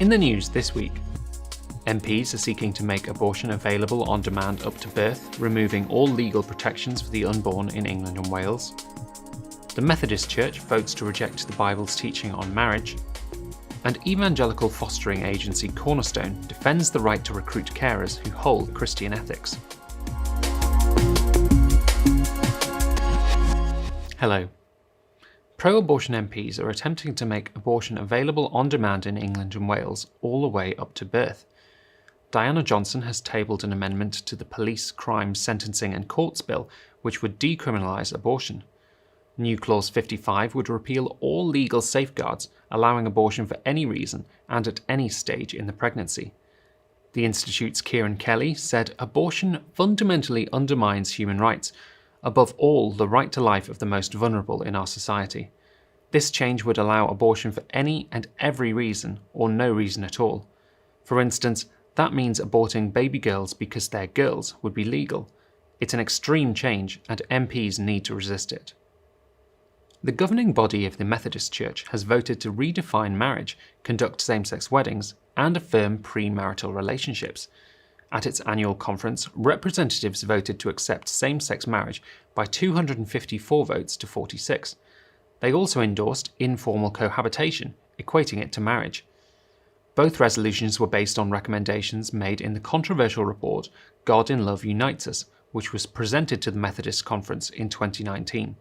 In the news this week, MPs are seeking to make abortion available on demand up to birth, removing all legal protections for the unborn in England and Wales. The Methodist Church votes to reject the Bible's teaching on marriage. And evangelical fostering agency Cornerstone defends the right to recruit carers who hold Christian ethics. Hello. Pro-abortion MPs are attempting to make abortion available on demand in England and Wales all the way up to birth. Diana Johnson has tabled an amendment to the Police, Crime, Sentencing and Courts Bill which would decriminalise abortion. New Clause 55 would repeal all legal safeguards allowing abortion for any reason and at any stage in the pregnancy. The Institute's Kieran Kelly said abortion fundamentally undermines human rights, above all the right to life of the most vulnerable in our society. This change would allow abortion for any and every reason or no reason at all. For instance, that means aborting baby girls because they're girls would be legal. It's an extreme change and MPs need to resist it. The governing body of the Methodist Church has voted to redefine marriage, conduct same-sex weddings, and affirm premarital relationships. At its annual conference, representatives voted to accept same-sex marriage by 254 votes to 46. They also endorsed informal cohabitation, equating it to marriage. Both resolutions were based on recommendations made in the controversial report God in Love Unites Us, which was presented to the Methodist Conference in 2019.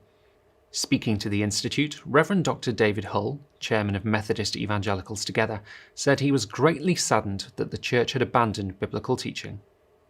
Speaking to the Institute, Reverend Dr. David Hull, chairman of Methodist Evangelicals Together, said he was greatly saddened that the church had abandoned biblical teaching.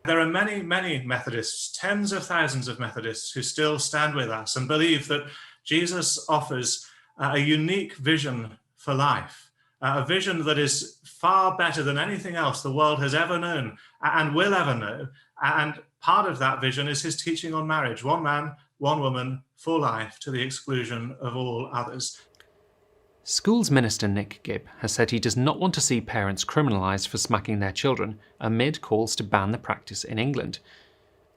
There are many, many Methodists, tens of thousands of Methodists who still stand with us and believe that Jesus offers a unique vision for life, a vision that is far better than anything else the world has ever known and will ever know. And part of that vision is his teaching on marriage, one man, one woman, for life, to the exclusion of all others. Schools Minister Nick Gibb has said he does not want to see parents criminalised for smacking their children amid calls to ban the practice in England.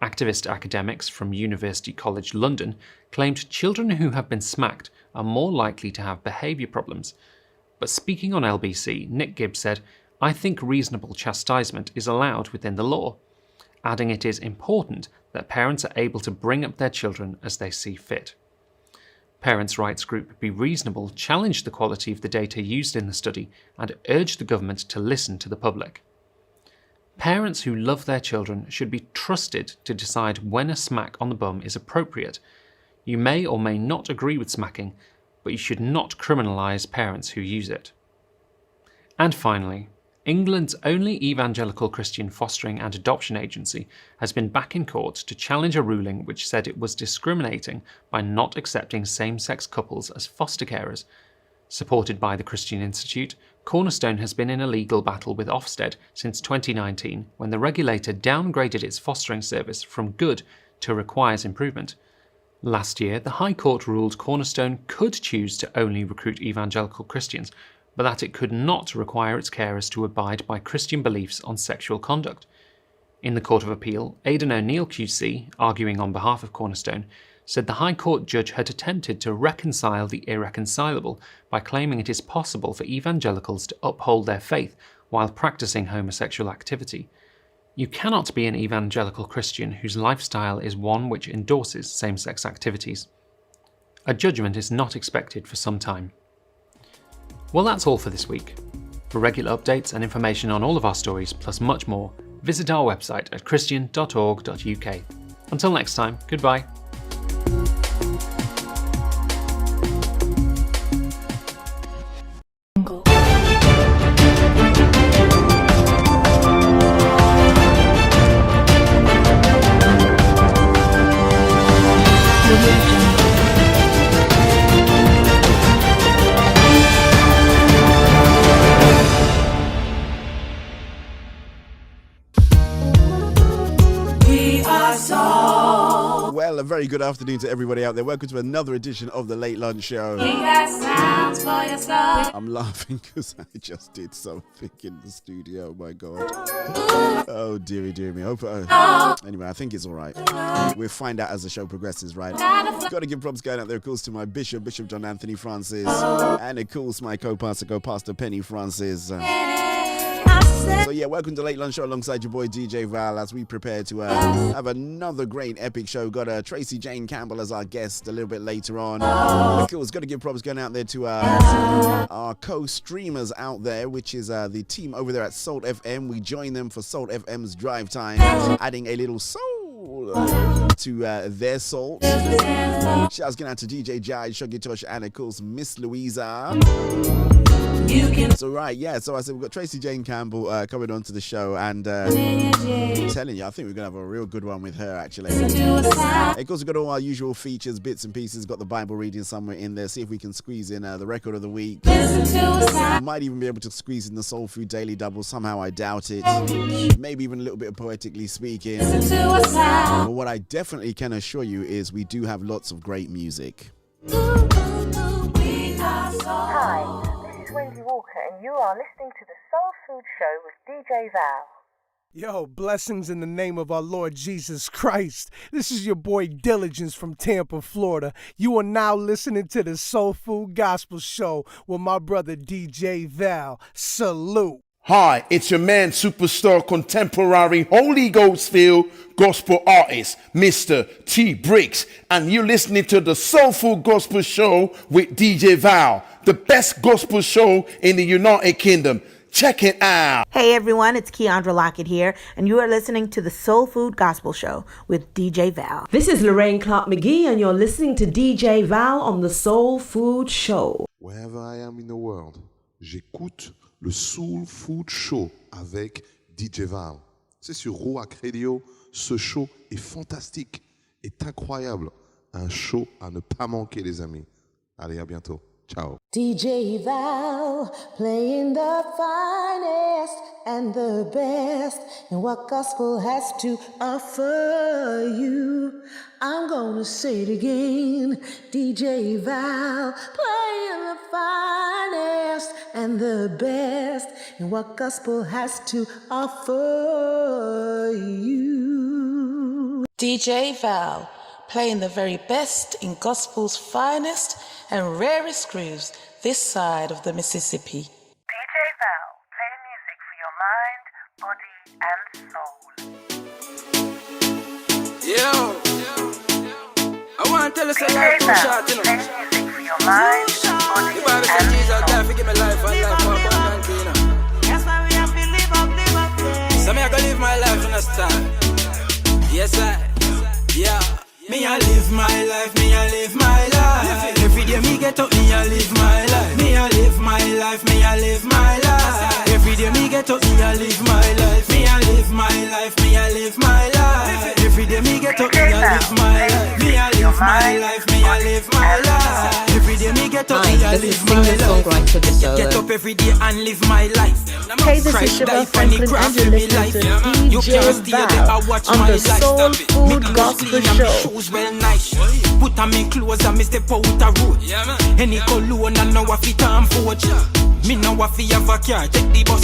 Activist academics from University College London claimed children who have been smacked are more likely to have behaviour problems. But speaking on LBC, Nick Gibb said, "I think reasonable chastisement is allowed within the law," adding it is important that parents are able to bring up their children as they see fit. Parents' rights group Be Reasonable challenged the quality of the data used in the study and urged the government to listen to the public. Parents who love their children should be trusted to decide when a smack on the bum is appropriate. You may or may not agree with smacking, but you should not criminalise parents who use it. And finally, England's only evangelical Christian fostering and adoption agency has been back in court to challenge a ruling which said it was discriminating by not accepting same-sex couples as foster carers. Supported by the Christian Institute, Cornerstone has been in a legal battle with Ofsted since 2019 when the regulator downgraded its fostering service from good to requires improvement. Last year, the High Court ruled Cornerstone could choose to only recruit evangelical Christians, but that it could not require its carers to abide by Christian beliefs on sexual conduct. In the Court of Appeal, Aidan O'Neill QC, arguing on behalf of Cornerstone, said the High Court judge had attempted to reconcile the irreconcilable by claiming it is possible for evangelicals to uphold their faith while practicing homosexual activity. You cannot be an evangelical Christian whose lifestyle is one which endorses same-sex activities. A judgment is not expected for some time. Well, that's all for this week. For regular updates and information on all of our stories, plus much more, visit our website at christian.org.uk. Until next time, goodbye. Well, a very good afternoon to everybody out there. Welcome to another edition of the Late Lunch Show. I'm laughing because I just did something in the studio. Oh my God. Oh dearie, dear me. Anyway, I think it's all right. We'll find out as the show progresses, right? Got to give props going out there, of course, to my Bishop John Anthony Francis, and of course my co-pastor, Pastor Penny Francis. So yeah, welcome to Late Lunch Show alongside your boy DJ Val as we prepare to have another great epic show. Got Tracy Jane Campbell as our guest a little bit later on. Cool, it's got to give props going out there to our co-streamers out there, which is the team over there at Salt FM. We join them for Salt FM's Drive Time, adding a little soul to their salt. Shouts going out to DJ Jai, Shuggy Tosh, and of course Miss Louisa. So right, yeah, so I said we've got Tracy Jane Campbell coming on to the show, and I'm telling you, I think we're going to have a real good one with her, actually. Of course, we've got all our usual features, bits and pieces, got the Bible reading somewhere in there, see if we can squeeze in the record of the week. Might even be able to squeeze in the Soul Food Daily Double, somehow I doubt it. Maybe even a little bit of Poetically Speaking. But what I definitely can assure you is we do have lots of great music. Hi. Wendy Walker, and you are listening to the Soul Food Show with DJ Val. Yo, blessings in the name of our Lord Jesus Christ. This is your boy Diligence from Tampa, Florida. You are now listening to the Soul Food Gospel Show with my brother DJ Val. Salute. Hi, it's your man, superstar, contemporary, Holy Ghost-filled gospel artist, Mr. T. Briggs, and you're listening to the Soulful Gospel Show with DJ Val, the best gospel show in the United Kingdom. Check it out. Hey everyone, it's Keandra Lockett here, and you are listening to the Soul Food Gospel Show with DJ Val. This is Lorraine Clark McGee, and you're listening to DJ Val on the Soul Food Show. Wherever I am in the world, j'écoute le Soul Food Show avec DJ Val. C'est sur Roac Radio. Ce show est fantastique, est incroyable. Un show à ne pas manquer, les amis. Allez, à bientôt. Ciao. DJ Val, playing the finest and the best in what gospel has to offer you. I'm gonna say it again. DJ Val, playing the finest and the best in what gospel has to offer you. DJ Val, playing the very best in gospel's finest and rarest grooves this side of the Mississippi. DJ Val, playing music for your mind, body, and soul. Yo, I want to tell us a life too short, you know. Playing music for your mind, body, the Bible says Jesus died for give me life and life more abundantly, you know. That's why we have to live up there. So me I go live my life in a style. Yes, yeah. Me I live my life, me I live my life. Every day me get up, me I live my life. Me I live my life, me I live my life. Every day me get up, me I live my life. Me I live my life, me I live my life. Every day me get up, me I live my life. Me I live my life, me I live my life. Every day me get up, me I live my life. Get up every day and live my life. Hey, this is Shabba Franklin, and you're listening to DJ Val on the Soul Food Gospel Show. Well nice, put on me clothes and me step out the road. Any cologne and now I fit and forge. Me now I fi have a car, take the bus.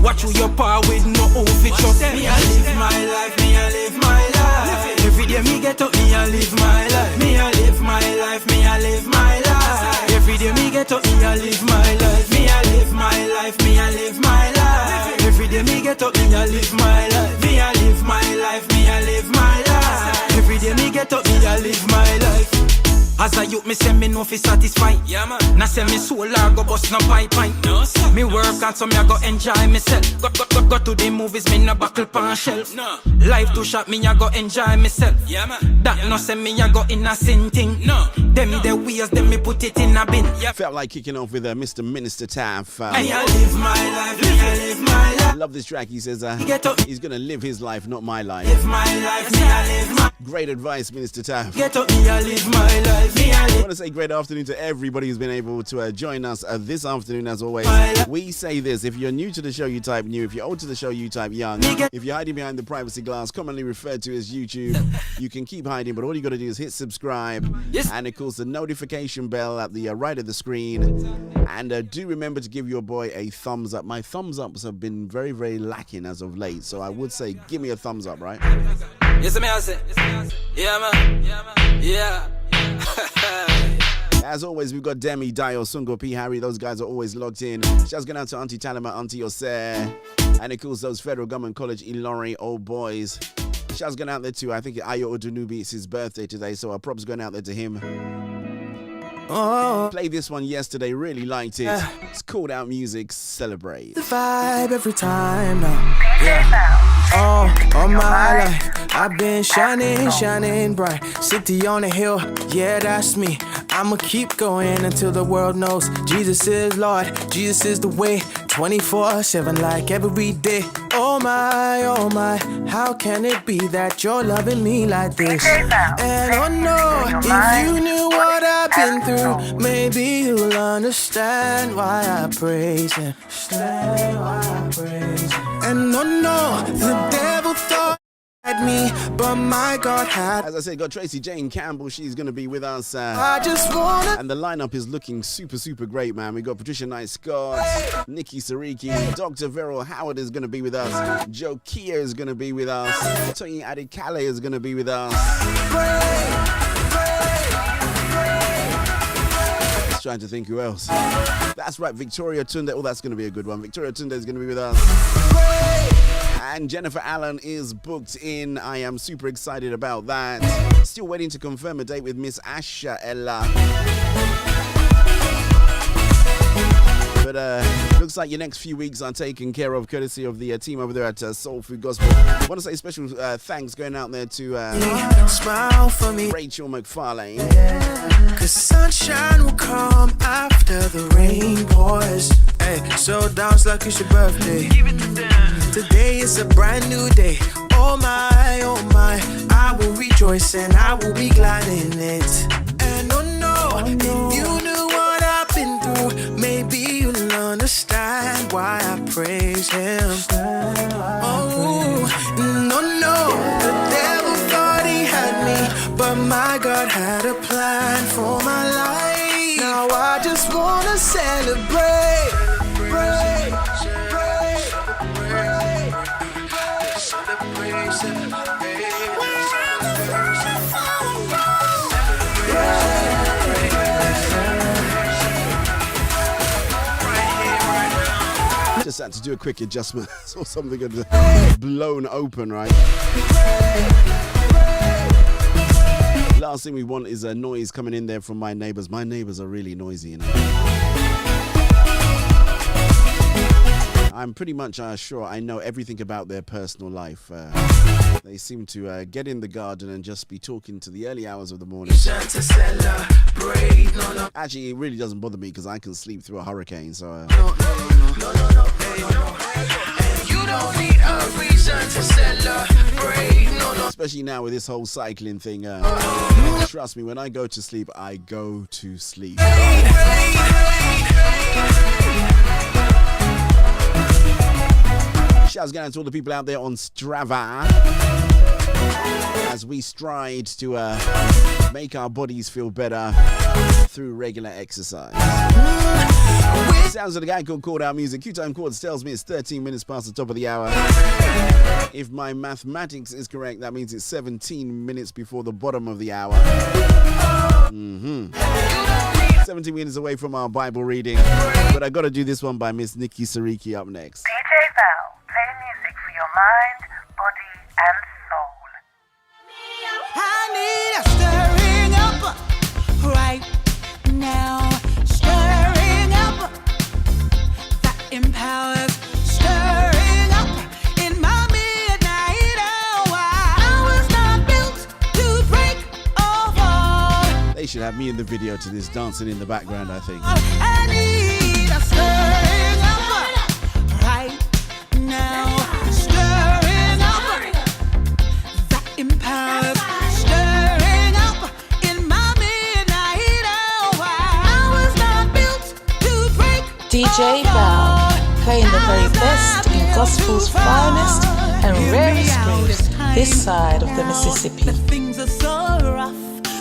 Watch who your power with no outfit. Me I live my life, me I live my life. Every day me get up, me I live my life. Me I live my life, me I live my life. Every day me get up, me I live my life. Me I live my life, me I live my life. Every day me get up, me I live my life. Me I live my life, me I live my life. Every day me get up, me I live my life. As a youth, me say me no fi satisfied. Yeah, man. Now say me soul I go bust no pipe. No, sir. Me work hard so me I go enjoy myself. Go to the movies, me no buckle pan shelf. No. Life too short, me I go enjoy myself. Yeah, man. That no say me I go innocent thing. No. Them the ways, them me put it in a bin. Yeah. Felt like kicking off with Mr. Minister Taff. I live my life, me I live my life. Love this track. He says he's gonna live his life, not my life. Live my life, me I live my. Great advice, Minister Taff. Get up, me I live my life. I want to say great afternoon to everybody who's been able to join us this afternoon. As always, we say this: if you're new to the show, you type new. If you're old to the show, you type young. If you're hiding behind the privacy glass, commonly referred to as YouTube, you can keep hiding, but all you got to do is hit subscribe, and of course the notification bell at the right of the screen. And do remember to give your boy a thumbs up. My thumbs ups have been very, very lacking as of late, so I would say give me a thumbs up, right? Yes, I say. Yeah, man. Yeah. As always, we've got Demi, Dio, Sungo, P. Harry. Those guys are always logged in. Shouts going out to Auntie Talima, Auntie Yoseh. And it calls those Federal Government College Ilori old boys. Shouts going out there to, I think, Ayo Odunubi. It's his birthday today, so our props going out there to him. Played this one yesterday, really liked it. It's called Out Music, Celebrate. The vibe every time now. Yeah. All my life, I've been shining bright. City on a hill, yeah, that's me. I'ma keep going until the world knows Jesus is Lord, Jesus is the way. 24/7 like every day. Oh my, how can it be that you're loving me like this? And oh no, if you knew what I've been through, maybe you'll understand why I praise Him. And oh no, the devil thought at me, but my God had. As I said, got Tracy Jane Campbell. She's going to be with us. I just wanna. And the lineup is looking super great, man. We got Patricia Knight Scott, Nikki Sariki, Dr. Veril Howard is going to be with us. Joe Kia is going to be with us. Toyin Adikale is going to be with us. Just trying to think who else. That's right, Victoria Tunde. Oh, that's going to be a good one. Victoria Tunde is going to be with us. And Jennifer Allen is booked in. I am super excited about that. Still waiting to confirm a date with Miss Asha Ella. But looks like your next few weeks are taken care of courtesy of the team over there at Soul Food Gospel. I want to say special thanks going out there to smile for me, Rachel McFarlane. Cause sunshine will come after the rain pours. Hey, so dance like it's your birthday. Today is a brand new day. Oh my, I will rejoice and I will be glad in it. And oh no, if you knew what I've been through, maybe you'll understand why I praise Him. Oh, no, the devil thought he had me, but my God had a plan for my life. Now I just wanna celebrate. Just had to do a quick adjustment. Saw something blown open, right? Last thing we want is a noise coming in there from my neighbors. My neighbors are really noisy, you know. I'm pretty much sure I know everything about their personal life. They seem to get in the garden and just be talking to the early hours of the morning. Actually, it really doesn't bother me because I can sleep through a hurricane. So. You don't need a reason to celebrate. Especially now with this whole cycling thing. Trust me, when I go to sleep, I go to sleep. Shouts going out to all the people out there on Strava as we stride to make our bodies feel better through regular exercise. Sounds of the guy called Out Music. Q-Time Chords tells me it's 13 minutes past the top of the hour. If my mathematics is correct, that means it's 17 minutes before the bottom of the hour. 17 minutes away from our Bible reading. But I got to do this one by Miss Nikki Sariki up next. DJ Val, playing music for your mind, body, and soul. I need a stirring up right now. Stirring up that empowers. Stirring up in my midnight hour. I was not built to break or fall. They should have me in the video to this dancing in the background, I think. I need a stirring up right now. Stirring up that empowers. Stirring up in my midnight hour. I was not built to break. DJ Val, playing the very best in gospel's finest and rarest grooves this side of the Mississippi. Things are so rough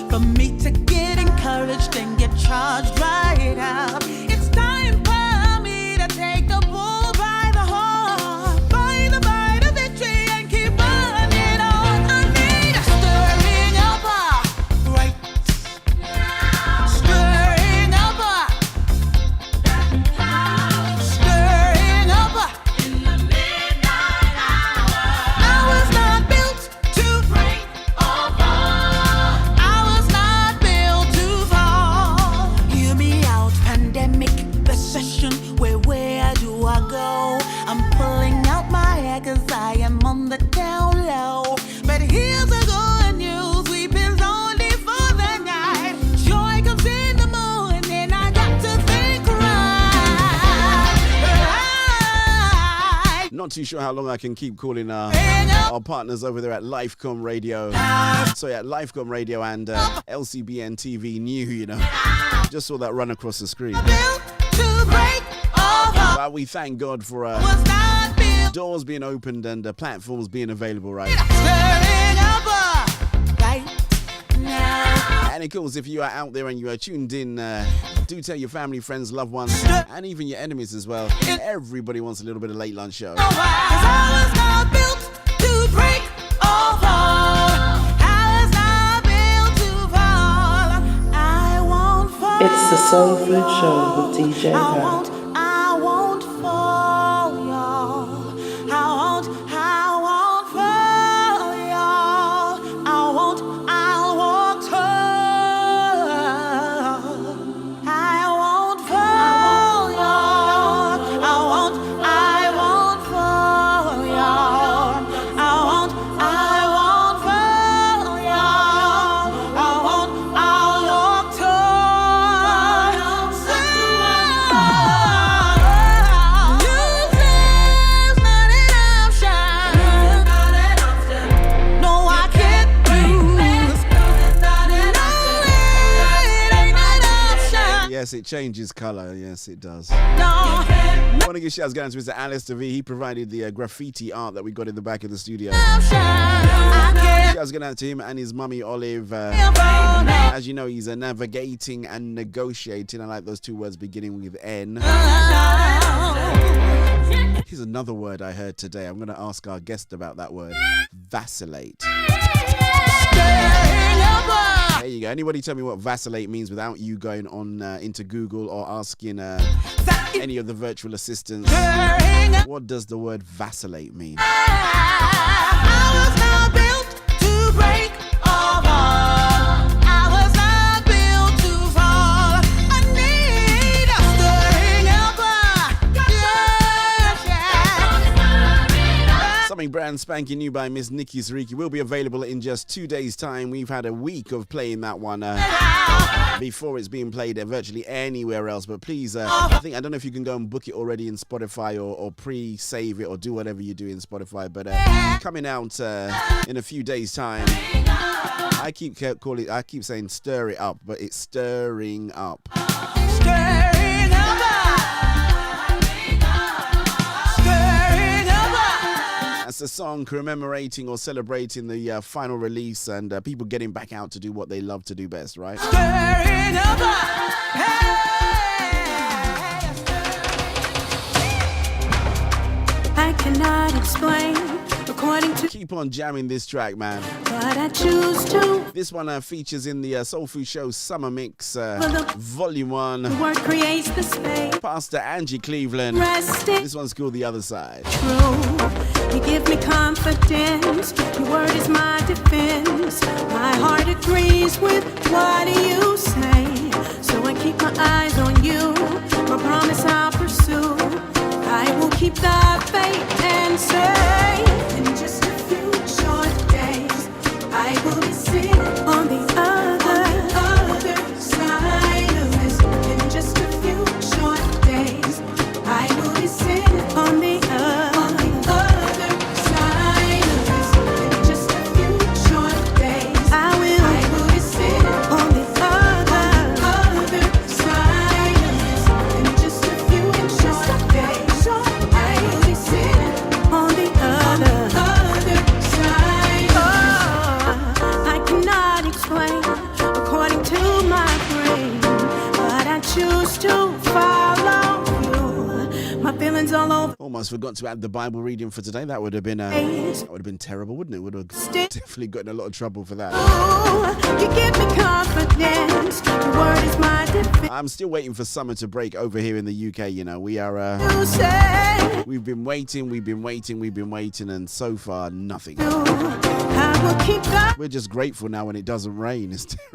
for me to get encouraged and get charged right out. It's time for me to take the bull by the horn, by the victory and keep running on. I need a stirring up right now. Stirring not too sure how long I can keep calling our partners over there at Lifecom Radio. So yeah, Lifecom Radio and LCBN TV New, you know. Just saw that run across the screen. But we thank God for doors being opened and platforms being available, right? And of course, if you are out there and you are tuned in, do tell your family, friends, loved ones, and even your enemies as well. Everybody wants a little bit of late lunch show. It's the Soul Food Show with DJ Val. I won't fall, y'all. I won't fall, y'all. I won't fall. I won't fall, y'all. I won't fall, y'all. I won't fall, y'all. I'll walk Yes, it changes colour. Yes, it does. I want to give shouts going to Mr. Alistair V. He provided the graffiti art that we got in the back of the studio. Shouts going out to him and his mummy Olive. As you know, he's navigating and negotiating. I like those two words beginning with N. Here's another word I heard today. I'm going to ask our guest about that word. Vacillate. There you go. Anybody tell me what vacillate means without you going on into Google or asking any of the virtual assistants? What does the word vacillate mean? I was not built to break or fall. I was not built to fall. I need a stirring up. Something brand spanking new by Miss Nikki Sariki will be available in just 2 days' time. We've had a week of playing that one before it's being played virtually anywhere else. But please, I don't know if you can go and book it already in Spotify or pre-save it or do whatever you do in Spotify. But coming out in a few days' time. I keep saying stir it up, but it's stirring up. Stirring up. That's a song commemorating or celebrating the final release and people getting back out to do what they love to do best, right? Stirring up. I cannot explain. According to keep on jamming this track, man. But I choose to. This one features in the Soul Food Show Summer Mix Volume 1. The word creates the space. Pastor Angie Cleveland. Resting. This one's called The Other Side. True. You give me confidence. Your word is my defense. My heart agrees with what you say. So I keep my eyes on you. My promise I'll pursue. I will keep the faith and say, in just a few short days, I will be sitting on the other side of this. In just a few short days, I will be sitting on the other side of this. In just a few short days, I will be sitting on the other side of this. In just a few short days, I will be sitting on the other side. Oh, I cannot explain according to my brain, but I choose to follow you. My feelings all over. Almost forgot to add the Bible reading for today. That would have been terrible, wouldn't it? Would have definitely gotten a lot of trouble for that. Ooh, you give me confidence. The word is my defense. I'm still waiting for summer to break over here in the UK. You know, we are. You say we've been waiting, and so far nothing. I will keep the. We're just grateful now when it doesn't rain. It's terrible.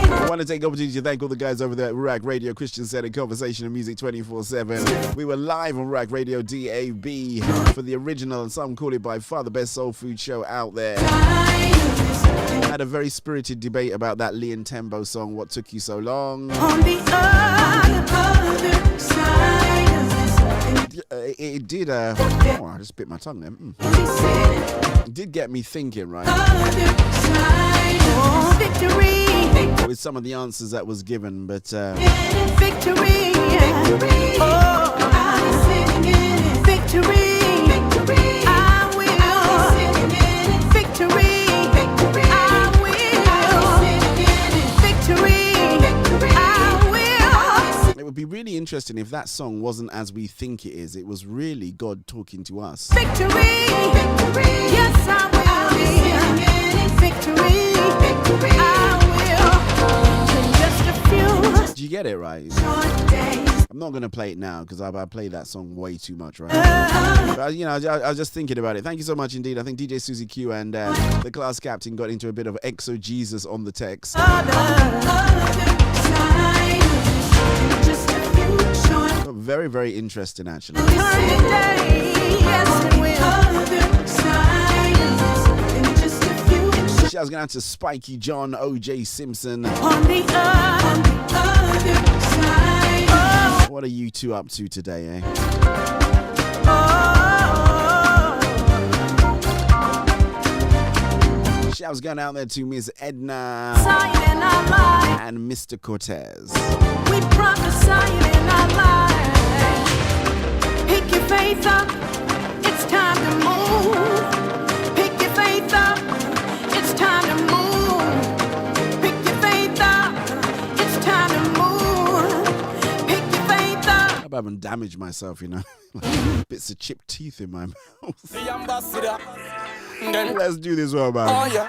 I want to take the opportunity to thank all the guys over there at Ruach Radio, Christian Center, Conversation and Music 24/7. We were live on Ruach Radio DAB for the original, and some call it by far the best soul food show out there. Had a very spirited debate about that Lee and Tembo song, What Took You So Long. On the other side. It did, I just bit my tongue then. It did get me thinking, right? With some of the answers that was given, but Victory. Oh, victory. I will. Victory. I will. Victory. I will. it would be really interesting if that song wasn't as we think it is. It was really God talking to us. Victory. Yes, I will. Victory. I will. In just a few. Did you get it right? I'm not going to play it now because I played that song way too much, right? But, I was just thinking about it. Thank you so much indeed. I think DJ Susie Q and the class captain got into a bit of exegesis on the text. Very, very interesting, actually. I was going out to Spiky John, OJ Simpson. What are you two up to today, eh? Shouts going out there to Miss Edna and Mr. Cortez. We prophesy in our lives. Pick your faith up. It's time to move. Pick your faith up. It's time to move. Pick your faith up. It's time to move. Pick your faith up. I haven't damaged myself, Bits of chipped teeth in my mouth. Let's do this one, man. Oh, yeah.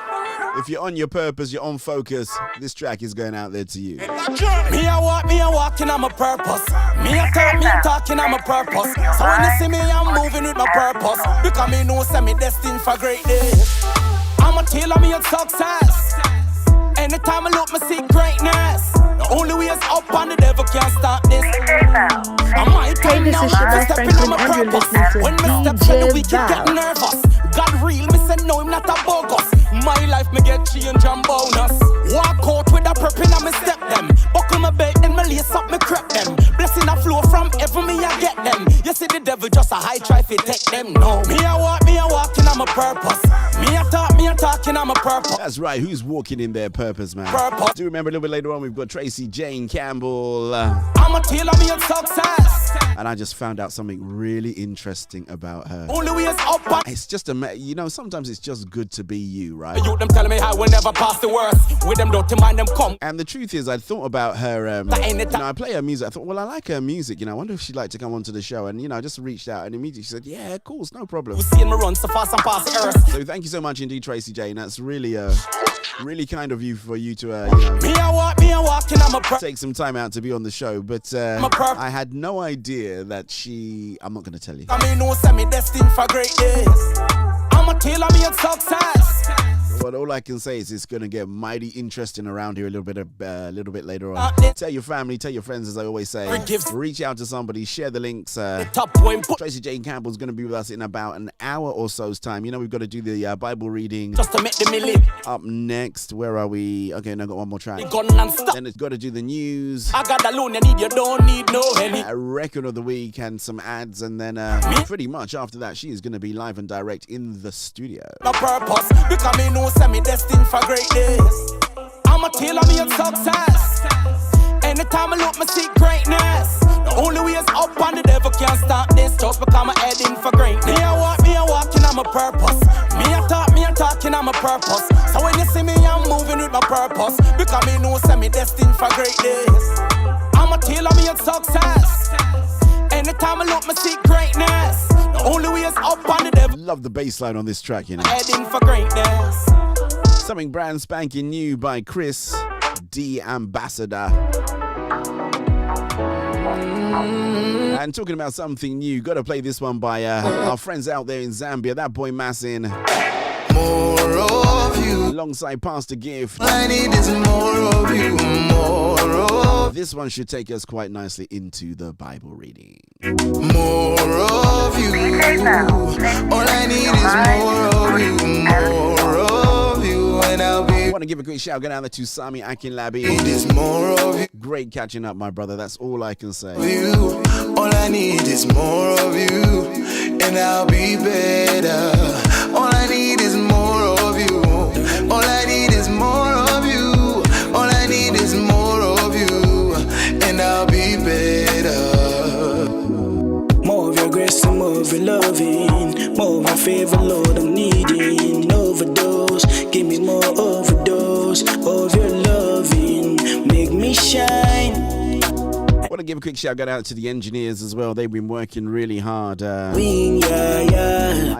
If you're on your purpose, you're on focus, this track is going out there to you. Me a walking on my purpose. Me a talking on my purpose. So when you see me, I'm moving with my purpose. Because me know me destined for great days. I'm a tailor me of success. Anytime I look, me see greatness. The only way is up and the devil can't stop this. I might time this now is your to boy step in Franklin on my and you're purpose. listening to When me step DJ on the wicked Val. get nervous. God real, me say no, I'm not a bogus. My life me get change and bonus. Walk out with a prepping and me step them. Buckle my belt and me lace up me crep them. Blessing a flow from heaven me I get them. You see the devil just a high try fi take them. No, me a walking on my purpose. Me a talking on my purpose. That's right, who's walking in their purpose, man? Purpose. Do remember a little bit later on, we've got Tracy Jane Campbell. I'm a tailor me of success. And I just found out something really interesting about her. Only way is up and It's just sometimes it's just good to be you, right? you them telling me how we never pass the worst. With them don't mind them come. And the truth is, I thought about her, I play her music. I thought, well, I like her music, I wonder if she'd like to come onto the show. And, I just reached out and immediately she said, yeah, of course, no problem. We seeing me run so fast and past the earth. So thank you so much indeed, Tracy Jane. That's really kind of you for you to, Me a walking on my purpose. take some time out to be on the show. But I had no idea that I'm not going to tell you. I mean, no, send me destined for great days. I'm a tailor me of success. But all I can say is it's going to get mighty interesting around here a little bit later on. Tell your family, tell your friends, as I always say. Reach out to somebody, share the links. Tracy Jane Campbell's going to be with us in about an hour or so's time. We've got to do the Bible reading. Just to make the million. Up next, where are we? Okay, now I got one more track. Then it's got to do the news. I got the loan you need, you don't need no help. A record of the week and some ads, and then pretty much after that, she is going to be live and direct in the studio. No purpose, because me know send me destined for great days. I'm a tailor me of success. Anytime I look, me see greatness. The only way is up and the devil can't stop this. Just because I'm heading for greatness. Me a walking on my purpose. Me a talking on my purpose. So when you see me, I'm moving with my purpose. Because me know send me destined for great days. I'm a tailor me of success. Anytime I look, me see greatness. The only way is up and the devil. Love the bass line on this track, Heading for greatness. Something brand spanking new by Chris D. Ambassador. And talking about something new, gotta play this one by our friends out there in Zambia. That boy Massin. More of you. Alongside Pastor Gift. I need is more of you, more of. This one should take us quite nicely into the Bible reading. More of you. All I need is more of you, more of you. and I'll be. I want to give a quick shout out there to Sami Akinlabi. Need is more of you. Great catching up, my brother. That's all I can say. All I need is more of you, and I'll be better. All I need is more of you. All I need is more of you. All I need is more of you, and I'll be better. More of your grace and more of your loving. More of my favor, Lord, I'm needing. Overdose, give me more overdose of your loving. Make me shine. I want to give a quick shout out to the engineers as well. They've been working really hard. I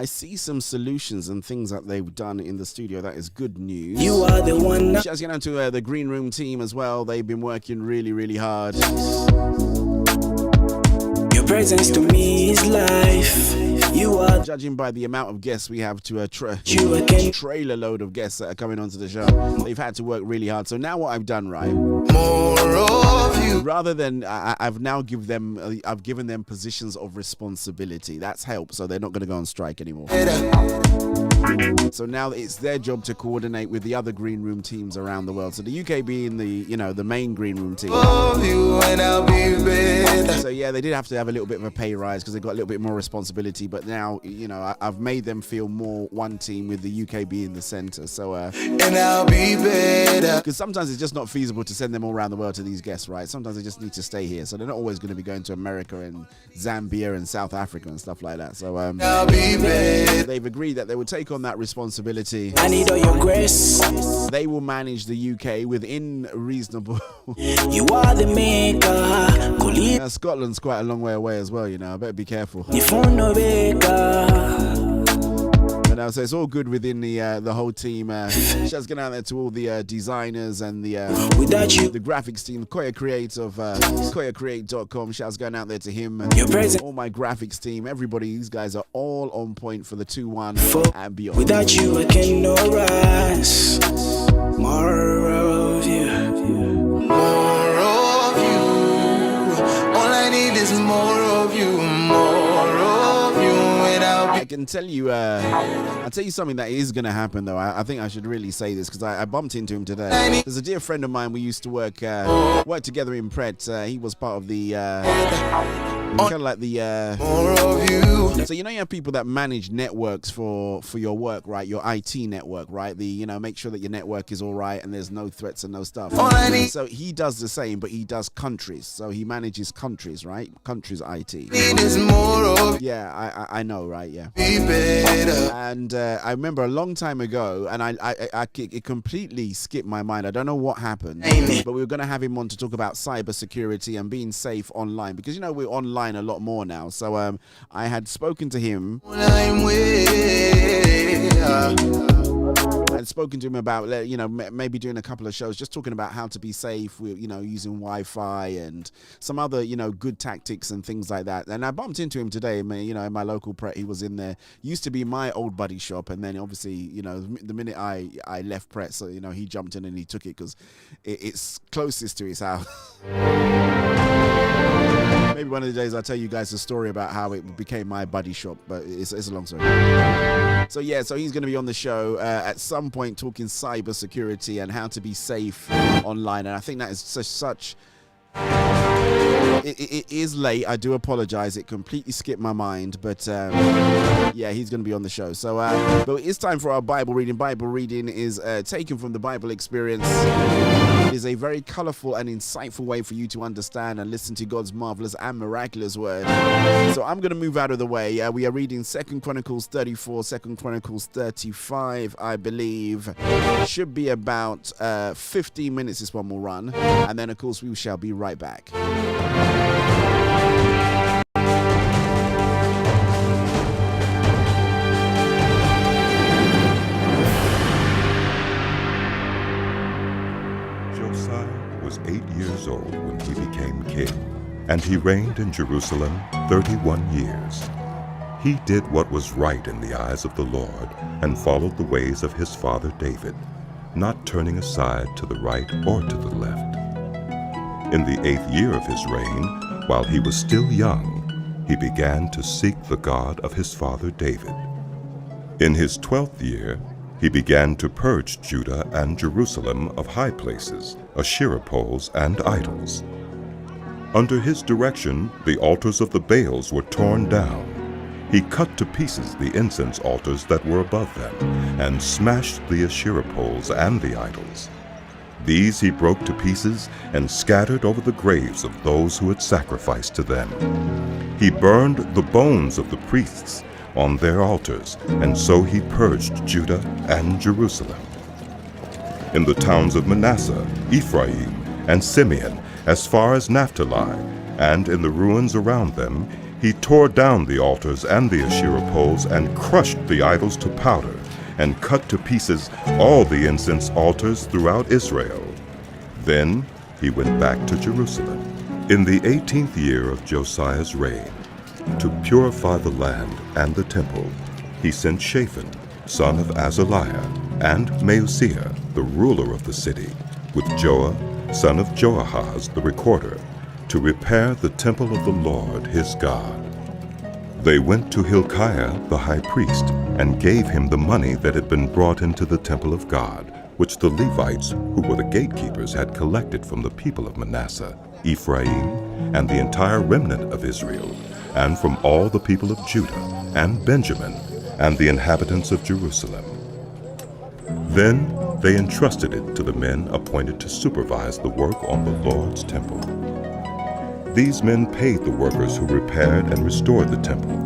see some solutions and things that they've done in the studio. That is good news. You are the one. Shouts out to the Green Room team as well. They've been working really, really hard. Your presence to me is life. You are. Judging by the amount of guests we have to trailer load of guests that are coming onto the show, they've had to work really hard. So now what I've done, right? More of you. Rather than I've now I've given them positions of responsibility. That's helped, so they're not going to go on strike anymore. So now it's their job to coordinate with the other Green Room teams around the world. So the UK being the main Green Room team. Love you and I'll be better. So yeah, they did have to have a little bit of a pay rise because they got a little bit more responsibility. But now, I've made them feel more one team with the UK being the center. So and I'll be better. Because sometimes it's just not feasible to send them all around the world to these guests, right? Sometimes they just need to stay here. So they're not always going to be going to America and Zambia and South Africa and stuff like that. So I'll be better. They've agreed that they will take on that responsibility. I need all your grace. They will manage the UK within reasonable. You are the maker. Scotland's quite a long way away as well, I better be careful. So it's all good within the whole team. Shouts going out there to all the designers and the graphics team, Koya Create of KoyaCreate.com. Shouts going out there to him. All my graphics team, everybody. These guys are all on point for the 2-1 and beyond. Without you, I cannot rise. More of you. More of you. All I need is more of you. More of you. I can tell you, I'll tell you something that is going to happen, though. I think I should really say this because I bumped into him today. There's a dear friend of mine. We used to work together in Pret. He was part of the kind of like the more of you. So you have people that manage networks for your work, right? Your IT network, right? The make sure that your network is all right and there's no threats and no stuff. So he does the same, but he does countries. So he manages countries, right? Countries IT. Yeah, I know, right? Yeah. And I remember a long time ago, and it completely skipped my mind. I don't know what happened, but we were going to have him on to talk about cybersecurity and being safe online because we're online a lot more now. So I had spoken to him. I'd spoken to him about maybe doing a couple of shows just talking about how to be safe with using Wi-Fi and some other good tactics and things like that. And I bumped into him today, in my local Pret. He was in there. Used to be my old buddy shop, and then obviously the minute I left Pret, so he jumped in and he took it because it's closest to his house. Maybe one of the days I'll tell you guys a story about how it became my buddy shop, but it's a long story. So yeah, so he's going to be on the show at some point talking cyber security and how to be safe online. And I think that is such It is late. I do apologize. It completely skipped my mind, but yeah, he's going to be on the show. So, but it's time for our Bible reading. Bible reading is taken from the Bible Experience. It is a very colorful and insightful way for you to understand and listen to God's marvelous and miraculous word. So I'm going to move out of the way. We are reading 2 Chronicles 34, 2 Chronicles 35, I believe. Should be about 15 minutes this one will run. And then, of course, we shall be right back. Josiah was 8 years old when he became king, and he reigned in Jerusalem 31 years. He did what was right in the eyes of the Lord and followed the ways of his father David, not turning aside to the right or to the left. In the 8th year of his reign, while he was still young, he began to seek the God of his father David. In his 12th year, He began to purge Judah and Jerusalem of high places, Asherah poles, and idols. Under his direction, the altars of the Baals were torn down. He cut to pieces the incense altars that were above them, and smashed the Asherah poles and the idols. These he broke to pieces and scattered over the graves of those who had sacrificed to them. He burned the bones of the priests on their altars, and so he purged Judah and Jerusalem. In the towns of Manasseh, Ephraim, and Simeon, as far as Naphtali, and in the ruins around them, he tore down the altars and the Asherah poles and crushed the idols to powder, and cut to pieces all the incense altars throughout Israel. Then he went back to Jerusalem. In the 18th year of Josiah's reign, to purify the land and the temple, he sent Shaphan, son of Azaliah, and Maaseiah, the ruler of the city, with Joah, son of Joahaz, the recorder, to repair the temple of the Lord his God. They went to Hilkiah the high priest, and gave him the money that had been brought into the temple of God, which the Levites, who were the gatekeepers, had collected from the people of Manasseh, Ephraim, and the entire remnant of Israel, and from all the people of Judah, and Benjamin, and the inhabitants of Jerusalem. Then they entrusted it to the men appointed to supervise the work on the Lord's temple. These men paid the workers who repaired and restored the temple.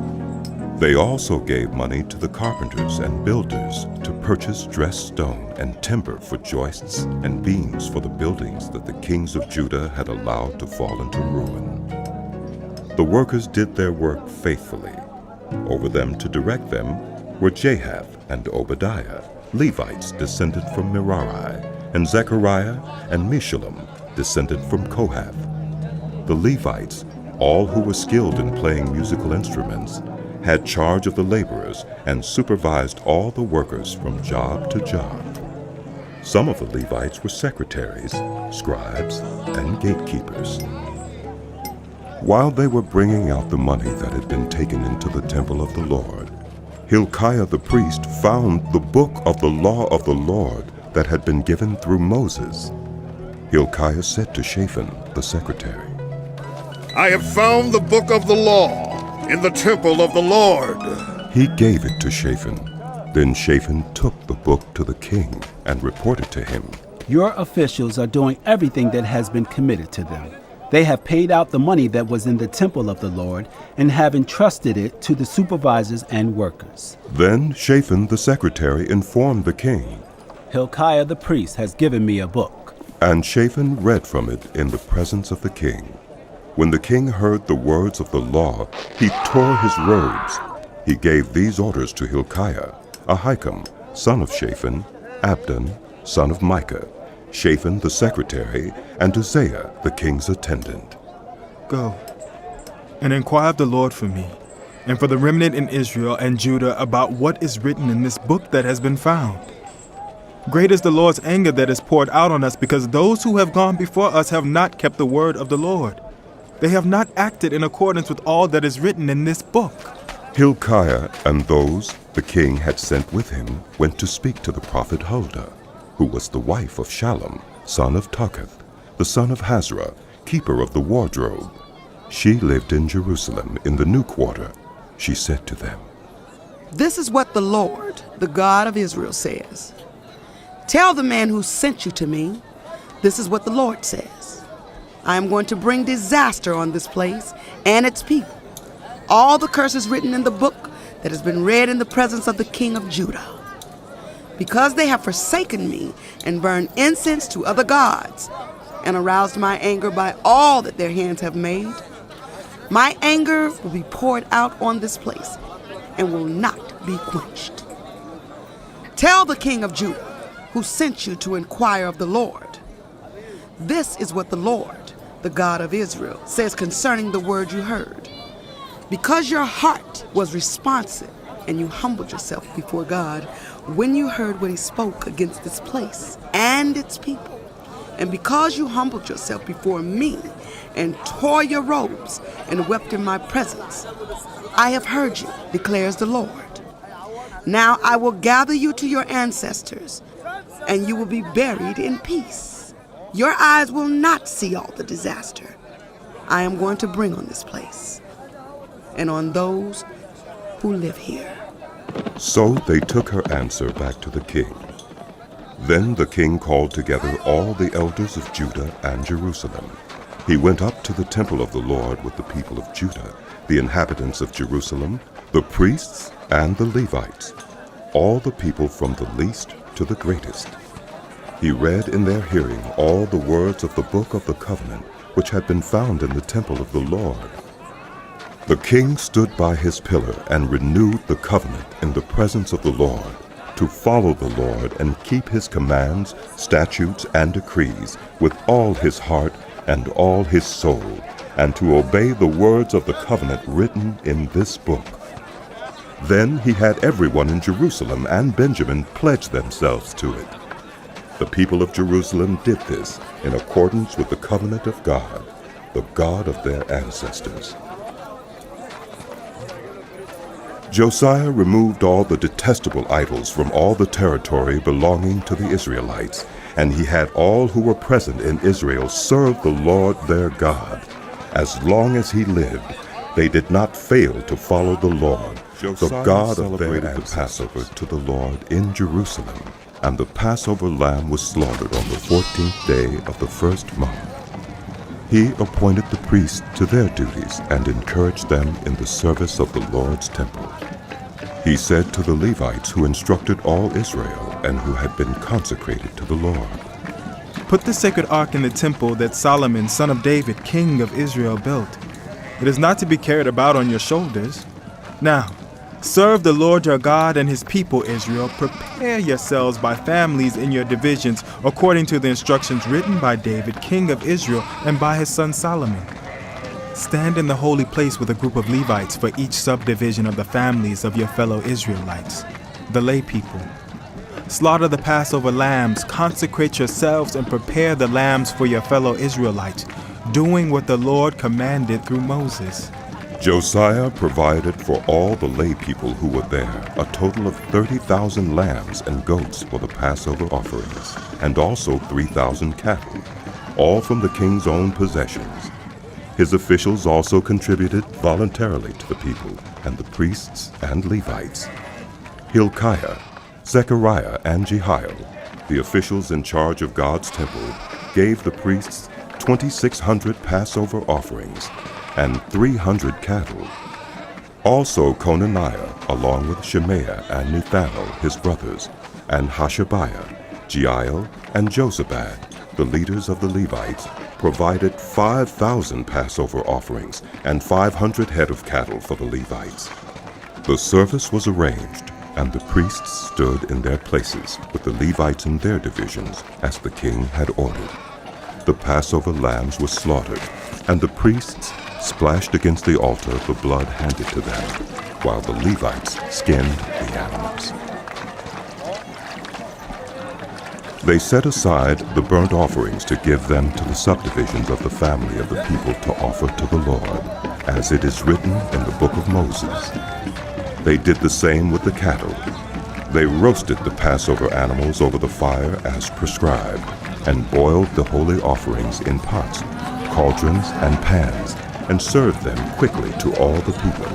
They also gave money to the carpenters and builders to purchase dressed stone and timber for joists and beams for the buildings that the kings of Judah had allowed to fall into ruin. The workers did their work faithfully. Over them to direct them were Jahath and Obadiah, Levites descended from Merari, and Zechariah and Meshullam, descended from Kohath. The Levites, all who were skilled in playing musical instruments, had charge of the laborers and supervised all the workers from job to job. Some of the Levites were secretaries, scribes, and gatekeepers. While they were bringing out the money that had been taken into the temple of the Lord, Hilkiah the priest found the book of the law of the Lord that had been given through Moses. Hilkiah said to Shaphan the secretary, I have found the book of the law in the temple of the Lord. He gave it to Shaphan. Then Shaphan took the book to the king and reported to him, Your officials are doing everything that has been committed to them. They have paid out the money that was in the temple of the Lord and have entrusted it to the supervisors and workers. Then Shaphan the secretary informed the king, Hilkiah the priest has given me a book. And Shaphan read from it in the presence of the king. When the king heard the words of the law, he tore his robes. He gave these orders to Hilkiah, Ahikam, son of Shaphan, Abdon, son of Micah, Shaphan the secretary, and Uzziah the king's attendant. Go and inquire of the Lord for me, and for the remnant in Israel and Judah about what is written in this book that has been found. Great is the Lord's anger that is poured out on us, because those who have gone before us have not kept the word of the Lord. They have not acted in accordance with all that is written in this book. Hilkiah and those the king had sent with him went to speak to the prophet Huldah, who was the wife of Shallum, son of Tucheth, the son of Hazra, keeper of the wardrobe. She lived in Jerusalem in the new quarter. She said to them, This is what the Lord, the God of Israel, says. Tell the man who sent you to me, this is what the Lord says. I am going to bring disaster on this place and its people. All the curses written in the book that has been read in the presence of the king of Judah. Because they have forsaken me and burned incense to other gods and aroused my anger by all that their hands have made, my anger will be poured out on this place and will not be quenched. Tell the king of Judah, who sent you to inquire of the Lord, this is what the Lord, the God of Israel, says concerning the word you heard. Because your heart was responsive and you humbled yourself before God when you heard what he spoke against this place and its people, and because you humbled yourself before me and tore your robes and wept in my presence, I have heard you, declares the Lord. Now I will gather you to your ancestors, and you will be buried in peace. Your eyes will not see all the disaster I am going to bring on this place and on those who live here. So they took her answer back to the king. Then the king called together all the elders of Judah and Jerusalem. He went up to the temple of the Lord with the people of Judah, the inhabitants of Jerusalem, the priests and the Levites, all the people from the least to the greatest. He read in their hearing all the words of the book of the covenant which had been found in the temple of the Lord. The king stood by his pillar and renewed the covenant in the presence of the Lord, to follow the Lord and keep his commands, statutes, and decrees with all his heart and all his soul, and to obey the words of the covenant written in this book. Then he had everyone in Jerusalem and Benjamin pledge themselves to it. The people of Jerusalem did this in accordance with the covenant of God, the God of their ancestors. Josiah removed all the detestable idols from all the territory belonging to the Israelites, and he had all who were present in Israel serve the Lord their God. As long as he lived, they did not fail to follow the Lord, the God of their ancestors. The Passover to the Lord in Jerusalem, and the Passover lamb was slaughtered on the 14th day of the first month. He appointed the priests to their duties and encouraged them in the service of the Lord's temple. He said to the Levites who instructed all Israel and who had been consecrated to the Lord, "Put the sacred ark in the temple that Solomon, son of David, king of Israel, built. It is not to be carried about on your shoulders. Now, serve the Lord your God and his people, Israel. Prepare yourselves by families in your divisions, according to the instructions written by David, king of Israel, and by his son Solomon. Stand in the holy place with a group of Levites for each subdivision of the families of your fellow Israelites, the lay people. Slaughter the Passover lambs, consecrate yourselves, and prepare the lambs for your fellow Israelites, doing what the Lord commanded through Moses." Josiah provided for all the lay people who were there a total of 30,000 lambs and goats for the Passover offerings, and also 3,000 cattle, all from the king's own possessions. His officials also contributed voluntarily to the people and the priests and Levites. Hilkiah, Zechariah, and Jehiel, the officials in charge of God's temple, gave the priests 2,600 Passover offerings and 300 cattle. Also Conaniah, along with Shemaiah and Nethanel, his brothers, and Hashabiah, Jeiel, and Jozabad, the leaders of the Levites, provided 5,000 Passover offerings and 500 head of cattle for the Levites. The service was arranged, and the priests stood in their places with the Levites in their divisions, as the king had ordered. The Passover lambs were slaughtered, and the priests splashed against the altar the blood handed to them, while the Levites skinned the animals. They set aside the burnt offerings to give them to the subdivisions of the family of the people to offer to the Lord, as it is written in the book of Moses. They did the same with the cattle. They roasted the Passover animals over the fire as prescribed, and boiled the holy offerings in pots, cauldrons, and pans, and served them quickly to all the people.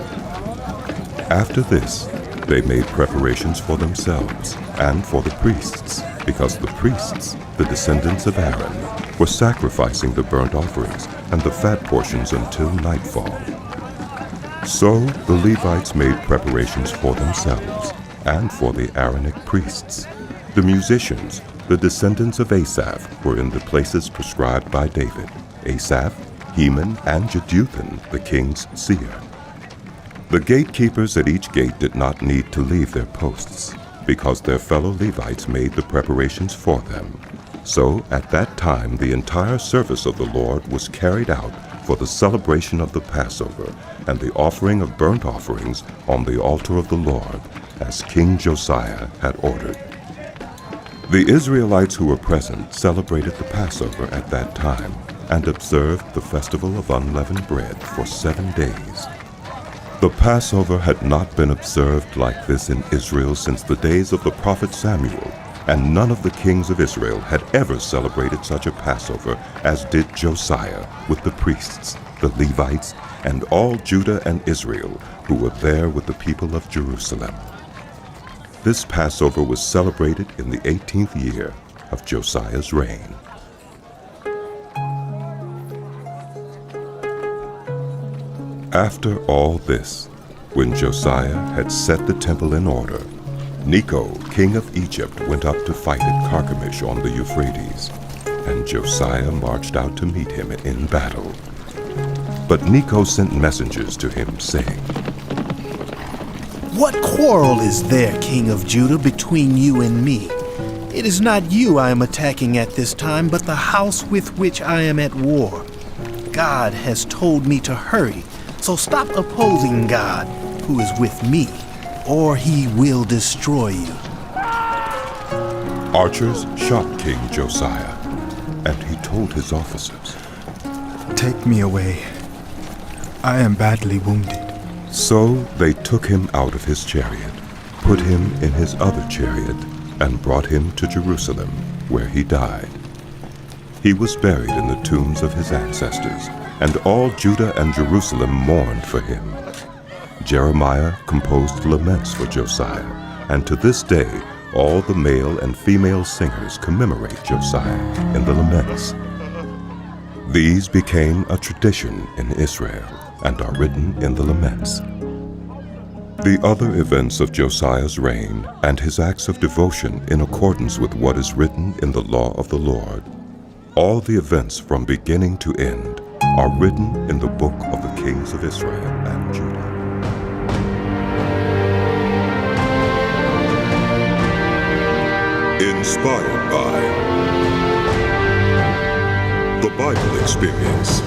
After this, they made preparations for themselves and for the priests, because the priests, the descendants of Aaron, were sacrificing the burnt offerings and the fat portions until nightfall. So the Levites made preparations for themselves and for the Aaronic priests. The musicians, the descendants of Asaph, were in the places prescribed by David: Asaph, Heman, and Jeduthun, the king's seer. The gatekeepers at each gate did not need to leave their posts, because their fellow Levites made the preparations for them. So at that time the entire service of the Lord was carried out for the celebration of the Passover and the offering of burnt offerings on the altar of the Lord, as King Josiah had ordered. The Israelites who were present celebrated the Passover at that time and observed the festival of unleavened bread for 7 days. The Passover had not been observed like this in Israel since the days of the prophet Samuel, and none of the kings of Israel had ever celebrated such a Passover as did Josiah with the priests, the Levites, and all Judah and Israel who were there with the people of Jerusalem. This Passover was celebrated in the 18th year of Josiah's reign. After all this, when Josiah had set the temple in order, Necho, king of Egypt, went up to fight at Carchemish on the Euphrates, and Josiah marched out to meet him in battle. But Necho sent messengers to him, saying, "What quarrel is there, King of Judah, between you and me? It is not you I am attacking at this time, but the house with which I am at war. God has told me to hurry, so stop opposing God, who is with me, or he will destroy you." Archers shot King Josiah, and he told his officers, "Take me away. I am badly wounded." So they took him out of his chariot, put him in his other chariot, and brought him to Jerusalem, where he died. He was buried in the tombs of his ancestors, and all Judah and Jerusalem mourned for him. Jeremiah composed laments for Josiah, and to this day all the male and female singers commemorate Josiah in the laments. These became a tradition in Israel and are written in the laments. The other events of Josiah's reign and his acts of devotion in accordance with what is written in the law of the Lord, all the events from beginning to end, are written in the book of the kings of Israel and Judah. Inspired by the Bible Experience.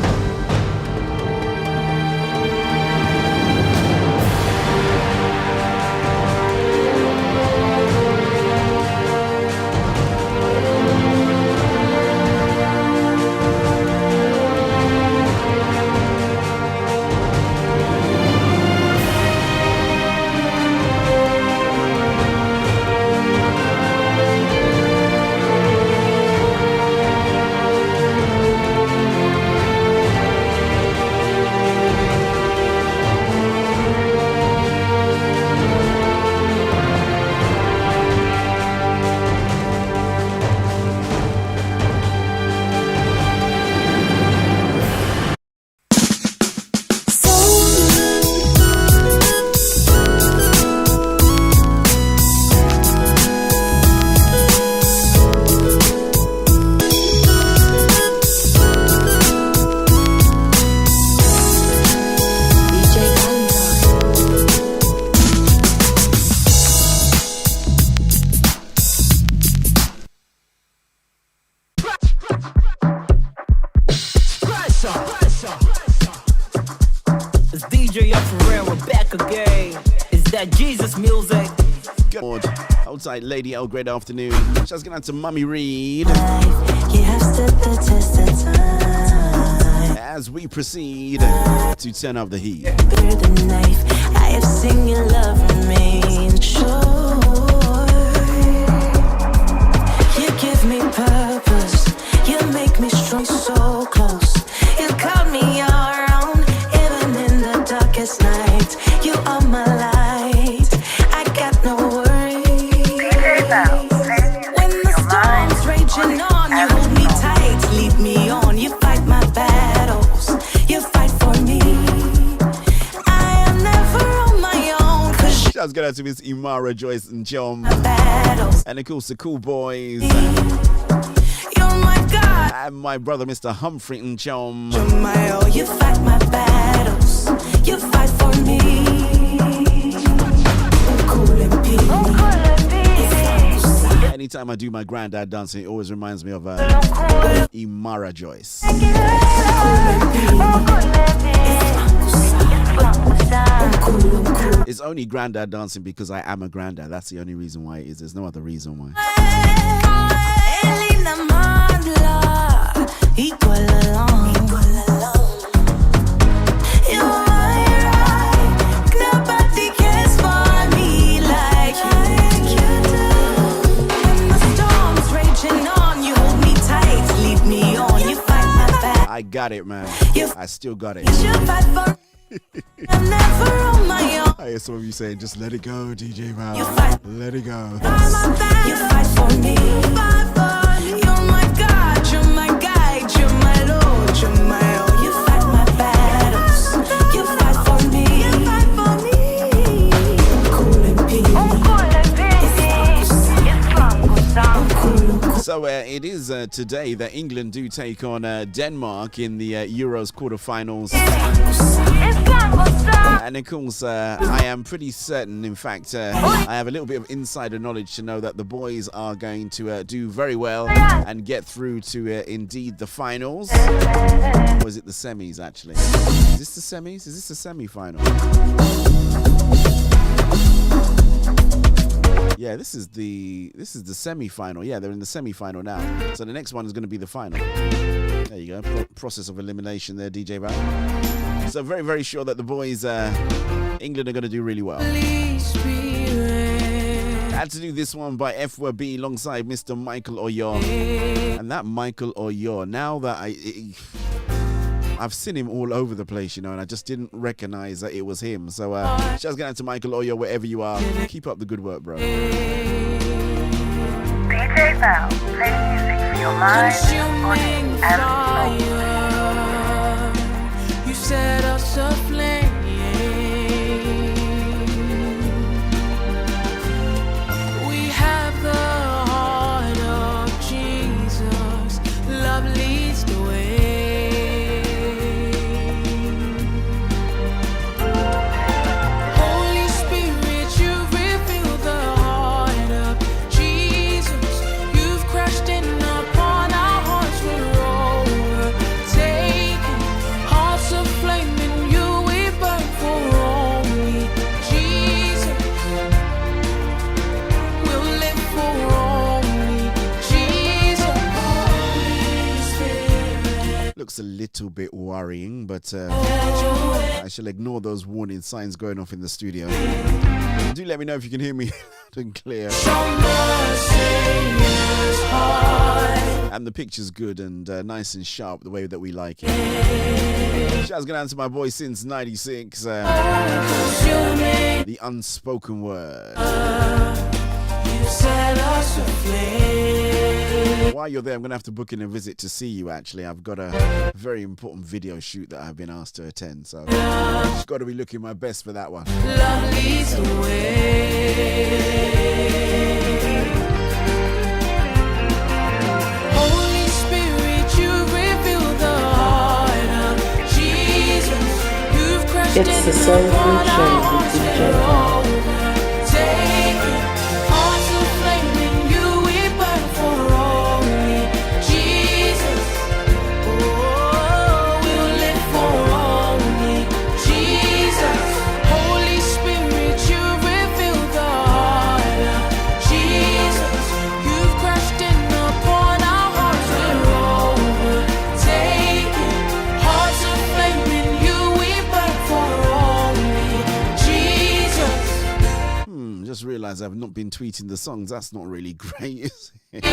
Outside lady, oh, great afternoon. Just going out to Mummy Reed. As we proceed to turn up the heat. I have seen your love remain sure. You give me purpose. You make me strong, so close. You call me your own, even in the darkest night. You are my light. I got no worries. When the storm's raging on, you hold me tight, lead me on. You fight my battles. You fight for me. I am never on my own. Shouts going out to Miss Imara, Joyce, and Chom. And of course, the Cool Boys. You're my God. And my brother, Mr. Humphrey and Chom. You're my all. You fight my battles. You fight for me. I'm cool and peace. Anytime I do my granddad dancing, it always reminds me of Imara Joyce. It's only granddad dancing because I am a granddad. That's the only reason why it is. There's no other reason why. I got it, man. I still got it. I hear some of you saying, just let it go, DJ Val. Let it go. You fight for me. You're my God, you're my guide, you're my Lord, you're my all. You fight my battles. You fight for me. You fight for me. Cool and peace. So it is today that England do take on Denmark in the Euros quarterfinals. And of course, I am pretty certain, in fact, I have a little bit of insider knowledge to know that the boys are going to do very well and get through to indeed the finals. Or is it the semis, actually? Is this the semis? Is this the semi-final? Yeah, this is the semi-final. Yeah, they're in the semi-final now. So the next one is going to be the final. There you go. Process of elimination there, DJ Val. So very, very sure that the boys, England are going to do really well. Had to do this one by FWB alongside Mr. Michael Oyo. And that Michael Oyo, now that I've seen him all over the place, you know, and I just didn't recognize that it was him. So, shouts going out to Michael Oyo, wherever you are. Keep up the good work, bro. DJ Val, play music for your mind, body, and soul. You set us aflame. We have the heart of Jesus. Love leads the way. Looks a little bit worrying, but I shall ignore those warning signs going off in the studio. Do let me know if you can hear me loud and clear. And the picture's good and nice and sharp the way that we like it. Shouts going out to my boy since 96. The unspoken word. While you're there, I'm going to have to book in a visit to see you, actually. I've got a very important video shoot that I've been asked to attend, so just got to be looking my best for that one. Love leads the way. Holy Spirit, you reveal the heart of Jesus. You've crushed It's the Soul Food Show with DJ Val. Just realised I've not been tweeting the songs. That's not really great, is it?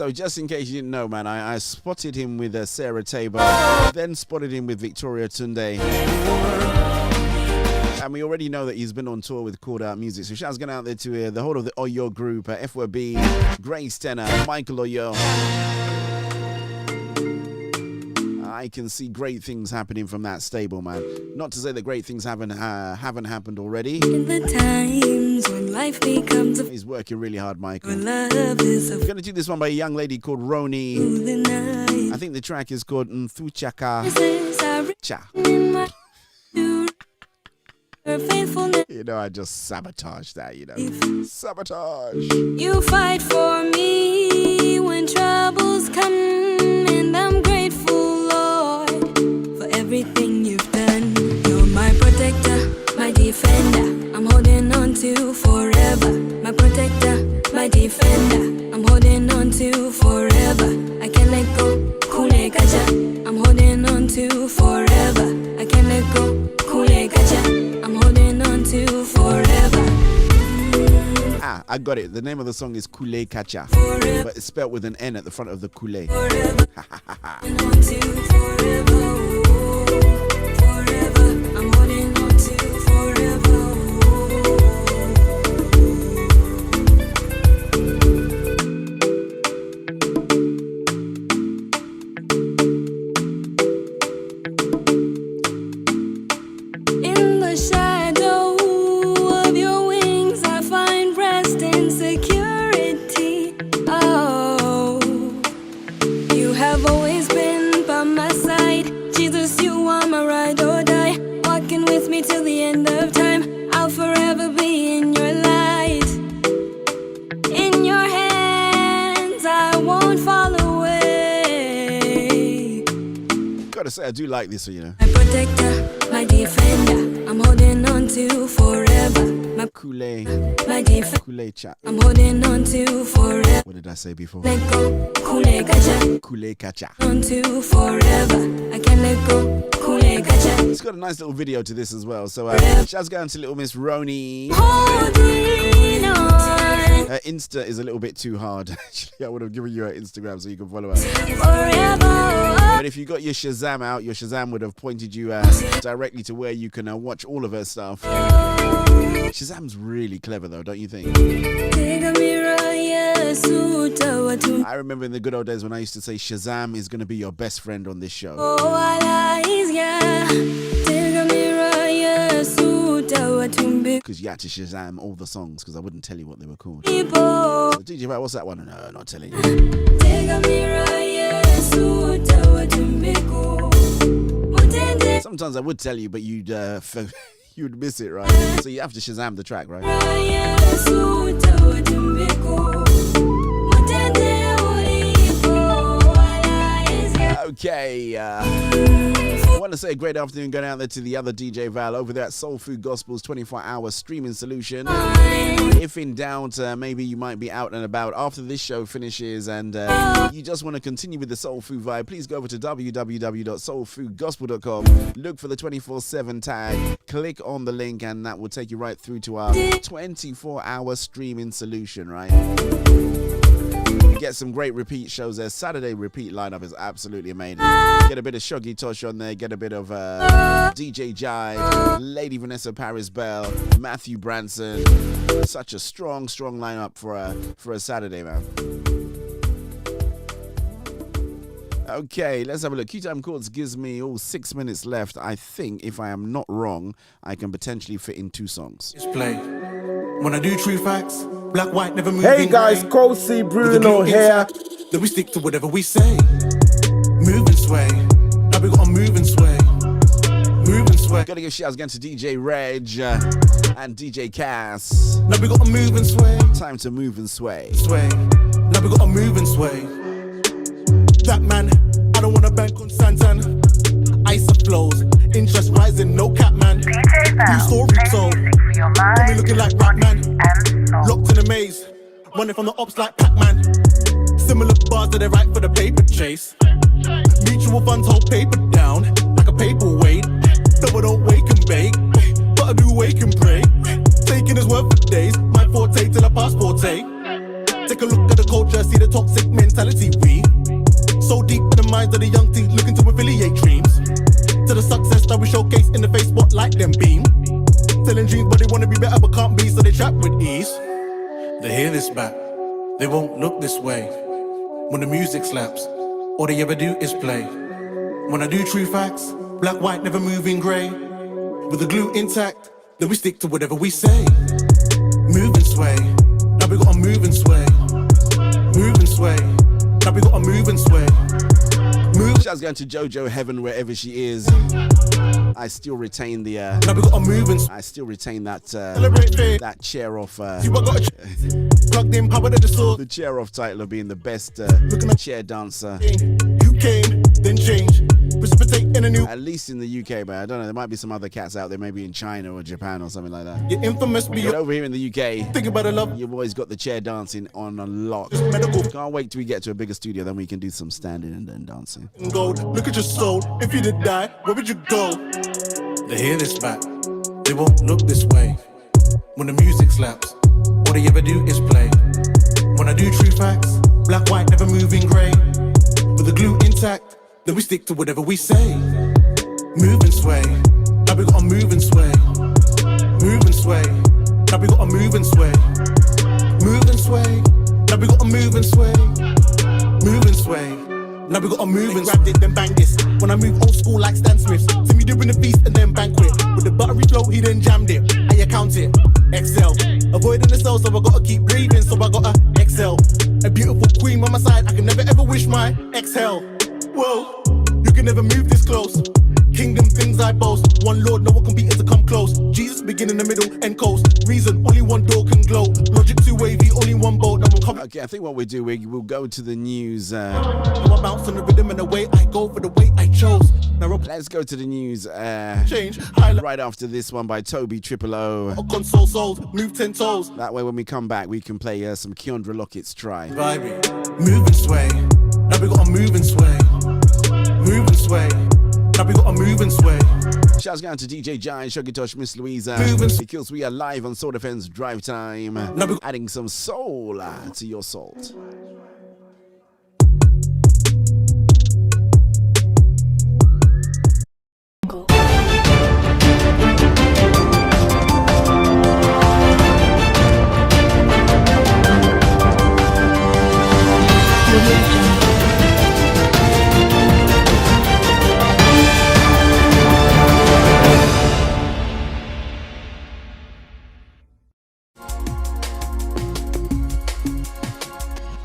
So just in case you didn't know, man, I spotted him with Sarah Tabor, then spotted him with Victoria Tunde. And we already know that he's been on tour with Called Out Music. So shouts going out there to the whole of the Oyo group, FWB, Grace Tenor, Michael Oyo. I can see great things happening from that stable, man. Not to say that great things haven't happened already. In the times when life becomes He's working really hard, Michael. love is I'm gonna do this one by a young lady called Roni. I think the track is called Nthuchaka Cha. You know, I just sabotage that, you know. Sabotage. You fight for me when troubles come, and I'm grateful, Lord, for everything you've done. You're my protector, my defender, I'm holding on to forever. My protector, my defender, I'm holding on to forever. I can't let go, Kule Gaja, I'm holding on to forever. I can't let go, Kule Gaja, I'm holding on to forever. I got it. The name of the song is Kule Kacha, but it's spelled with an N at the front of the Kule. In the shadow of your wings, I find rest and security. Oh, you have always been by my side. Jesus, you are my ride or die. Walking with me till the end of time. I'll forever be in your light. In your hands, I won't fall away. Gotta say, I do like this one, you know. My protector, my defender, I'm holding on to forever. My Kule, my defender, Kule Cha. I'm holding on to forever. What did I say before? Let go, Kule Gaja, Kule Kacha. on to forever. I can't let go, Kule Gaja. It's got a nice little video to this as well. So shouts going to little Miss Roni. Holding on Her Insta is a little bit too hard. Actually, I would have given you her Instagram so you can follow her. forever. But if you got your Shazam out, your Shazam would have pointed you directly to where you can watch all of her stuff. Shazam's really clever though, don't you think? I remember in the good old days when I used to say Shazam is going to be your best friend on this show. Because you had to Shazam all the songs because I wouldn't tell you what they were called. So DJ, right, what's that one? No, not telling you. Sometimes I would tell you, but you'd miss it, right? So you have to Shazam the track, right? Okay, I want to say a great afternoon going out there to the other DJ Val over there at Soul Food Gospel's 24-hour streaming solution. If in doubt, maybe you might be out and about after this show finishes and you just want to continue with the Soul Food vibe, please go over to www.soulfoodgospel.com, look for the 24/7 tag, click on the link, and that will take you right through to our 24-hour streaming solution, right? Get some great repeat shows there. Saturday repeat lineup is absolutely amazing. Get a bit of Shoggy Tosh on there. Get a bit of DJ Jive, Lady Vanessa Paris Bell, Matthew Branson. Such a strong lineup for a Saturday, man. Okay, let's have a look. Q-Time Chords gives me 6 minutes left. I think, if I am not wrong, I can potentially fit in 2 songs. Just play. When I do true facts, black, white, never move. Hey guys, Kosi Bruno here. Then we stick to whatever we say. Move and sway. Now we gotta move and sway. Move and sway. Gotta give shouts again to DJ Reg and DJ Cass. Now we gotta move and sway. Time to move and sway. Sway. Now we gotta move and sway. That man, I don't wanna bank on Santan. Ice of flows, interest rising, no cap man. New story told. Got me looking like Batman. Locked in a maze, running from the ops like Pac-Man. Similar bars that they write for the paper chase. Mutual funds hold paper down like a paperweight. Though I don't wake and bake, but I do wake and pray. Taking his word for days, my forte till I passport take. Take a look at the culture, see the toxic mentality affiliate dreams. To the success that we showcase in the face spotlight, them beam. Selling dreams, but they wanna be better, but can't be, so they trap with ease. They hear this back, they won't look this way. When the music slaps, all they ever do is play. When I do true facts, black, white, never moving grey. With the glue intact, then we stick to whatever we say. Move and sway, now we gotta move and sway. Move and sway, now we gotta move and sway. Shouts going to Jojo Heaven wherever she is. I still retain the. Now we gotta move and I still retain that. That chair off. Plugged in, power to the sword. The chair off title of being the best chair dancer. You came, then change. Precipitate in a new. At least in the UK, but I don't know. There might be some other cats out there, maybe in China or Japan or something like that. You're infamous, but over here in the UK, think about the love. You've always got the chair dancing on a lot. Can't wait till we get to a bigger studio, then we can do some standing and then dancing. Gold, look at your soul. If you did die, where would you go? They hear this back, they won't look this way. When the music slaps, all they ever do is play. When I do true facts, black, white, never moving grey. With the glue intact, then we stick to whatever we say. Move and sway, now we gotta move and sway. Move and sway, now we gotta move and sway. Move and sway, now we gotta move and sway. Move and sway, now we gotta move and grabbed it, then bang this. When I move old school like Stan Smith, see me doing the feast and then banquet. With the buttery flow, he then jammed it. I count it, excel. Avoiding the cell, so I gotta keep breathing, so I gotta excel. A beautiful queen on my side, I can never ever wish my exhale. Whoa, you can never move this close. Kingdom things I boast. One Lord, no one can beat us to come close. Jesus begin in the middle, end coast. Reason, only one door can glow. Logic too wavy, only one bolt. Okay, I think what we'll do, we'll go to the news. I bounce on the rhythm and the way I go for the way I chose. Now let's go to the news. Change, right after this one by Toby Triple O. Console souls, move 10 toes. That way, when we come back, we can play some Keandra Lockett's Try. Vibey, move and sway. Now we gotta move and sway. Move and sway. Now we gotta move and sway. Shouts going to DJ Giant, Shuggy Tosh, Miss Louisa. Because we are live on Soul Defense Drive Time. Adding some soul to your salt.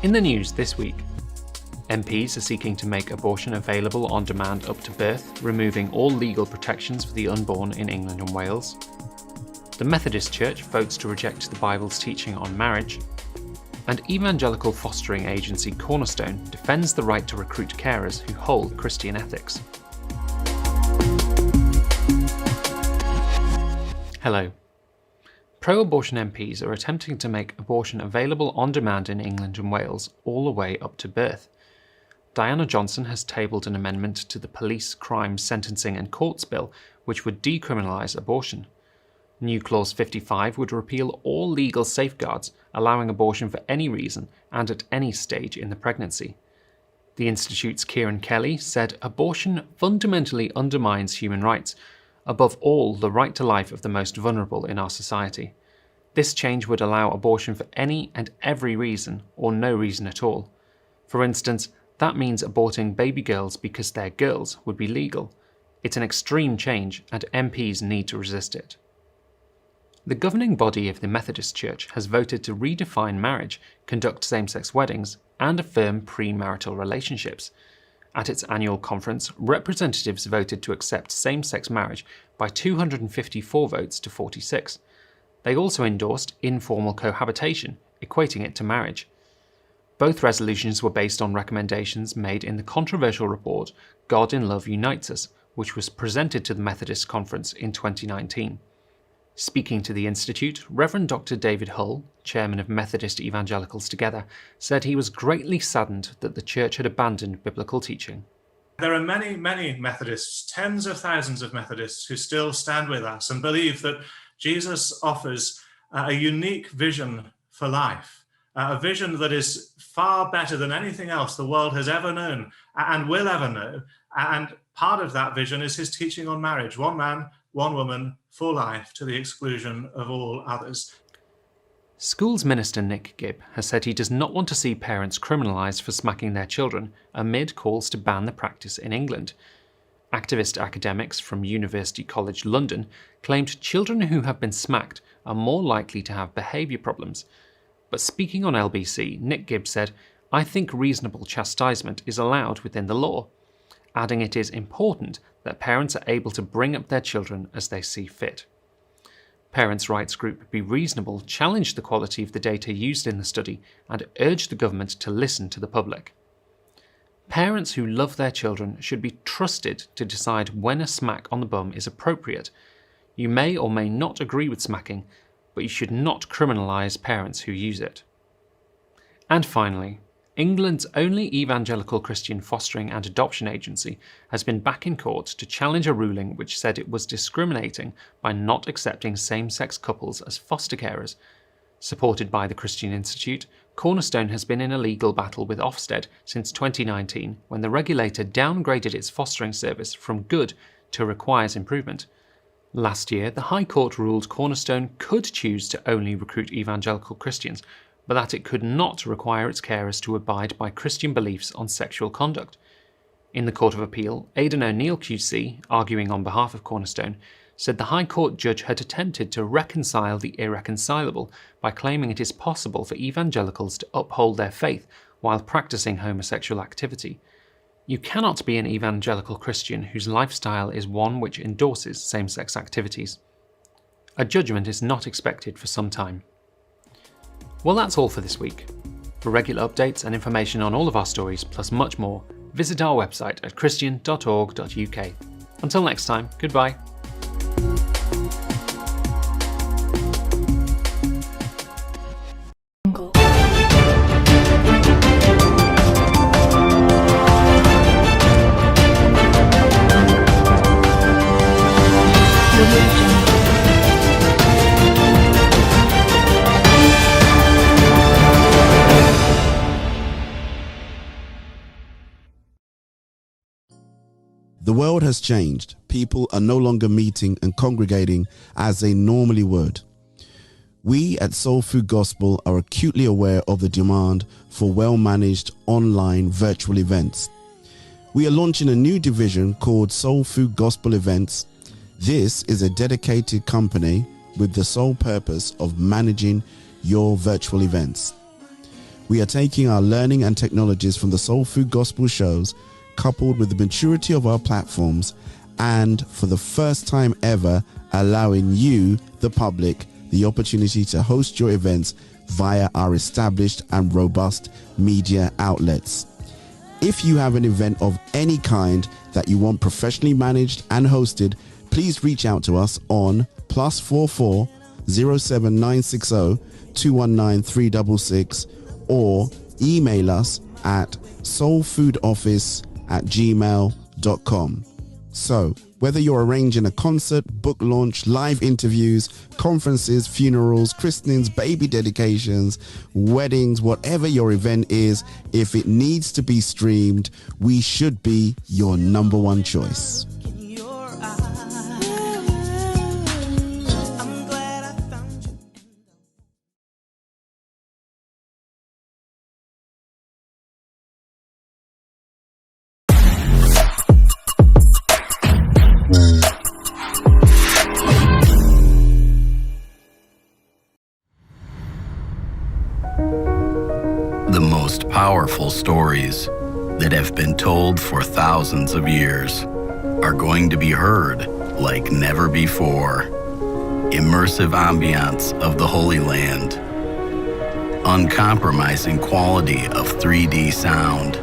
In the news this week, MPs are seeking to make abortion available on demand up to birth, removing all legal protections for the unborn in England and Wales. The Methodist Church votes to reject the Bible's teaching on marriage. And evangelical fostering agency Cornerstone defends the right to recruit carers who hold Christian ethics. Hello. Pro-abortion MPs are attempting to make abortion available on demand in England and Wales all the way up to birth. Diana Johnson has tabled an amendment to the Police, Crime, Sentencing and Courts Bill which would decriminalise abortion. New Clause 55 would repeal all legal safeguards allowing abortion for any reason and at any stage in the pregnancy. The Institute's Kieran Kelly said abortion fundamentally undermines human rights, above all the right to life of the most vulnerable in our society. This change would allow abortion for any and every reason, or no reason at all. For instance, that means aborting baby girls because they're girls would be legal. It's an extreme change, and MPs need to resist it. The governing body of the Methodist Church has voted to redefine marriage, conduct same-sex weddings, and affirm premarital relationships. At its annual conference, representatives voted to accept same-sex marriage by 254 votes to 46. They also endorsed informal cohabitation, equating it to marriage. Both resolutions were based on recommendations made in the controversial report God in Love Unites Us, which was presented to the Methodist Conference in 2019. Speaking to the Institute, Reverend Dr. David Hull, chairman of Methodist Evangelicals Together, said he was greatly saddened that the church had abandoned biblical teaching. There are many, many Methodists, tens of thousands of Methodists who still stand with us and believe that Jesus offers a unique vision for life, a vision that is far better than anything else the world has ever known and will ever know. And Part of that vision is his teaching on marriage. One man, one woman, for life, to the exclusion of all others. Schools Minister Nick Gibb has said he does not want to see parents criminalised for smacking their children amid calls to ban the practice in England. Activist academics from University College London claimed children who have been smacked are more likely to have behaviour problems. But speaking on LBC, Nick Gibb said, "I think reasonable chastisement is allowed within the law," adding it is important that parents are able to bring up their children as they see fit. Parents' rights group Be Reasonable challenged the quality of the data used in the study and urged the government to listen to the public. Parents who love their children should be trusted to decide when a smack on the bum is appropriate. You may or may not agree with smacking, but you should not criminalise parents who use it. And finally, England's only evangelical Christian fostering and adoption agency has been back in court to challenge a ruling which said it was discriminating by not accepting same-sex couples as foster carers. Supported by the Christian Institute, Cornerstone has been in a legal battle with Ofsted since 2019, when the regulator downgraded its fostering service from good to requires improvement. Last year, the High Court ruled Cornerstone could choose to only recruit evangelical Christians, but that it could not require its carers to abide by Christian beliefs on sexual conduct. In the Court of Appeal, Aidan O'Neill QC, arguing on behalf of Cornerstone, said the High Court judge had attempted to reconcile the irreconcilable by claiming it is possible for evangelicals to uphold their faith while practicing homosexual activity. You cannot be an evangelical Christian whose lifestyle is one which endorses same-sex activities. A judgment is not expected for some time. Well, that's all for this week. For regular updates and information on all of our stories, plus much more, visit our website at christian.org.uk. Until next time, goodbye. The world has changed. People are no longer meeting and congregating as they normally would. We at Soul Food Gospel are acutely aware of the demand for well-managed online virtual events. We are launching a new division called Soul Food Gospel Events. This is a dedicated company with the sole purpose of managing your virtual events. We are taking our learning and technologies from the Soul Food Gospel shows, coupled with the maturity of our platforms, and for the first time ever allowing you, the public, the opportunity to host your events via our established and robust media outlets. If you have an event of any kind that you want professionally managed and hosted, please reach out to us on +44 07960 219 366 or email us at soulfoodoffice@gmail.com. So, whether you're arranging a concert, book launch, live interviews, conferences, funerals, christenings, baby dedications, weddings, whatever your event is, if it needs to be streamed, we should be your number one choice. The most powerful stories that have been told for thousands of years are going to be heard like never before. Immersive ambiance of the Holy Land, uncompromising quality of 3D sound,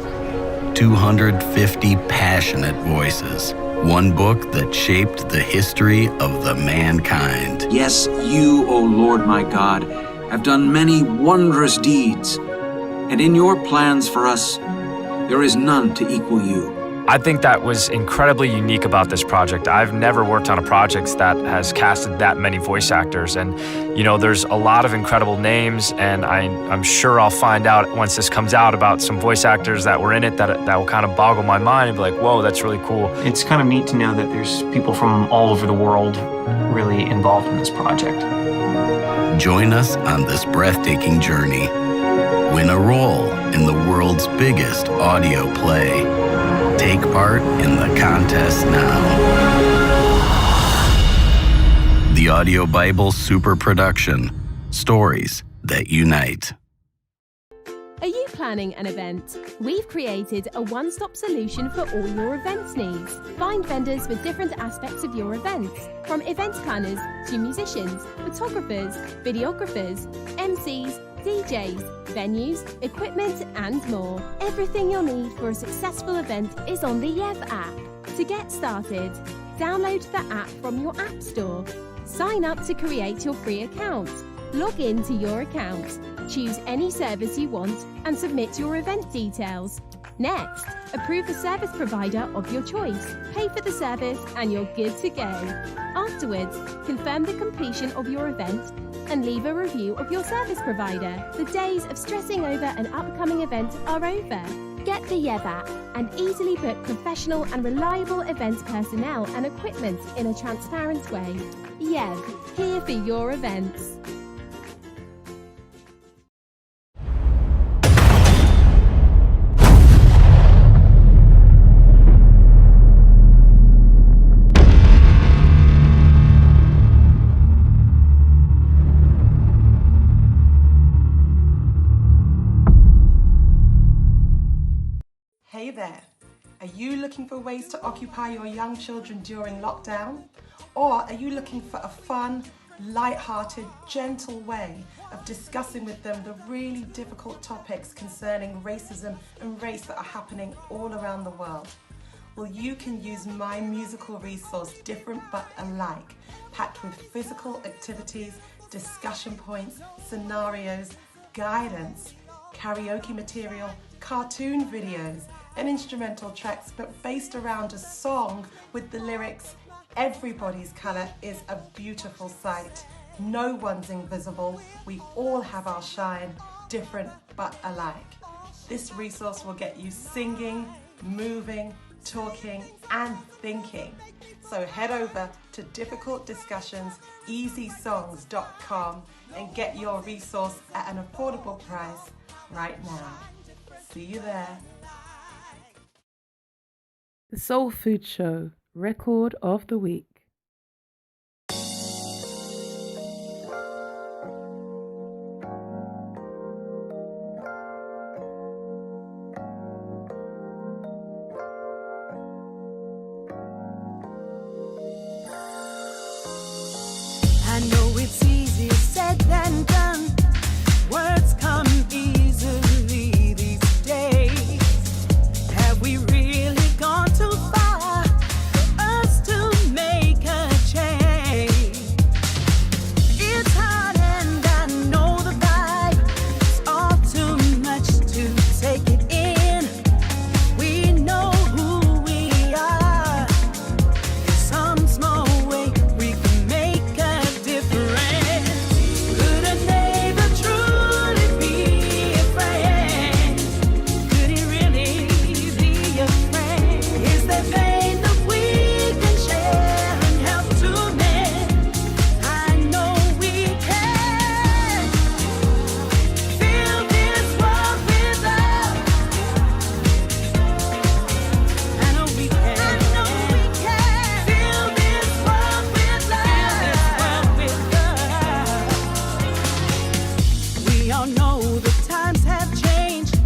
250 passionate voices, one book that shaped the history of the mankind. Yes, you, O Lord my God, have done many wondrous deeds, and in your plans for us, there is none to equal you. I think that was incredibly unique about this project. I've never worked on a project that has casted that many voice actors. And, you know, there's a lot of incredible names, and I'm sure I'll find out once this comes out about some voice actors that were in it that will kind of boggle my mind and be like, whoa, that's really cool. It's kind of neat to know that there's people from all over the world really involved in this project. Join us on this breathtaking journey. Win a role in the world's biggest audio play. Take part in the contest now. The Audio Bible Super Production. Stories that unite. Are you planning an event? We've created a one-stop solution for all your events needs. Find vendors for different aspects of your events, from event planners to musicians, photographers, videographers, MCs, DJs, venues, equipment, and more. Everything you'll need for a successful event is on the Yev app. To get started, download the app from your app store. Sign up to create your free account. Log in to your account. Choose any service you want and submit your event details. Next, approve the service provider of your choice. Pay for the service and you're good to go. Afterwards, confirm the completion of your event and leave a review of your service provider. The days of stressing over an upcoming event are over. Get the Yev app and easily book professional and reliable event personnel and equipment in a transparent way. Yev, here for your events. Hey there, are you looking for ways to occupy your young children during lockdown? Or are you looking for a fun, light-hearted, gentle way of discussing with them the really difficult topics concerning racism and race that are happening all around the world? Well, you can use my musical resource, Different But Alike, packed with physical activities, discussion points, scenarios, guidance, karaoke material, cartoon videos, and instrumental tracks, but based around a song with the lyrics, "Everybody's colour is a beautiful sight. No one's invisible. We all have our shine, different but alike." This resource will get you singing, moving, talking, and thinking. So head over to difficultdiscussionseasysongs.com and get your resource at an affordable price right now. See you there. The Soul Food Show Record of the Week. I know it's easier said than done. Words come easily these days. Have we really gone too far for us to make a change? It's hard and I know the vibe is all too much to take it in. We know who we are. In some small way we can make a difference. Could a neighbor truly be a friend? Could he really be a friend? Is there pain that we can share and help to mend? I know we can. Fill this world with love. I know we can. Fill this world with love. We all know the times have changed.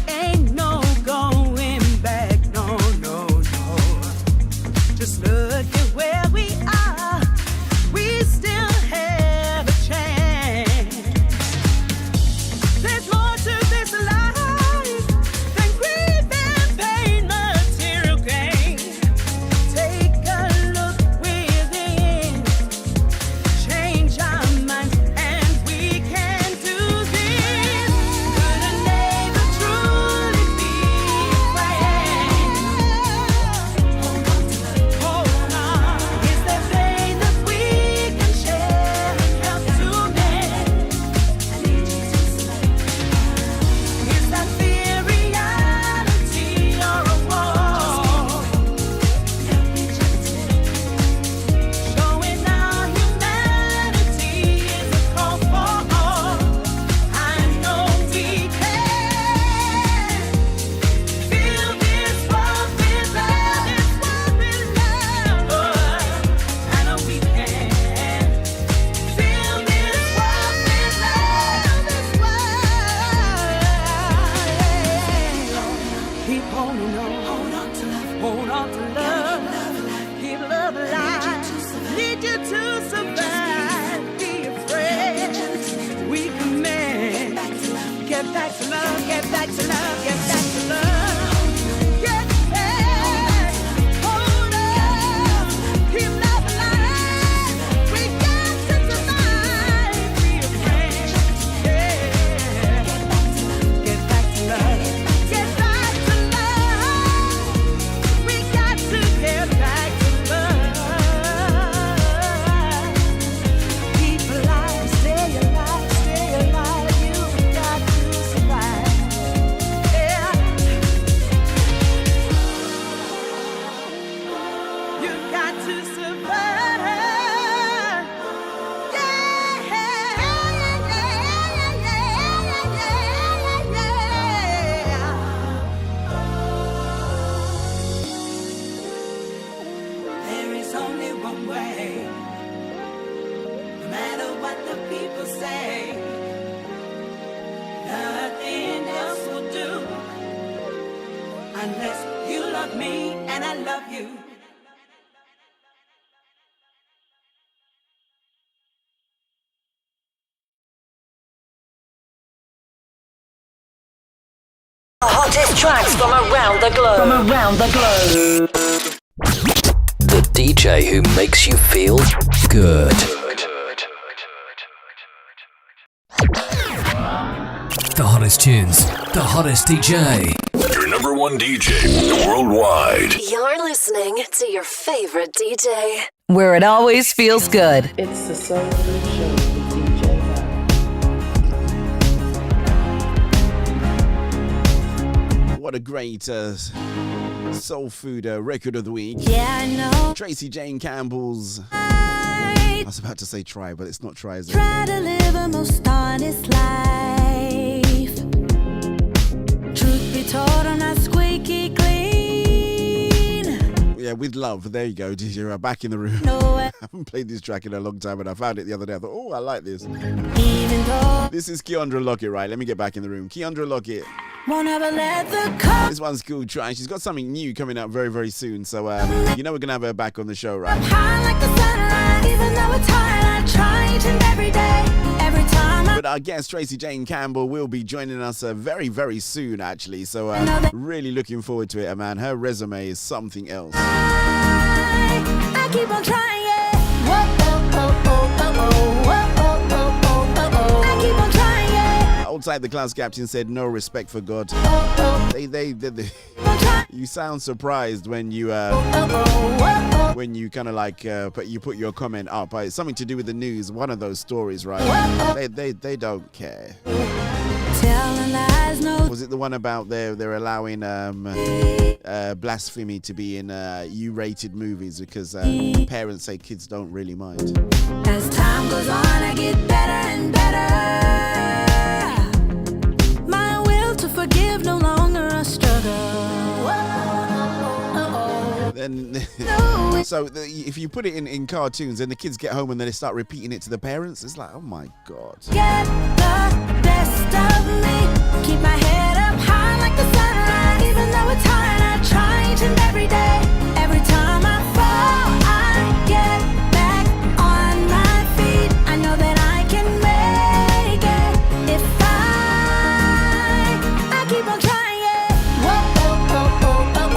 There ain't no going back. No, no, no. Just look at where we are. We still have a chance. There's more to this life than grief and pain, material gain. Take a look within. Change our minds and we can do this. Could a neighbor truly be a friend? to survive. There is only one way, no matter what the people say. Nothing else will do, unless you love me and I love you. The hottest tracks from around the globe. The DJ who makes you feel good. The hottest tunes, the hottest DJ. Your number one DJ worldwide. You're listening to your favorite DJ. Where it always feels good. It's the Soul Food Show with DJ Val. What a great soul food record of the week. Yeah, I know. Tracy Jane Campbell's. I was about to say try, but it's not try, is it? Try to live a most honest life. Truth be told, I'm not squeaky clean. Yeah, with love. There you go, DJ. Back in the room. No, I haven't played this track in a long time, but I found it the other day. I thought, oh, I like this. even though This is Keandra Lockett, right? Let me get back in the room. Keandra Lockett. won't ever let the cup This one's cool. Try. She's got something new coming out very, very soon. So, you know we're going to have her back on the show, right? high like the sunrise. Even though it's hard, I try each and every day. Every time I But our guest, Tracy Jane Campbell, will be joining us very, very soon, actually. So, really looking forward to it, man. Her resume is something else. I keep on trying, yeah. Whoa, oh, oh, oh, oh, oh. Whoa, oh, oh, oh, oh, oh. I keep on trying, yeah. Outside, the class captain said, no respect for God. They you sound surprised when you kind of like put your comment up. It's something to do with the news, one of those stories, right? They don't care. Telling lies, no. Was it the one about they're allowing blasphemy to be in U-rated movies because parents say kids don't really mind? As time goes on, I get better and better. My will to forgive no longer a struggle. Then, so if you put it in cartoons and the kids get home and then they start repeating it to the parents, it's like, oh my God. Get the best of me. Keep my head up high like the sunrise. Even though it's hard, I try each and every day. Every time I fall, I get back on my feet. I know that I can make it if I keep on trying, yeah. Whoa, oh, oh, oh, oh, oh.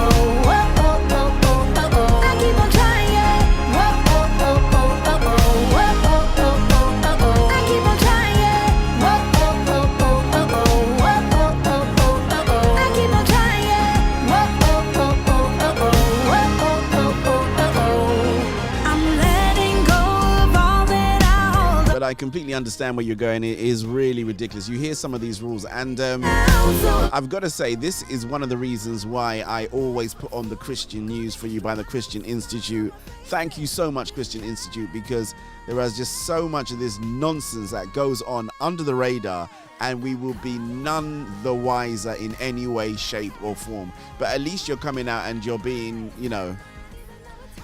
Whoa, oh, oh, oh, oh, oh. I keep on trying, yeah. Whoa, oh, oh, oh, oh, oh. Whoa, oh, oh, oh, oh, oh. I keep on trying, yeah. Whoa, oh, oh, oh, oh, oh. Whoa, oh, oh, oh, oh, oh. I keep on trying, yeah. Whoa, oh, oh, oh, oh, oh. Whoa, oh, oh, oh, oh, oh. I'm letting go of all that I hold. But I completely understand where you're going. It is really ridiculous. You hear some of these rules, and I've got to say, this is one of the reasons why I always put on the Christian News for you by the Christian Institute. Thank you so much, Christian Institute, because there is just so much of this nonsense that goes on under the radar, and we will be none the wiser in any way, shape, or form. But at least you're coming out and you're being,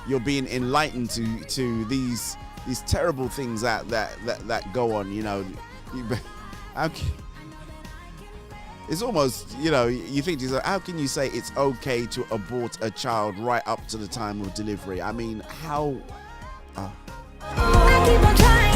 you're being enlightened to these terrible things that go on. It's almost, you think to yourself, how can you say it's okay to abort a child right up to the time of delivery? I mean, how? I keep on trying,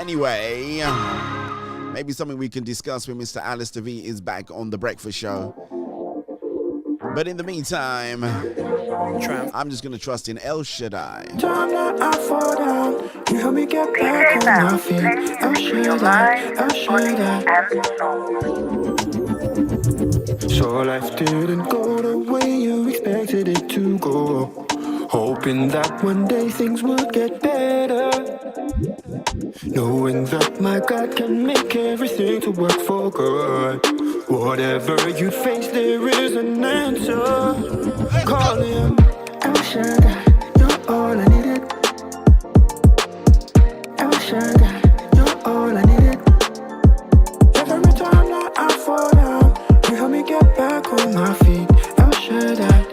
Anyway, maybe something we can discuss when Mr. Alistair V is back on The Breakfast Show. But in the meantime, I'm just going to trust in El Shaddai. Time that I fall down, you help me get back on my feet. El Shaddai, El Shaddai. So life didn't go the way you expected it to go. Hope hoping that one day things would get better. Knowing that my God can make everything to work for good. Whatever you face, there is an answer. Call him El Shaddai, you're all I needed. El Shaddai, you're all I needed. Every time that I fall down, you help me get back on my feet. El Shaddai,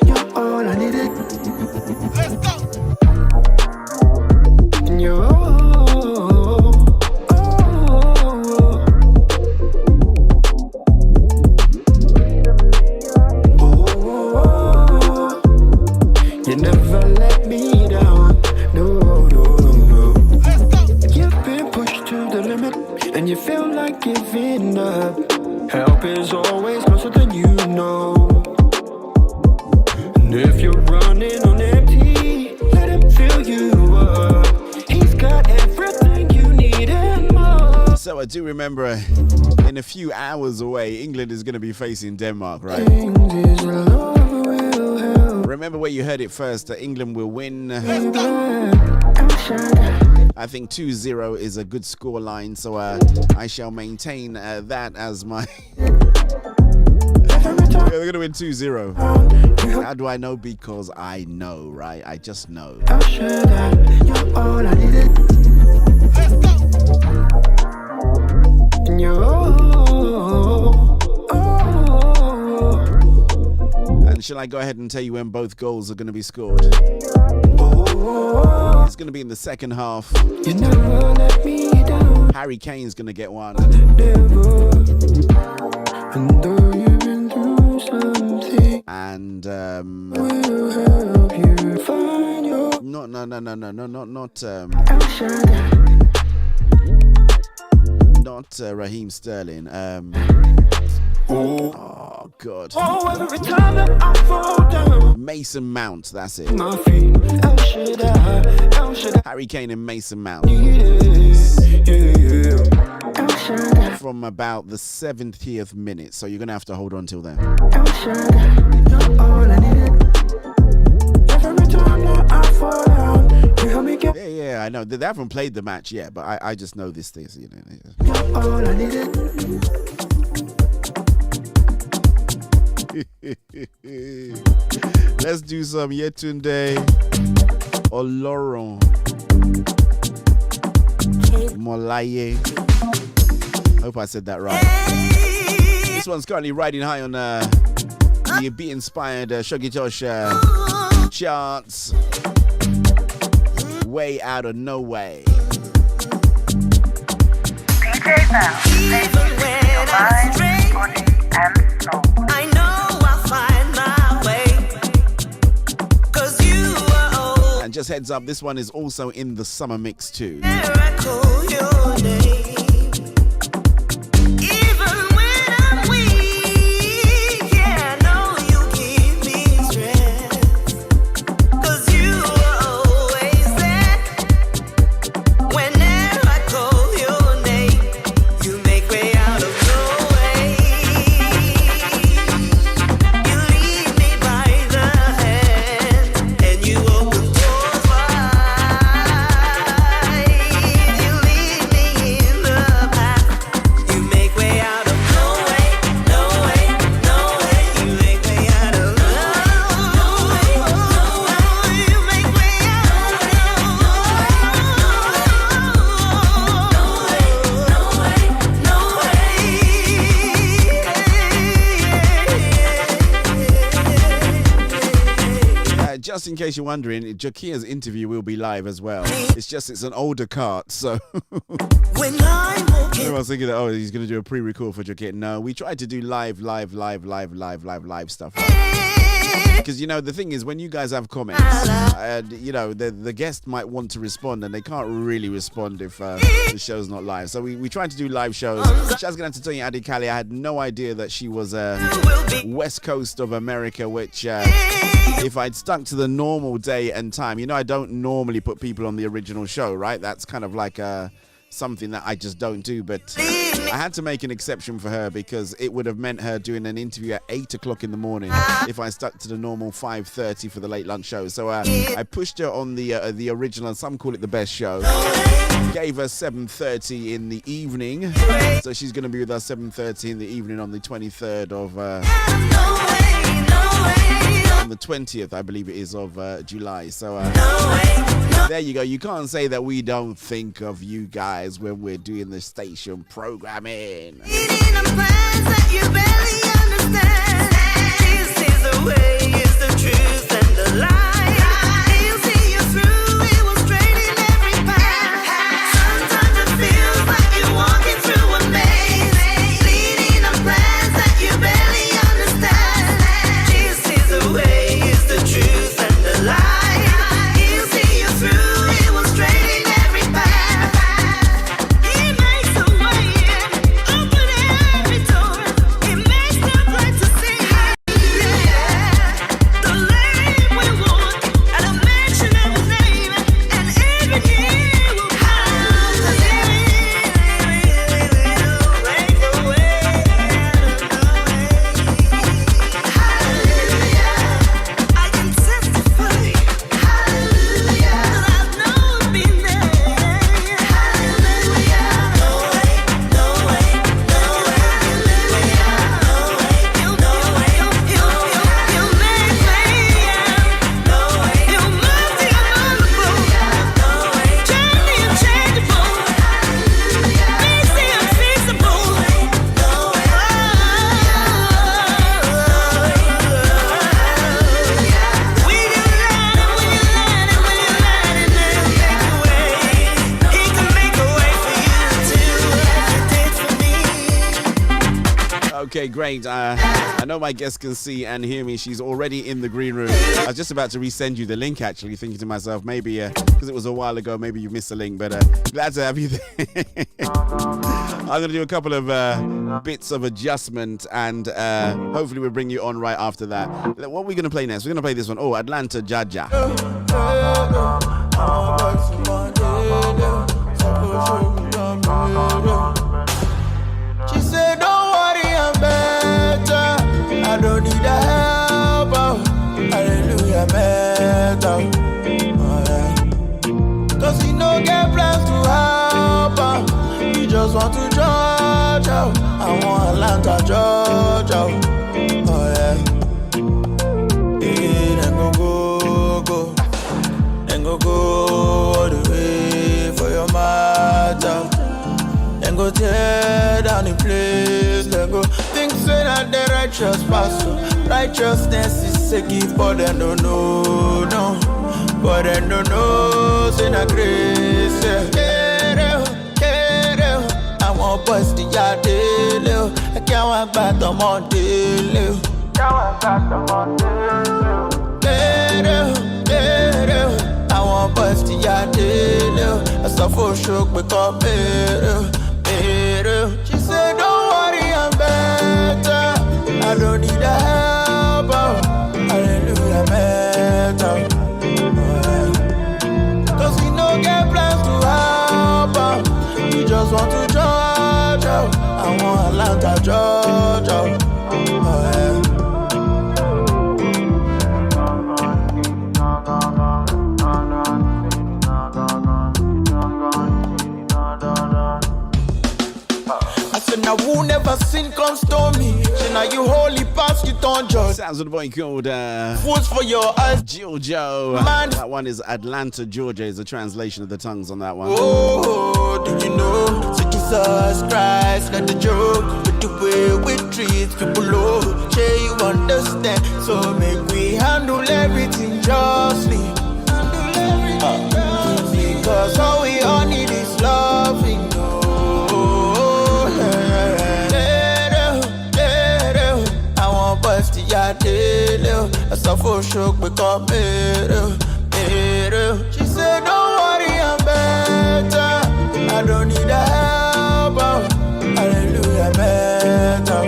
you're all I needed. Let's go. And you're all. You never let me down, no. You've been pushed to the limit, and you feel like giving up. Help is always closer than you know. And if you're running on empty, let him fill you up. He's got everything you need and more. So I do remember in a few hours away, England is going to be facing Denmark, right? Remember where you heard it first, that England will win. I think 2-0 is a good score line, so I shall maintain that as my... They're going to win 2-0. How do I know? Because I know, right? I just know. You're all I needed. And shall I go ahead and tell you when both goals are going to be scored? It's going to be in the second half. You never let me down. Harry Kane's going to get one. And we'll help you find your... Not Raheem Sterling. Oh God. Oh, every time that I fall down. Mason Mount, that's it. My feet, El Shaddai. Harry Kane and Mason Mount. From about the 70th minute, so you're gonna have to hold on till then. El Shaddai, you're all I needed. Every time that I fall down, you help me get. Yeah, I know. They haven't played the match yet, but I just know this thing. You know. You're all I needed. Let's do some Yetunde Oloron Molaye. Hope I said that right. This one's currently riding high on the Be Inspired Shuggy Josh charts. Way out of no way. DJ Bell, even when I stray, body and soul. I know I'll find my way. 'Cause you are old. And just heads up, this one is also in the summer mix too. I call your name. Even when I'm weak, yeah, I know you give me strength. 'Cause you are always there. Whenever I call your name, you make way out of no way. You lead me by the hand, and you open doors wide. You lead me in the path. You make way out of no way, no way, no way. You make way out of no way, no way. You make way out of no Just in case you're wondering, Jakia's interview will be live as well. It's just it's an older cart, so When I'm walking, everyone's thinking that, oh, he's going to do a pre-record for Jakia. No, we tried to do live stuff. Because, you know, the thing is, when you guys have comments, you know, the guest might want to respond, and they can't really respond if the show's not live. So we tried to do live shows. Shaz going to have to tell you, Adi Kali, I had no idea that she was West Coast of America, which if I'd stuck to the normal day and time, you know, I don't normally put people on the original show, right? That's kind of like something that I just don't do, but I had to make an exception for her because it would have meant her doing an interview at 8 o'clock in the morning if I stuck to the normal 5:30 for the late lunch show. So I pushed her on the original, some call it the best show. Gave her 7:30 in the evening, so she's going to be with us 7:30 in the evening on the 23rd of on the 20th, I believe it is, of July. So there you go. You can't say that we don't think of you guys when we're doing the station programming. Okay, great. I know my guests can see and hear me. She's already in the green room. I was just about to resend you the link, actually, thinking to myself, maybe, because it was a while ago, maybe you missed the link, but glad to have you there. I'm going to do a couple of bits of adjustment, and hopefully we'll bring you on right after that. What are we going to play next? We're going to play this one. Oh, Atlanta Jaja. She said, don't worry, I'm better. I don't need a help. Hallelujah, better. Oh, yeah. Cause you know, get plans to help. You just want to judge. I want Atlanta, Georgia. Oh, yeah. Then go. Then go all the way for your matter. Then go tear down the place. Then go think say that the righteous pass. Righteousness is a gift, but they don't know, no. But they don't know, say na grace. I want boys to yard I can't walk back the Monday. I want boys to yard I suffer shook because better. She said, don't worry, I'm better. I don't need a help. Hallelujah, better. Cause we no get plans to help. We just want to judge. I want Atlanta, Georgia. Oh, yeah. Now who never sin come storm me. Now you holy past you don't judge. Sounds of the boy called Fools for your eyes, Giorgio. Man. That one is Atlanta, Georgia, is a translation of the tongues on that one. Oh, did you know? So Jesus Christ, not the joke. With the way we treat people low. Say you understand. So make we handle everything justly. Because all we all need is loving. I suffer shook because better. She said, don't worry, I'm better. I don't need a help. Hallelujah, better.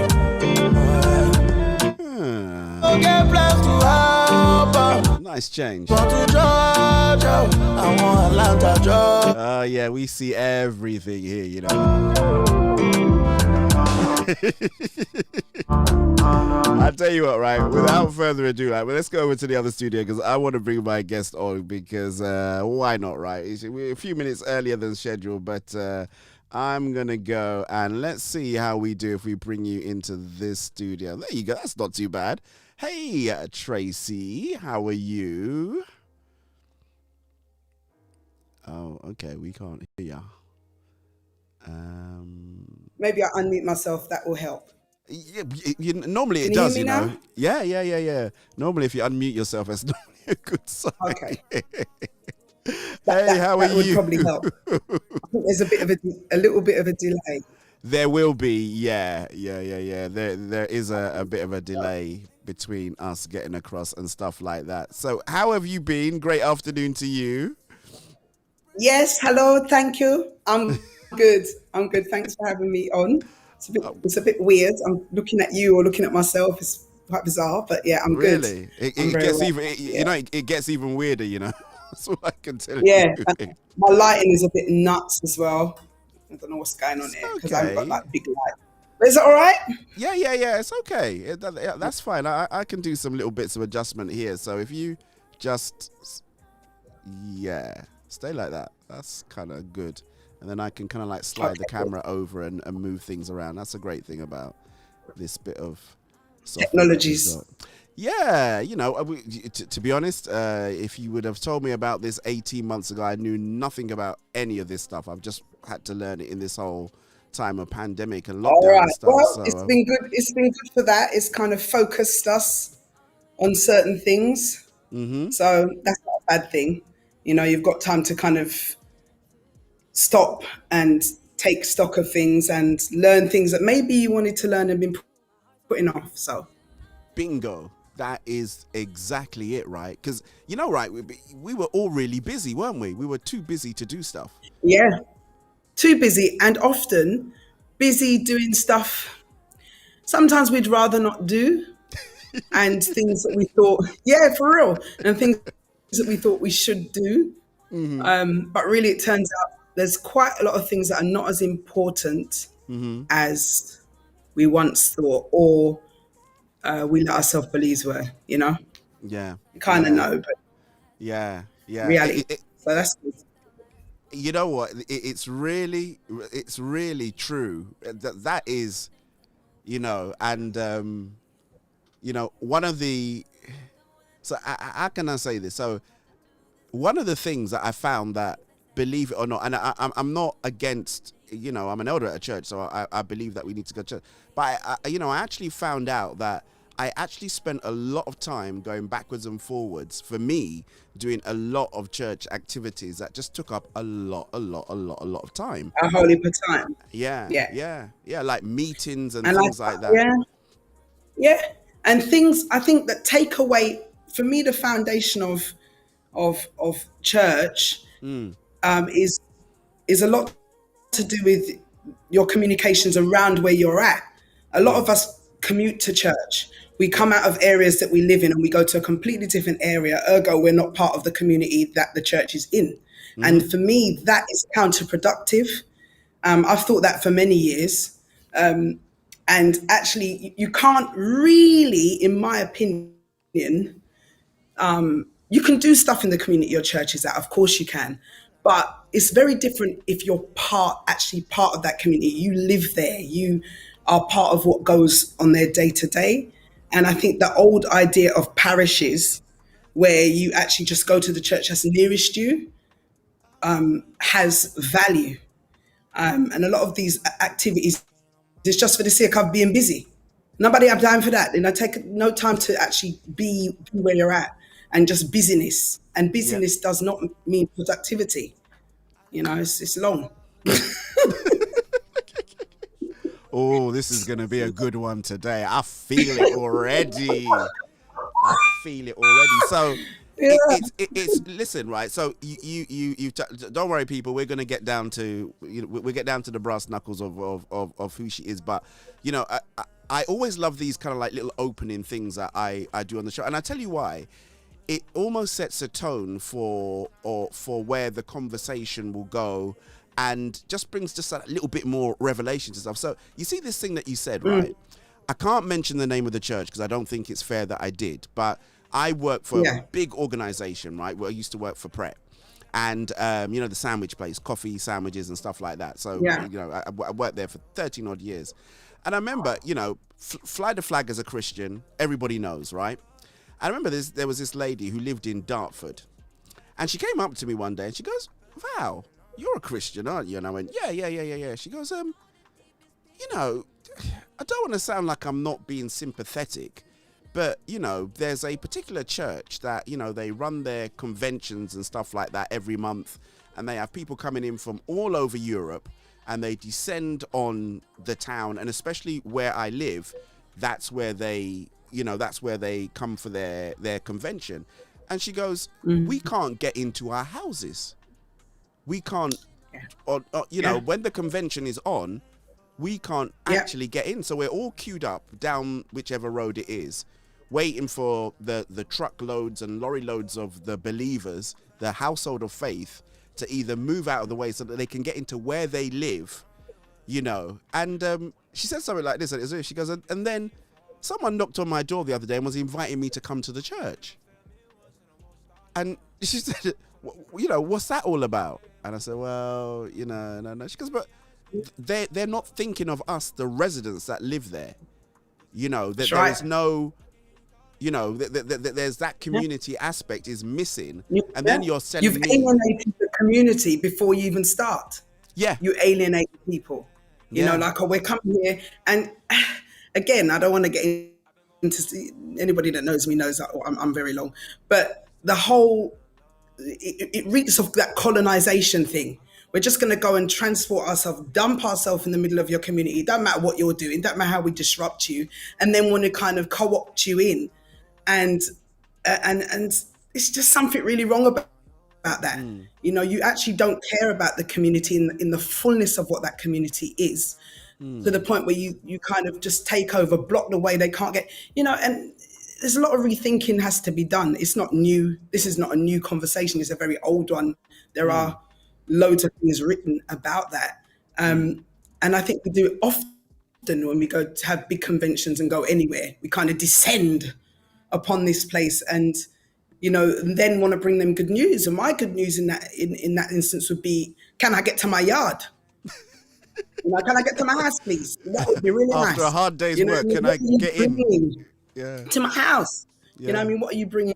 Don't get plans to help. Nice change. I Yeah, we see everything here, you know. I tell you what, right? Without further ado, like, well, let's go over to the other studio because I want to bring my guest on because why not, right? We're a few minutes earlier than scheduled, but I'm gonna go and let's see how we do if we bring you into this studio. There you go. That's not too bad. Hey, Tracy, how are you? Oh, okay. We can't hear ya. Maybe I unmute myself. That will help. Yeah, normally it Can does, you you hear know. me now? Yeah. Normally, if you unmute yourself, that's normally a good sign. Okay. Hey, how are that would you? probably help. I think there's a little bit of a delay. There will be, yeah. There is a bit of a delay between us getting across and stuff like that. So, how have you been? Great afternoon to you. Yes. Hello. Thank you. I'm good. I'm good. Thanks for having me on. It's a bit weird. I'm looking at you or looking at myself. It's quite bizarre, but yeah, I'm good. Really? It I'm very gets well. even, you know, it gets even weirder, you know. That's all I can tell Yeah. you. And my lighting is a bit nuts as well. I don't know what's going on here because I haven't got Okay. like big light. But is it all right? Yeah. It's okay. That's fine. I can do some little bits of adjustment here. So if you just, stay like that. That's kind of good. And then I can kind of like slide the camera over and move things around. That's a great thing about this bit of software that we've Technologies. got. Yeah, you know, to be honest, if you would have told me about this 18 months ago, I knew nothing about any of this stuff. I've just had to learn it in this whole time of pandemic and lockdown All right. and stuff. Well, So it's been good. It's been good for that. It's kind of focused us on certain things. So that's not a bad thing. You know, you've got time to kind of stop and take stock of things and learn things that maybe you wanted to learn and been putting off. So bingo. That is exactly it, right? Because, you know, right, we were all really busy, weren't we? We were too busy to do stuff. yeah, too busy and often busy doing stuff sometimes we'd rather not do and things that we thought, for real, and things that we thought we should do. But really it turns out there's quite a lot of things that are not as important as we once thought or we let ourselves believe were, you know? Yeah. You kind of know, but yeah. reality. So that's good. You know what? It's really true. That is, you know, and you know, one of the. So how can I say this? So one of the things that I found that, believe it or not, and I'm not against, you know, I'm an elder at a church, so I believe that we need to go to church. But I actually found out that I actually spent a lot of time going backwards and forwards, for me, doing a lot of church activities that just took up a lot of time. A whole heap of time. Yeah, like meetings and things like that. Yeah. And things, I think, that take away, for me, the foundation of church is a lot to do with your communications around where you're at. A lot of us commute to church. We come out of areas that we live in and we go to a completely different area. Ergo, we're not part of the community that the church is in. And for me, that is counterproductive. I've thought that for many years. And actually, you can't really, in my opinion, you can do stuff in the community your church is at. Of course you can. But it's very different if you're part of that community. You live there. You are part of what goes on there day to day. And I think the old idea of parishes, where you actually just go to the church that's nearest you, has value. And a lot of these activities is just for the sake of being busy. Nobody have time for that. You know, take no time to actually be where you're at, and just busyness. And busyness does not mean productivity. You know, it's long. Oh, this is going to be a good one today. I feel it already. So it's listen, right? So you don't worry, people. We're going to get down to, you know, we'll get down to the brass knuckles of who she is. But, you know, I always love these kind of like little opening things that I do on the show. And I tell you why. it almost sets a tone for where the conversation will go, and just brings just a little bit more revelation to stuff. So you see this thing that you said, right? I can't mention the name of the church because I don't think it's fair that I did, but I work for a big organization, right? Where I used to work for Pret. And, you know, the sandwich place, coffee, sandwiches and stuff like that. So, you know, I worked there for 13 odd years. And I remember, you know, fly the flag as a Christian, everybody knows, right? I remember there was this lady who lived in Dartford. And she came up to me one day and she goes, Val, you're a Christian, aren't you? And I went, yeah. She goes, you know, I don't want to sound like I'm not being sympathetic, but, you know, there's a particular church that, you know, they run their conventions and stuff like that every month, and they have people coming in from all over Europe, and they descend on the town, and especially where I live, that's where they, you know, that's where they come for their convention. And she goes, we can't get into our houses. We can't, you know, when the convention is on, we can't actually get in. So we're all queued up down whichever road it is, waiting for the truckloads and lorry loads of the believers, the household of faith, to either move out of the way so that they can get into where they live, you know. And she said something like this. She goes, and then someone knocked on my door the other day and was inviting me to come to the church. And she said, you know, what's that all about? And I said, well, you know, no. She goes, but they're not thinking of us, the residents that live there. You know, that there is no, you know, there's that community aspect is missing. And then you're sending You've alienated the community before you even start. Yeah. You alienate people. You know, like, oh, we're coming here. And again, I don't want to get into, anybody that knows me knows that I'm very long. But the whole, it reeks of that colonization thing. We're just going to go and transport ourselves, dump ourselves in the middle of your community. It doesn't matter what you're doing. It doesn't matter how we disrupt you. And then want to kind of co-opt you in. And it's just something really wrong about that. You know, you actually don't care about the community in the fullness of what that community is, to the point where you kind of just take over, block the way they can't get, you know, and there's a lot of rethinking has to be done. It's not new. This is not a new conversation. It's a very old one. There are loads of things written about that. And I think we do it often when we go to have big conventions and go anywhere. We kind of descend upon this place and, you know, and then want to bring them good news. And my good news in that instance would be, can I get to my yard? You know, can I get to my house, please? That would be really nice. After a hard day's work, can I get in? To my house. You know what I mean? What are you bringing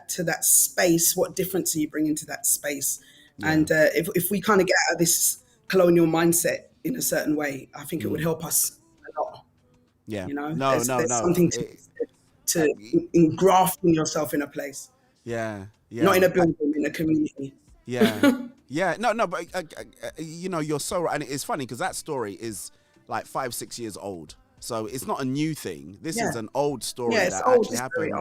to that space? What difference are you bringing to that space? And if we kind of get out of this colonial mindset in a certain way, I think it would help us a lot. Yeah. You know, No. something to engrafting yourself in a place. Yeah. Not in a building, in a community. Yeah. Yeah. No, but you know, you're so right. And it's funny because that story is like 5-6 years old. So it's not a new thing. This is an old story that actually happened.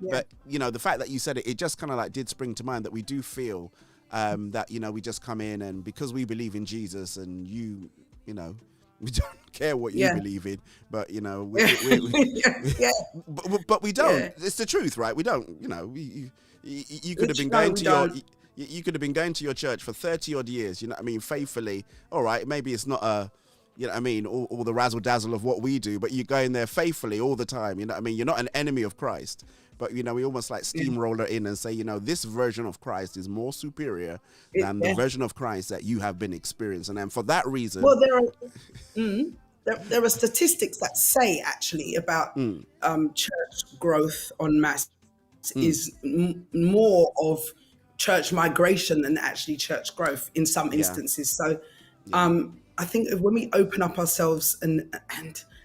But you know, the fact that you said it just kind of like did spring to mind that we do feel that, you know, we just come in and because we believe in Jesus and you know, we don't care what you believe in, but you know, but we don't. Yeah. It's the truth, right? We don't. You know, you could have been going to you could have been going to your church for 30 odd years. You know what I mean? Faithfully. All right, maybe it's not a, you know what I mean, all the razzle dazzle of what we do, but you go in there faithfully all the time. You know what I mean? You're not an enemy of Christ. But, you know, we almost like steamroller in and say, you know, this version of Christ is more superior than the version of Christ that you have been experiencing. And for that reason... Well, there are statistics that say, actually, about church growth en masse is more of church migration than actually church growth in some instances. So I think when we open up ourselves and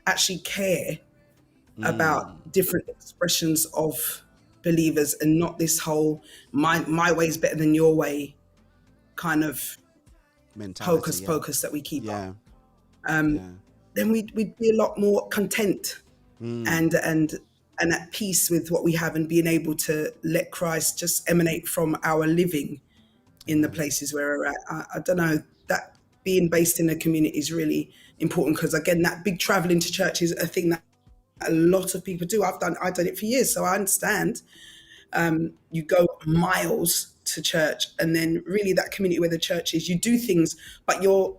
actually care about different expressions of believers and not this whole my way is better than your way kind of mentality, hocus that we keep up. Then we'd be a lot more content and at peace with what we have and being able to let Christ just emanate from our living in the places where we're at. I don't know, that being based in a community is really important because, again, that big traveling to church is a thing that a lot of people do. I've done it for years, so I understand. You go miles to church, and then really that community where the church is, you do things, but you're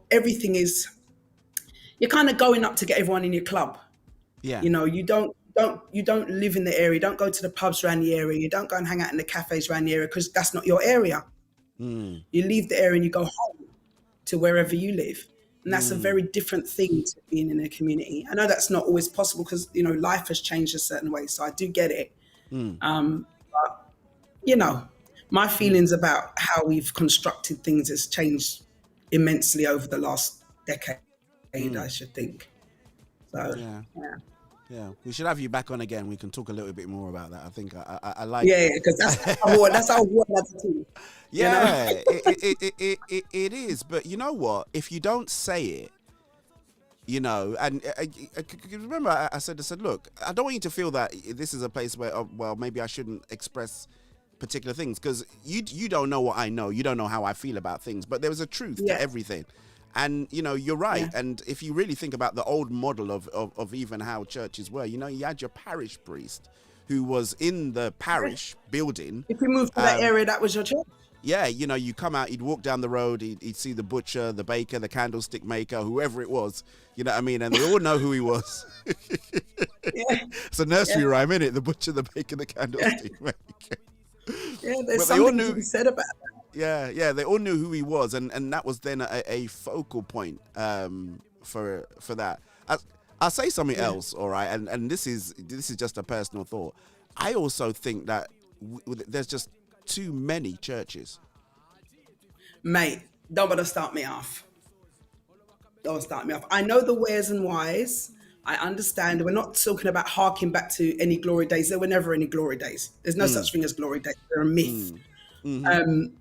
kind of going up to get everyone in your club. Yeah. You know, you don't live in the area. You don't go to the pubs around the area. You don't go and hang out in the cafes around the area because that's not your area. Mm. You leave the area and you go home to wherever you live. And that's a very different thing to being in a community. I know that's not always possible because, you know, life has changed a certain way. So I do get it. But, you know, my feelings about how we've constructed things has changed immensely over the last decade, I should think. So, yeah. We should have you back on again. We can talk a little bit more about that. I think I like. Yeah, because that's how we want that too. Yeah, You know? it is. But you know what? If you don't say it, you know, and remember, I said, look, I don't want you to feel that this is a place where, well, maybe I shouldn't express particular things because you don't know what I know. You don't know how I feel about things. But there was a truth to everything. And, you know, you're right. Yeah. And if you really think about the old model of even how churches were, you know, you had your parish priest who was in the parish building. If you moved to that area, that was your church. Yeah, you know, you come out, he'd walk down the road, he'd see the butcher, the baker, the candlestick maker, whoever it was, you know what I mean? And they all know who he was. It's a nursery rhyme, isn't it? The butcher, the baker, the candlestick maker. Yeah, there's something to be said about that. Yeah, they all knew who he was, and that was then a focal point for that. I'll say something else, all right, and this is just a personal thought. I also think that there's just too many churches. Mate, don't bother start me off. Don't start me off. I know the wheres and whys. I understand. We're not talking about harking back to any glory days. There were never any glory days. There's no such thing as glory days. They're a myth. And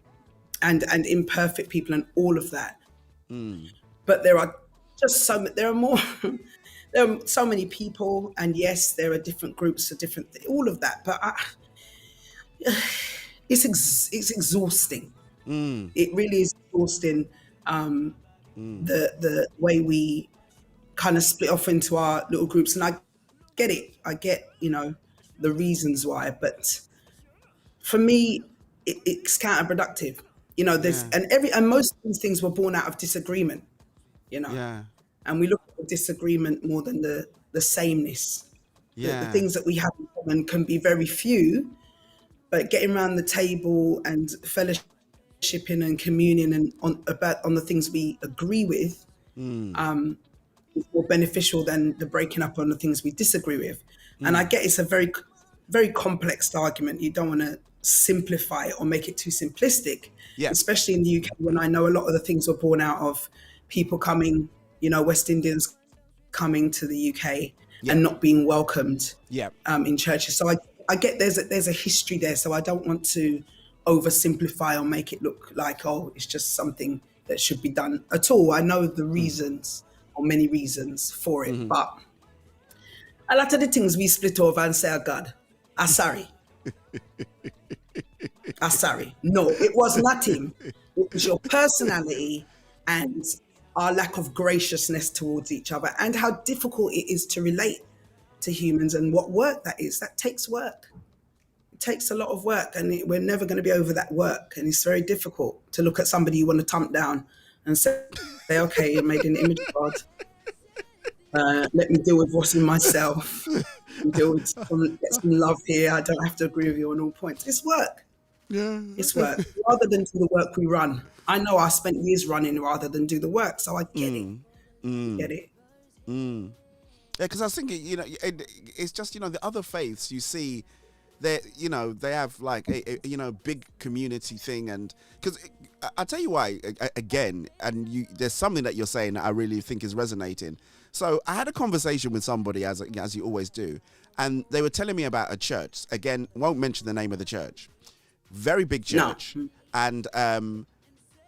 imperfect people and all of that. But there are so many people, and yes, there are different groups for different all of that. But it's exhausting. It really is exhausting. The way we kind of split off into our little groups, and I get it. I get, you know, the reasons why, but for me, it's counterproductive. You know, and most of these things were born out of disagreement. You know, and we look at the disagreement more than the sameness. The things that we have in common can be very few, but getting around the table and fellowshipping and communion and on the things we agree with, is more beneficial than the breaking up on the things we disagree with. And I get it's a very, very complex argument. You don't want to simplify it or make it too simplistic, especially in the UK, when I know a lot of the things were born out of people coming, you know, West Indians coming to the UK and not being welcomed in churches. So I get there's a history there. So I don't want to oversimplify or make it look like, oh, it's just something that should be done at all. I know the reasons or many reasons for it, but a lot of the things we split over and say, oh God, I'm sorry. I'm sorry. No, it was not him. It was your personality and our lack of graciousness towards each other and how difficult it is to relate to humans and what work that is. That takes work. It takes a lot of work, and we're never going to be over that work. And it's very difficult to look at somebody you want to thump down and say, okay, you're made in the image of God. Let me deal with what's in myself. Get some love here. I don't have to agree with you on all points. It's work. It's work. Rather than do the work we run. I know I spent years running rather than do the work, so I get it. Get it. Yeah, because I was thinking, you know, it's just, you know, the other faiths you see, they, you know, they have like a you know, big community thing, and because I'll tell you why again, and there's something that you're saying that I really think is resonating. So I had a conversation with somebody, as you always do, and they were telling me about a church. Again, won't mention the name of the church. Very big church. No. And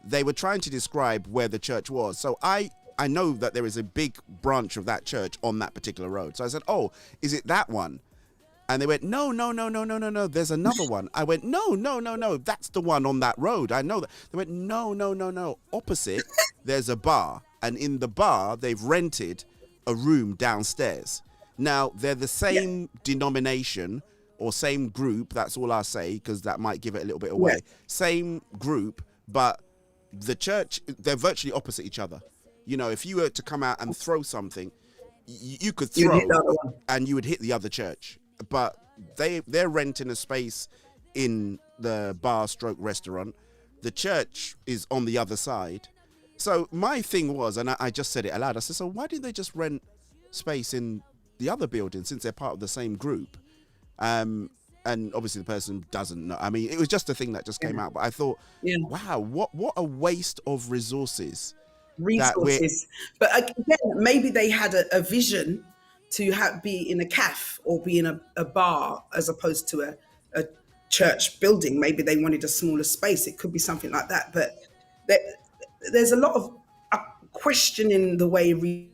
they were trying to describe where the church was. So I know that there is a big branch of that church on that particular road. So I said, oh, is it that one? And they went, no, there's another one. I went, no, that's the one on that road. I know that. They went, no. Opposite, there's a bar. And in the bar, they've rented a room downstairs. Now, they're the same denomination or same group. That's all I'll say, because that might give it a little bit away. Yeah. Same group, but the church, they're virtually opposite each other. You know, if you were to come out and throw something, you could throw and you would hit the other church. But they're renting a space in the bar stroke restaurant. The church is on the other side. So my thing was, and I just said it aloud, I said, so why didn't they just rent space in the other building since they're part of the same group? And obviously the person doesn't know. I mean, it was just a thing that just came out. But I thought, wow, what a waste of resources. But again, maybe they had a vision to be in a cafe or be in a bar as opposed to a church building. Maybe they wanted a smaller space. It could be something like that. But there's a lot of questioning the way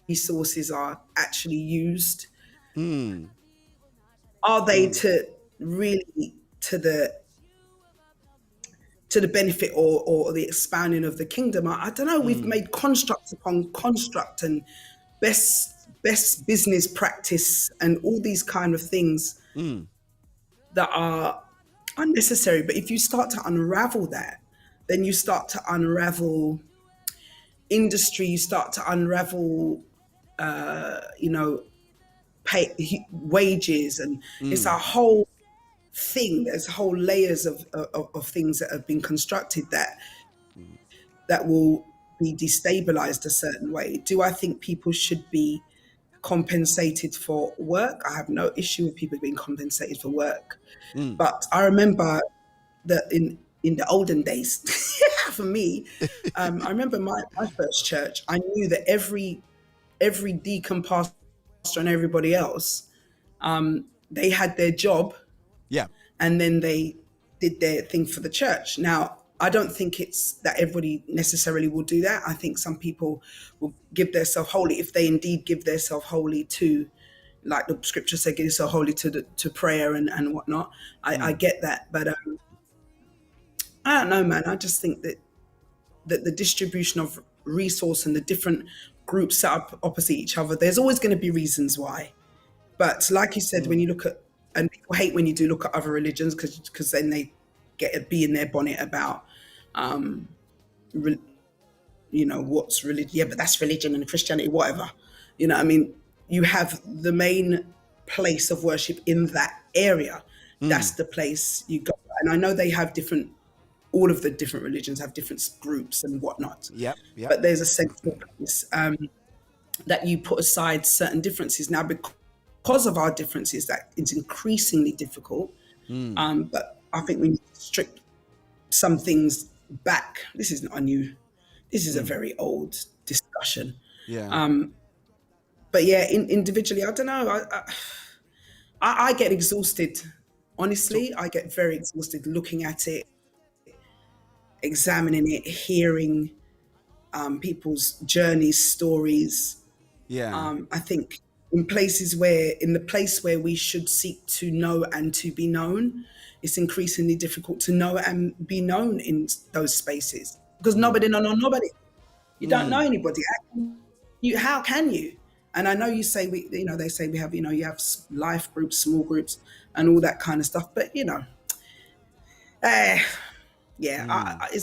resources are actually used. Are they to the benefit or the expanding of the kingdom? I don't know. We've made construct upon construct and best business practice and all these kind of things that are unnecessary. But if you start to unravel that, then you start to unravel industry, you start to unravel, pay wages, and it's a whole thing. There's whole layers of things that have been constructed that will be destabilized a certain way. Do I think people should be compensated for work? I have no issue with people being compensated for work. But I remember that in the olden days, for me, I remember my first church, I knew that every deacon, pastor, and everybody else, they had their job, and then they did their thing for the church. Now, I don't think it's that everybody necessarily will do that. I think some people will give themselves wholly, if they indeed give themselves wholly to, like the scripture said, give yourself wholly to prayer and whatnot. I get that, but I don't know, man. I just think that the distribution of resource and the different groups set up opposite each other, there's always going to be reasons why. But like you said, when you look at, and people hate when you do look at other religions because then they get a bee in their bonnet about, what's religion? Yeah, but that's religion and Christianity, whatever. You know, I mean, you have the main place of worship in that area. That's the place you go. And I know they have all of the different religions have different groups and whatnot. Yep. But there's a central place that you put aside certain differences. Now, because of our differences, that it's increasingly difficult. But I think we need to strip some things back. This is not a new, this is a very old discussion. But yeah, individually, I don't know. I get exhausted. Honestly, I get very exhausted looking at it, examining it, hearing people's journeys, stories. I think in the place where we should seek to know and to be known, it's increasingly difficult to know and be known in those spaces because nobody know nobody. You don't know anybody. How can you? And I know you say they say we have, you have life groups, small groups, and all that kind of stuff. But it's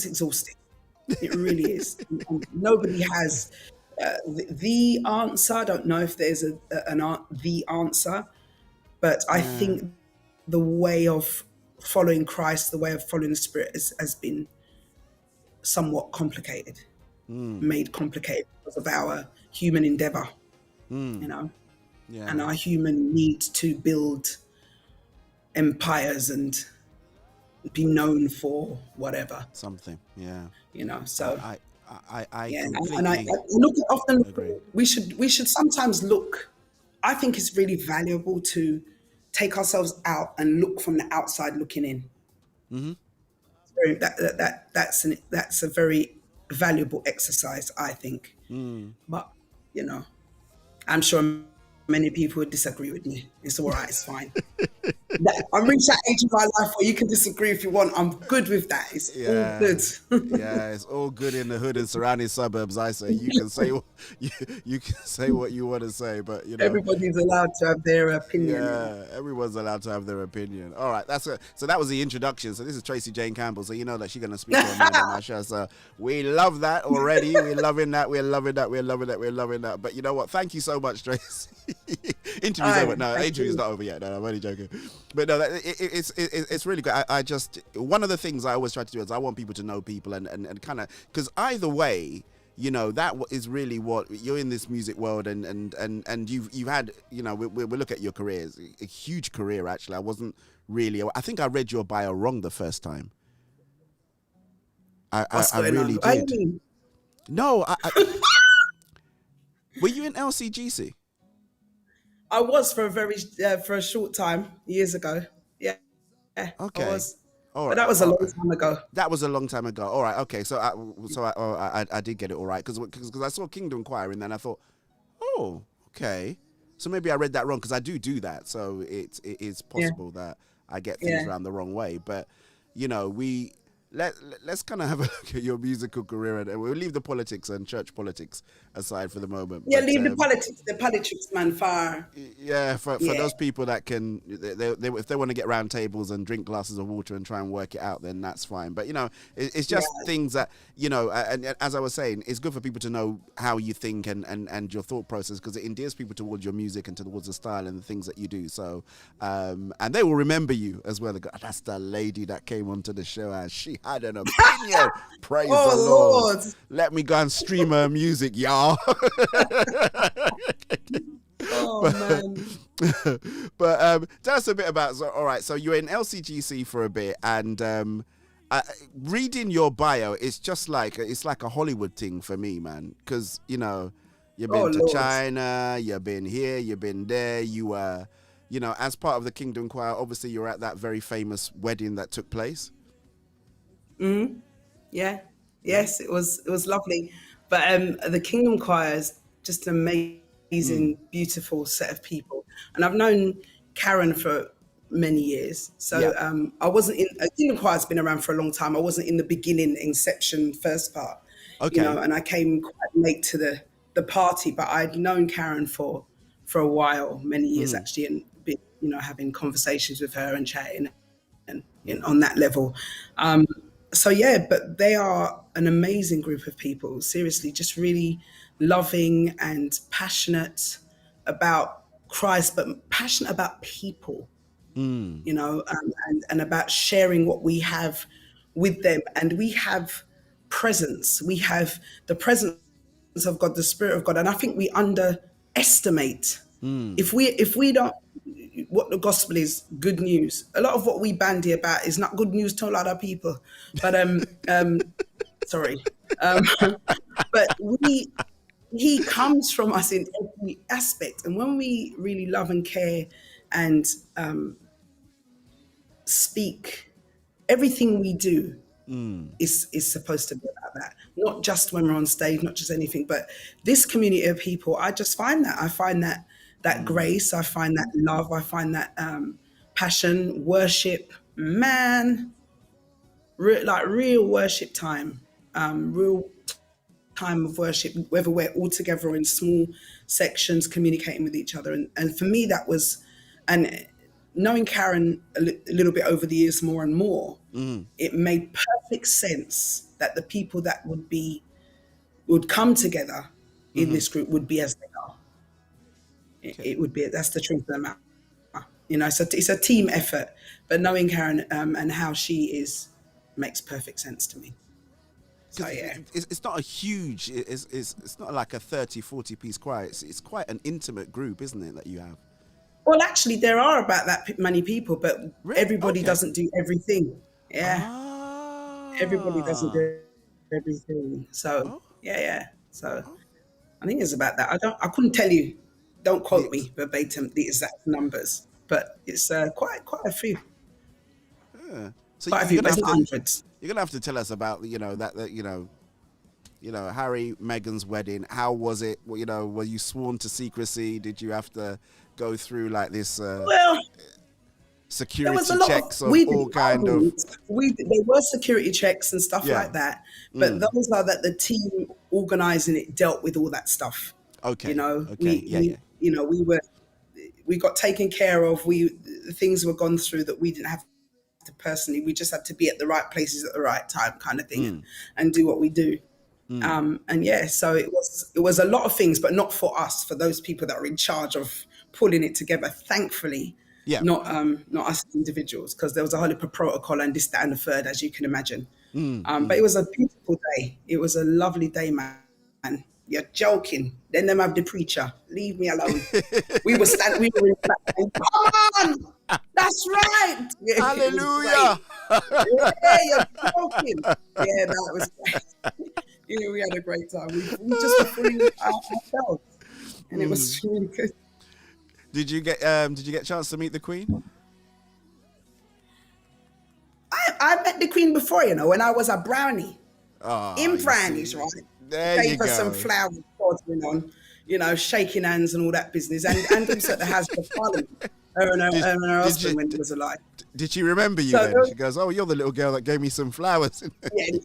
exhausting. It really is. Nobody has the answer. I don't know if there's the answer, but I think the way of following Christ, the way of following the Spirit has been somewhat complicated, made complicated because of our human endeavor, and our human need to build empires and be known for whatever something. So I look often agree. we should sometimes look. I think it's really valuable to take ourselves out and look from the outside looking in. That's a very valuable exercise, I think. But I'm sure many people would disagree with me. It's all right, it's fine. I'm reached that age of my life where you can disagree if you want. I'm good with that. It's all good. Yeah, it's all good in the hood and surrounding suburbs. I say you can say you can say what you want to say, but you know everybody's allowed to have their opinion. Yeah, everyone's allowed to have their opinion. All right, so that was the introduction. So this is Tracy Jane Campbell. So you know that she's gonna speak on my show. So we love that already. We're loving that. We're loving that. We're loving that. We're loving that. But you know what? Thank you so much, Tracy. Interview's over. No, interview's not over yet. No, I'm only joking. But no, it's really good. I just, one of the things I always try to do is I want people to know people and kind of, because either way, you know, that is really what you're in this music world, and you've had, you know, we look at your careers, a huge career actually. I think I read your bio wrong the first time. I really did. No, were you in LCGC? I was for a short time years ago. Yeah. Okay. I was. All right. But that was a long time ago. That was a long time ago. All right. Okay. So I did get it all right because I saw Kingdom Choir and then I thought, oh, okay. So maybe I read that wrong because I do that. So it is possible that I get things around the wrong way. But you know, let's kind of have a look at your musical career, and we'll leave the politics and church politics aside for the moment. Yeah, leave the politics, man, far. Yeah, for those people that can, if they want to get round tables and drink glasses of water and try and work it out, then that's fine. But you know, it's just things that, you know, and as I was saying, it's good for people to know how you think and your thought process, because it endears people towards your music and towards the style and the things that you do. So, and they will remember you as well. They go, that's the lady that came onto the show and she had an opinion. Praise the Lord. Let me go and stream her music, y'all. Man. But tell us a bit about, so you're in LCGC for a bit, and reading your bio, it's like a Hollywood thing for me, man, because you know you've been to China, you've been here, you've been there, you know, as part of the Kingdom Choir, obviously you're at that very famous wedding that took place. Yeah. Yes, it was lovely. But the Kingdom Choir is just an amazing, beautiful set of people. And I've known Karen for many years. So I wasn't in, Kingdom Choir's been around for a long time. I wasn't in the beginning, inception, first part. Okay. You know, and I came quite late to the party, but I'd known Karen for a while, many years actually, and been, you know, having conversations with her and chatting and on that level. So yeah, but they are an amazing group of people, seriously, just really loving and passionate about Christ, but passionate about people, you know, and about sharing what we have with them. And we have presence. We have the presence of God, the Spirit of God. And I think we underestimate. If we don't, what the gospel is, good news. A lot of what we bandy about is not good news to a lot of people. But sorry. But he comes from us in every aspect. And when we really love and care and speak, everything we do is supposed to be about that. Not just when we're on stage, not just anything, but this community of people, I just find that. I find that grace, I find that love, I find that passion, worship, man, real worship time, real time of worship, whether we're all together in small sections communicating with each other. And for me, that was, and knowing Karen a little bit over the years more and more, it made perfect sense that the people that would come together in this group would be as they are. It would be, that's the truth of the matter. You know, so it's a team effort, but knowing Karen and how she is makes perfect sense to me. So yeah, it's not a huge, it's not like a 30-40 piece choir. It's quite an intimate group, isn't it, that you have? Well, actually, there are about that many people, but everybody doesn't do everything. Yeah, everybody doesn't do everything. So yeah. So I think it's about that. I couldn't tell you. Don't quote me verbatim the exact numbers, but it's quite a few. Yeah. So quite a few, but hundreds. You're gonna have to tell us about that you know Harry Meghan's wedding. How was it? You know, were you sworn to secrecy? Did you have to go through like this? Well, There was security a lot checks of of all kind of. there were security checks and stuff Yeah. like that, but those are that the team organising it dealt with all that stuff. Okay. You know, Okay. Yeah. you know, we got taken care of. The things were gone through that we didn't have to personally. We just had to be at the right places at the right time, kind of thing, and do what we do. And yeah, so it was a lot of things, but not for us, for those people that are in charge of pulling it together. Thankfully, not us individuals, because there was a whole heap of protocol and this, that, and the third, as you can imagine. But it was a beautiful day. It was a lovely day, man. You're joking. Then them have the preacher. Leave me alone. We were in back saying, come on, that's right. Yeah, Hallelujah. Yeah, you're joking. Yeah, that was great. Yeah, we had a great time. We just were feeling ourselves, and it was really good. Did you get a chance to meet the Queen? I met the Queen before, you know, when I was a brownie. Oh, in brownies, right? There you Gave her go. some flowers, going on, you know, shaking hands and all that business, and also at the House of Parliament. Her and her husband when he was alive. Did she remember you So then? She goes, "Oh, you're the little girl that gave me some flowers." Yeah,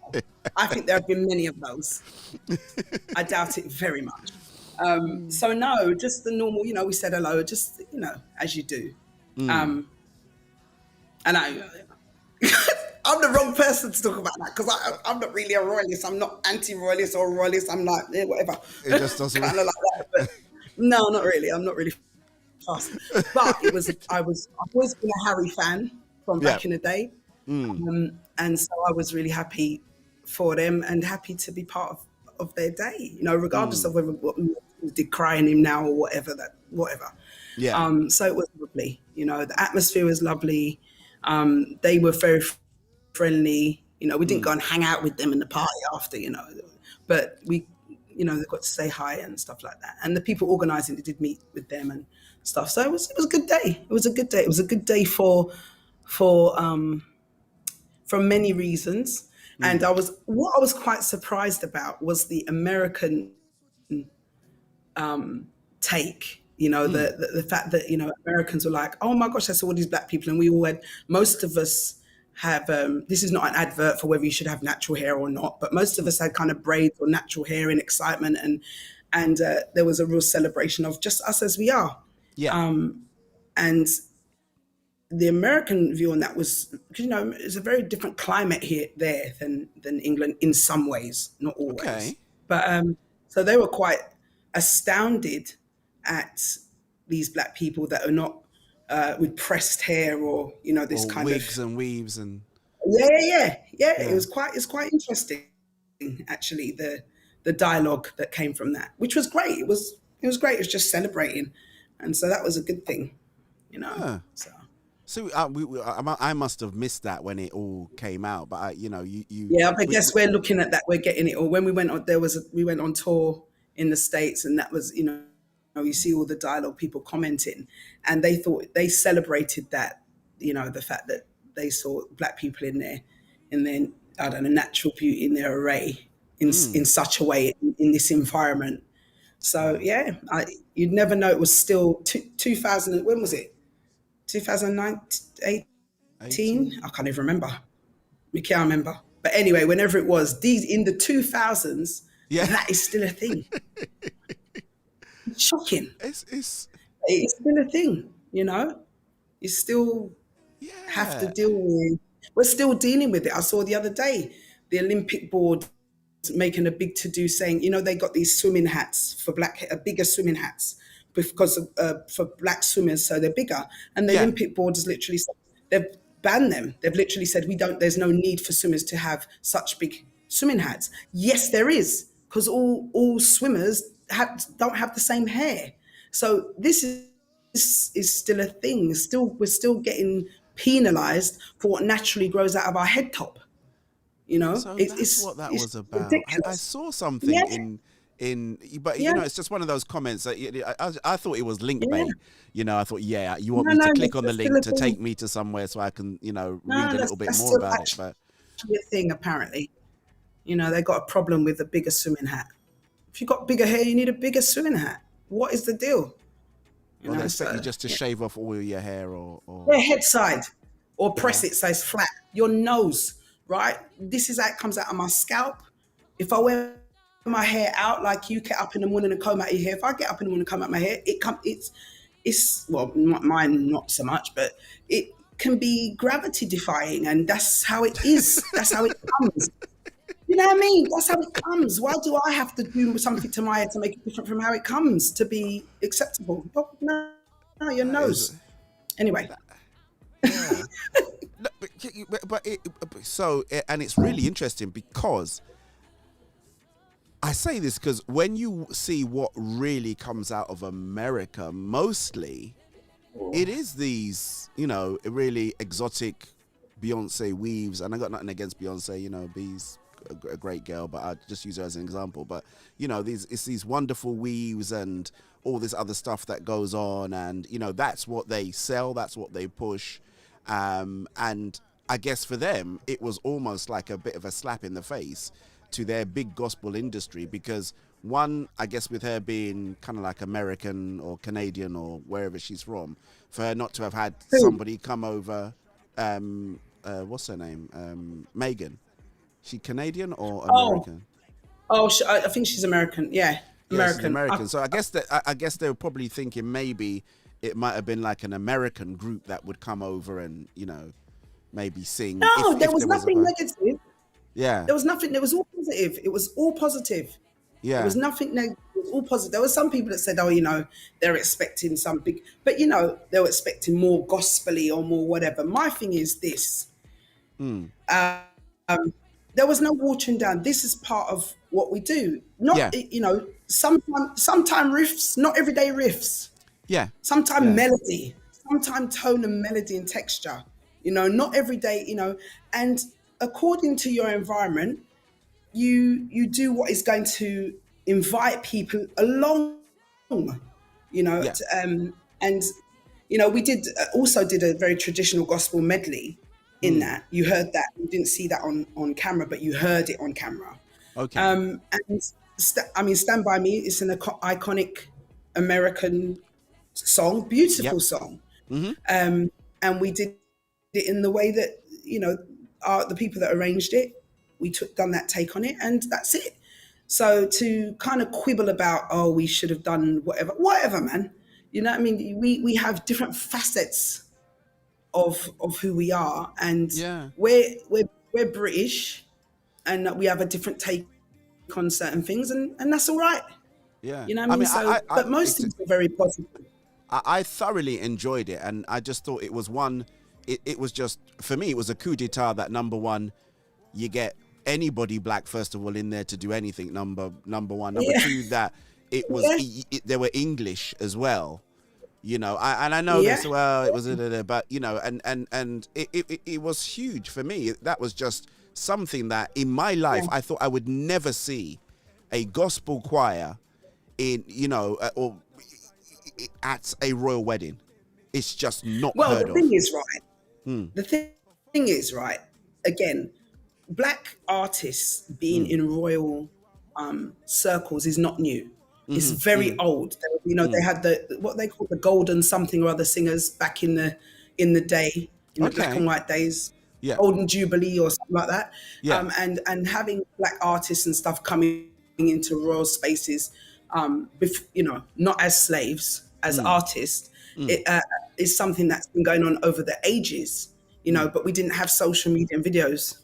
I think there have been many of those. I doubt it very much. So no, just the normal, you know, we said hello, just, you know, as you do. And I'm the wrong person to talk about that, because I'm not really a royalist. I'm not anti-royalist or royalist. I'm like, whatever. It just doesn't kind of like that. But no, not really. I'm not really fast. But I've always been a Harry fan from back in the day. And so I was really happy for them and happy to be part of their day, you know, regardless of whether what decrying him now or whatever. Yeah. So it was lovely. You know, the atmosphere was lovely. They were very friendly. You know, we didn't go and hang out with them in the party after, you know, but we, you know, they got to say hi and stuff like that. And the people organising it did meet with them and stuff. So it was a good day. It was a good day. It was a good day for many reasons. And what I was quite surprised about was the American take. You know, the fact that, you know, Americans were like, oh my gosh, I saw all these black people, and we all had, most of us have, this is not an advert for whether you should have natural hair or not, but most of us had kind of braids or natural hair in excitement, and there was a real celebration of just us as we are. Yeah. And the American view on that was, you know, it's a very different climate there than England in some ways, not always. Okay. But so they were quite astounded at these black people that are not with pressed hair or, you know, this or kind wigs of and weaves and yeah. It's quite interesting, actually, the dialogue that came from that, which was great. It was great. It was just celebrating, and so that was a good thing, you know. So I must have missed that when it all came out, but you know, you. Yeah, I guess we're looking at that. We're getting it. Or when we went on, we went on tour in the States, and that was, you know, you see all the dialogue, people commenting, and they celebrated that, you know, the fact that they saw black people in their I don't know, natural beauty, in their array, in such a way, in this environment. So yeah, you'd never know it was still 2000. When was it? 2018? I can't even remember. I can't remember. But anyway, whenever it was, these in the 2000s, that is still a thing. It's shocking. It's still a thing, you know? You still have to deal with, we're still dealing with it. I saw the other day, the Olympic board making a big to-do saying, you know, they got these swimming hats for bigger swimming hats because for black swimmers, so they're bigger. And the Olympic board has literally said, they've banned them. They've literally said, there's no need for swimmers to have such big swimming hats. Yes, there is, because all swimmers don't have the same hair. So this is still a thing. We're still getting penalized for what naturally grows out of our head top. You know, so that's what that was about. I saw something but you know, it's just one of those comments that I thought it was link bait. You know, I thought, you want me to click on the link to take me to somewhere so I can, you know, read a little bit more about it. But a thing, apparently, you know, they got a problem with a bigger swimming hat. If you've got bigger hair, you need a bigger swimming hat. What is the deal? You Or know, they expect so, you just to yeah. shave off all your hair or Their head side, or press it so it's flat. Your nose, right? This is how it comes out of my scalp. If I wear my hair out like you get up in the morning and comb out your hair, if I get up in the morning and comb out my hair, it's well, mine not so much, but it can be gravity defying, and that's how it is. That's how it comes. You know what I mean? That's how it comes. Why do I have to do something to my hair to make it different from how it comes to be acceptable? Oh, no, your nose. Anyway. Yeah. And it's really interesting because I say this because when you see what really comes out of America, mostly it is these, really exotic Beyonce weaves. And I got nothing against Beyonce, B's a great girl, but I just use her as an example. But it's these wonderful weaves and all this other stuff that goes on, and that's what they sell, that's what they push, and I guess for them it was almost like a bit of a slap in the face to their big gospel industry, because one, I guess with her being kind of like American or Canadian or wherever she's from, for her not to have had somebody come over, what's her name, Megan. She Canadian or American? I think she's American. Yeah, American. She's American. So I guess they were probably thinking maybe it might have been like an American group that would come over and maybe sing. No, there was nothing negative. Yeah, there was nothing. It was all positive. It was all positive. Yeah, there was nothing negative. It was all positive. There were some people that said, "Oh, they're expecting some big," but they were expecting more gospel-y or more whatever. My thing is this. There was no watering down. This is part of what we do. Not, sometime riffs, not everyday riffs. Yeah. Sometimes melody, sometimes tone and melody and texture. Not every day, and according to your environment, you do what is going to invite people along, and we did a very traditional gospel medley. In that, you heard that. You didn't see that on camera, but you heard it on camera. Okay. Stand By Me is an iconic American song, beautiful song. Mm-hmm. And we did it in the way that, the people that arranged it, done that take on it, and that's it. So to kind of quibble about, we should have done whatever, man. You know what I mean? We have different facets of who we are, and we're British, and we have a different take on certain things, and that's all right. Yeah, you know what I mean. But most things are very positive. I thoroughly enjoyed it, and I just thought it was it was just, for me, it was a coup d'etat that, number one, you get anybody black first of all in there to do anything. Number one, number two, that it was they were English as well. I know this well. It was, but and it was huge for me. That was just something that in my life I thought I would never see a gospel choir in or at a royal wedding. It's just not heard of. The thing is, right. The thing is, right. Again, black artists being in royal circles is not new. It's very old. They had what they call the golden something or other singers back in the day, the black and white days, golden jubilee or something like that. Yeah. And having black artists and stuff coming into royal spaces, not as slaves, as artists, it is something that's been going on over the ages. But we didn't have social media and videos.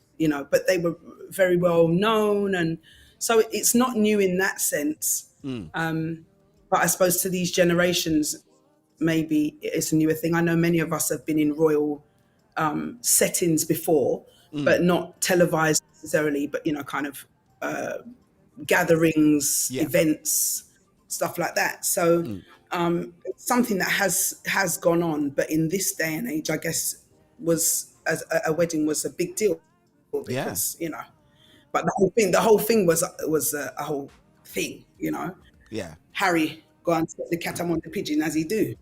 But they were very well known, and so it's not new in that sense. But I suppose to these generations, maybe it's a newer thing. I know many of us have been in royal settings before, but not televised necessarily, but kind of gatherings, events, stuff like that. So it's something that has gone on, but in this day and age, I guess as a wedding was a big deal because but the whole thing was a whole thing, Yeah. Harry go and set the cat among the pigeon as he do.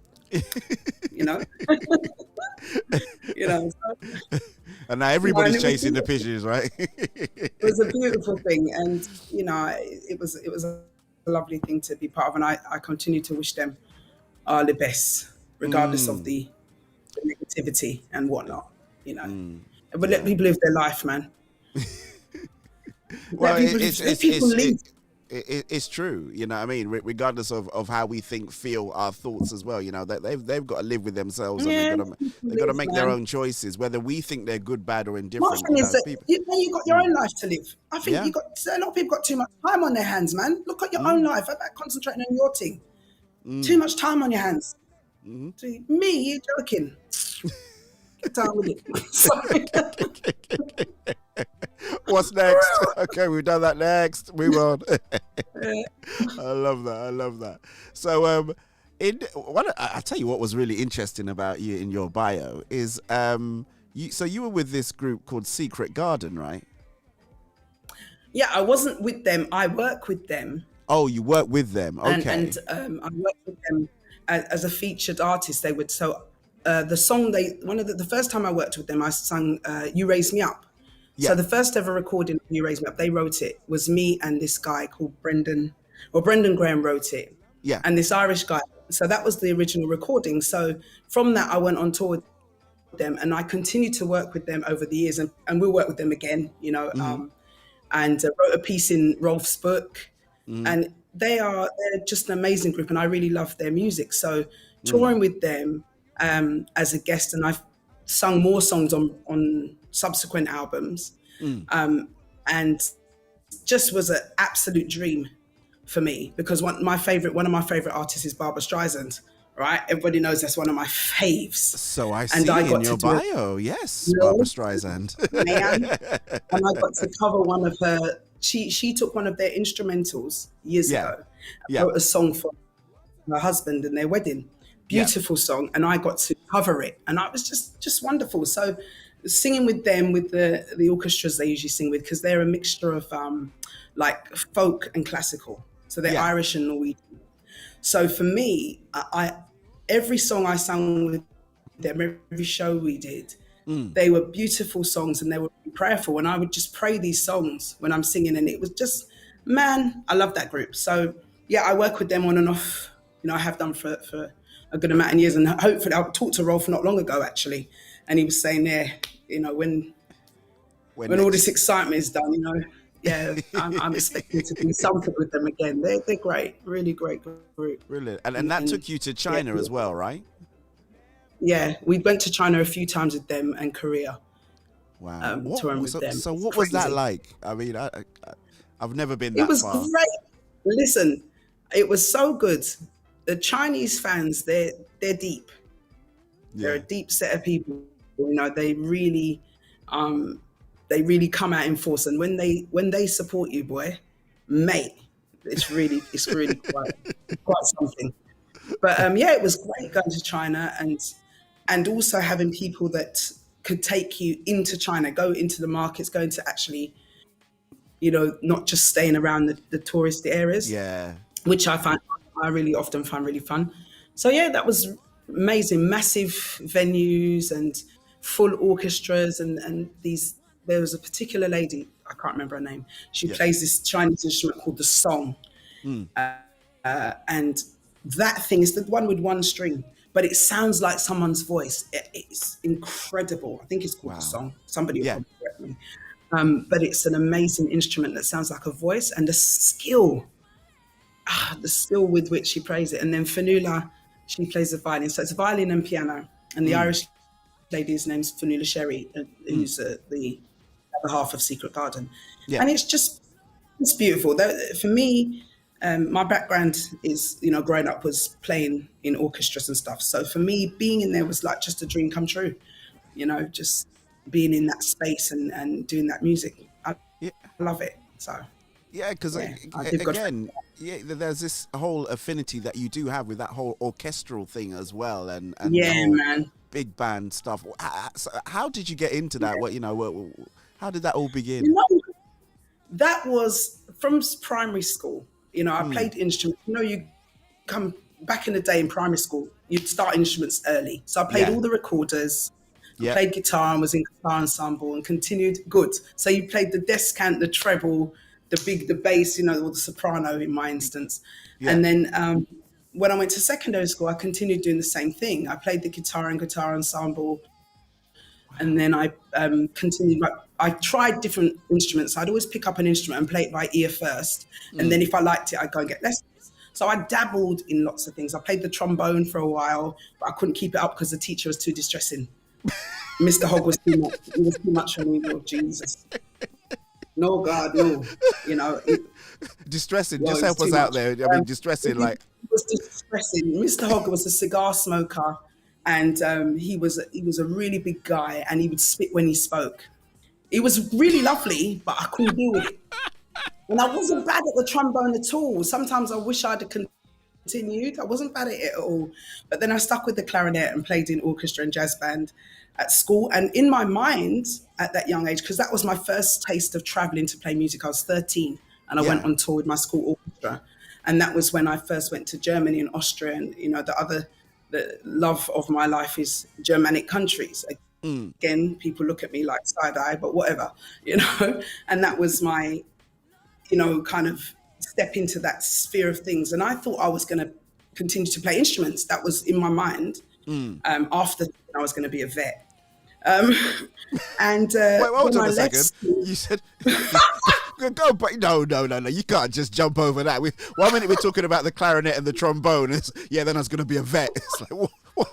And now everybody's chasing the pigeons, right? It was a beautiful thing, and it was a lovely thing to be part of, and I continue to wish them are the best, regardless of the negativity and whatnot, you know. But let people live their life, man. Well, let people live. It's true, you know what I mean? Regardless of how we think, feel, our thoughts as well, you know, that they've got to live with themselves and they've got to make their own choices, whether we think they're good, bad, or indifferent. My thing is that you've got your own life to live. I think a lot of people got too much time on their hands, man. Look at your own life. How about concentrating on your thing? Too much time on your hands. See, me, you're joking. Get down with it. Sorry. What's next? Okay, we've done that. Next, move on. I love that. So, I tell you what was really interesting about you in your bio is, you were with this group called Secret Garden, right? Yeah, I wasn't with them. I work with them. Oh, you work with them. Okay. And I worked with them as a featured artist. They would the song the first time I worked with them, I sung "You Raise Me Up." Yeah. So the first ever recording of "You Raise Me Up," they wrote it. Was me and this guy called Brendan Graham wrote it. Yeah. And this Irish guy. So that was the original recording. So from that, I went on tour with them, and I continued to work with them over the years, and we'll work with them again, you know. And wrote a piece in Rolf's book, and they're just an amazing group, and I really love their music. So touring with them as a guest, and I've sung more songs on subsequent albums, and just was an absolute dream for me, because one of my favorite artists is Barbra Streisand. Right, everybody knows that's one of my faves. So I see in your bio, yes, Barbra Streisand. And I got to cover one of her. She took one of their instrumentals years ago. Wrote a song for her husband and their wedding. Beautiful song, and I got to cover it, and I was just wonderful. So singing with them, with the orchestras they usually sing with, because they're a mixture of like folk and classical. So they're Irish and Norwegian. So for me, every song I sang with them, every show we did, they were beautiful songs and they were prayerful. And I would just pray these songs when I'm singing. And it was just, man, I love that group. So yeah, I work with them on and off. You know, I have done for a good amount of years. And hopefully, I talked to Rolf not long ago, actually. And he was saying you know, when all this excitement is done, you know, I'm expecting to do something with them again. They're great, really great group. Brilliant. And that took you to China as well, right? Yeah, we went to China a few times with them and Korea. Wow. Touring with them. So what was that like? I mean, I've never been that far. It was great. Listen, it was so good. The Chinese fans, they're deep. They're a deep set of people. You know, they really come out in force, and when they support you, boy, mate, it's really quite something. But it was great going to China and also having people that could take you into China, go into the markets, go into actually, you know, not just staying around the tourist areas. Yeah, which I really often find really fun. So yeah, that was amazing. Massive venues and full orchestras and these. There was a particular lady, I can't remember her name. She plays this Chinese instrument called the song. And that thing is the one with one string, but it sounds like someone's voice. It's incredible. I think it's called the song. Somebody will correct me. But it's an amazing instrument that sounds like a voice, and the skill with which she plays it. And then Fanula, she plays the violin. So it's violin and piano. And the Irish lady's name's Fanula Sherry, who's the other half of Secret Garden. And it's beautiful. For me, my background is, you know, growing up was playing in orchestras and stuff. So for me, being in there was like just a dream come true, you know, just being in that space and doing that music. I love it. So yeah, because again, there's this whole affinity that you do have with that whole orchestral thing as well, and man, big band stuff. So how did you get into that? What, you know, how did that all begin? You know, that was from primary school. You know, I played instruments. You know, you come back in the day in primary school, you'd start instruments early. So I played all the recorders. I played guitar and was in guitar ensemble and continued. Good. So you played the descant, the treble, the bass, you know, or the soprano in my instance. And then when I went to secondary school, I continued doing the same thing. I played the guitar and guitar ensemble. And then I continued. I tried different instruments. I'd always pick up an instrument and play it by ear first. And then if I liked it, I'd go and get lessons. So I dabbled in lots of things. I played the trombone for a while, but I couldn't keep it up because the teacher was too distressing. Mr. Hogg was too much. He was too much for me, Lord Jesus. No, God, no. You know. Distressing. Just help us out there. I mean, distressing, like. It was distressing. Mr. Hogg was a cigar smoker. And he was a really big guy, and he would spit when he spoke. It was really lovely, but I couldn't deal with it. And I wasn't bad at the trombone at all. Sometimes I wish I'd have continued. I wasn't bad at it at all. But then I stuck with the clarinet and played in orchestra and jazz band at school. And in my mind, at that young age, because that was my first taste of traveling to play music, I was 13, and I went on tour with my school orchestra. And that was when I first went to Germany and Austria, and the love of my life is Germanic countries. Again, people look at me like side-eye, but whatever, and that was my, kind of step into that sphere of things. And I thought I was going to continue to play instruments. That was in my mind. After I was going to be a vet. And wait, hold on a second. You said go, but no. You can't just jump over that. 1 minute we're talking about the clarinet and the trombone. Then I was going to be a vet. It's like, what?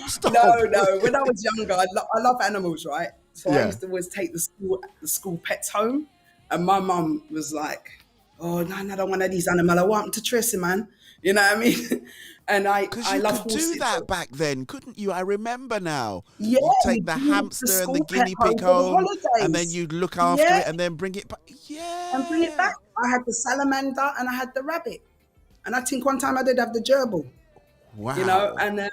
Stop. No. When I was younger, I love animals, right? So I used to always take the school pets home, and my mum was like, "Oh no, I don't want these animals. I want them to Tracy, man." You know what I mean? And I love horses. You could do that back then, couldn't you? I remember now. Yeah. You'd take the hamster and the guinea pig home, and then you'd look after it and then bring it back. Yeah. And bring it back. I had the salamander and I had the rabbit. And I think one time I did have the gerbil. Wow. And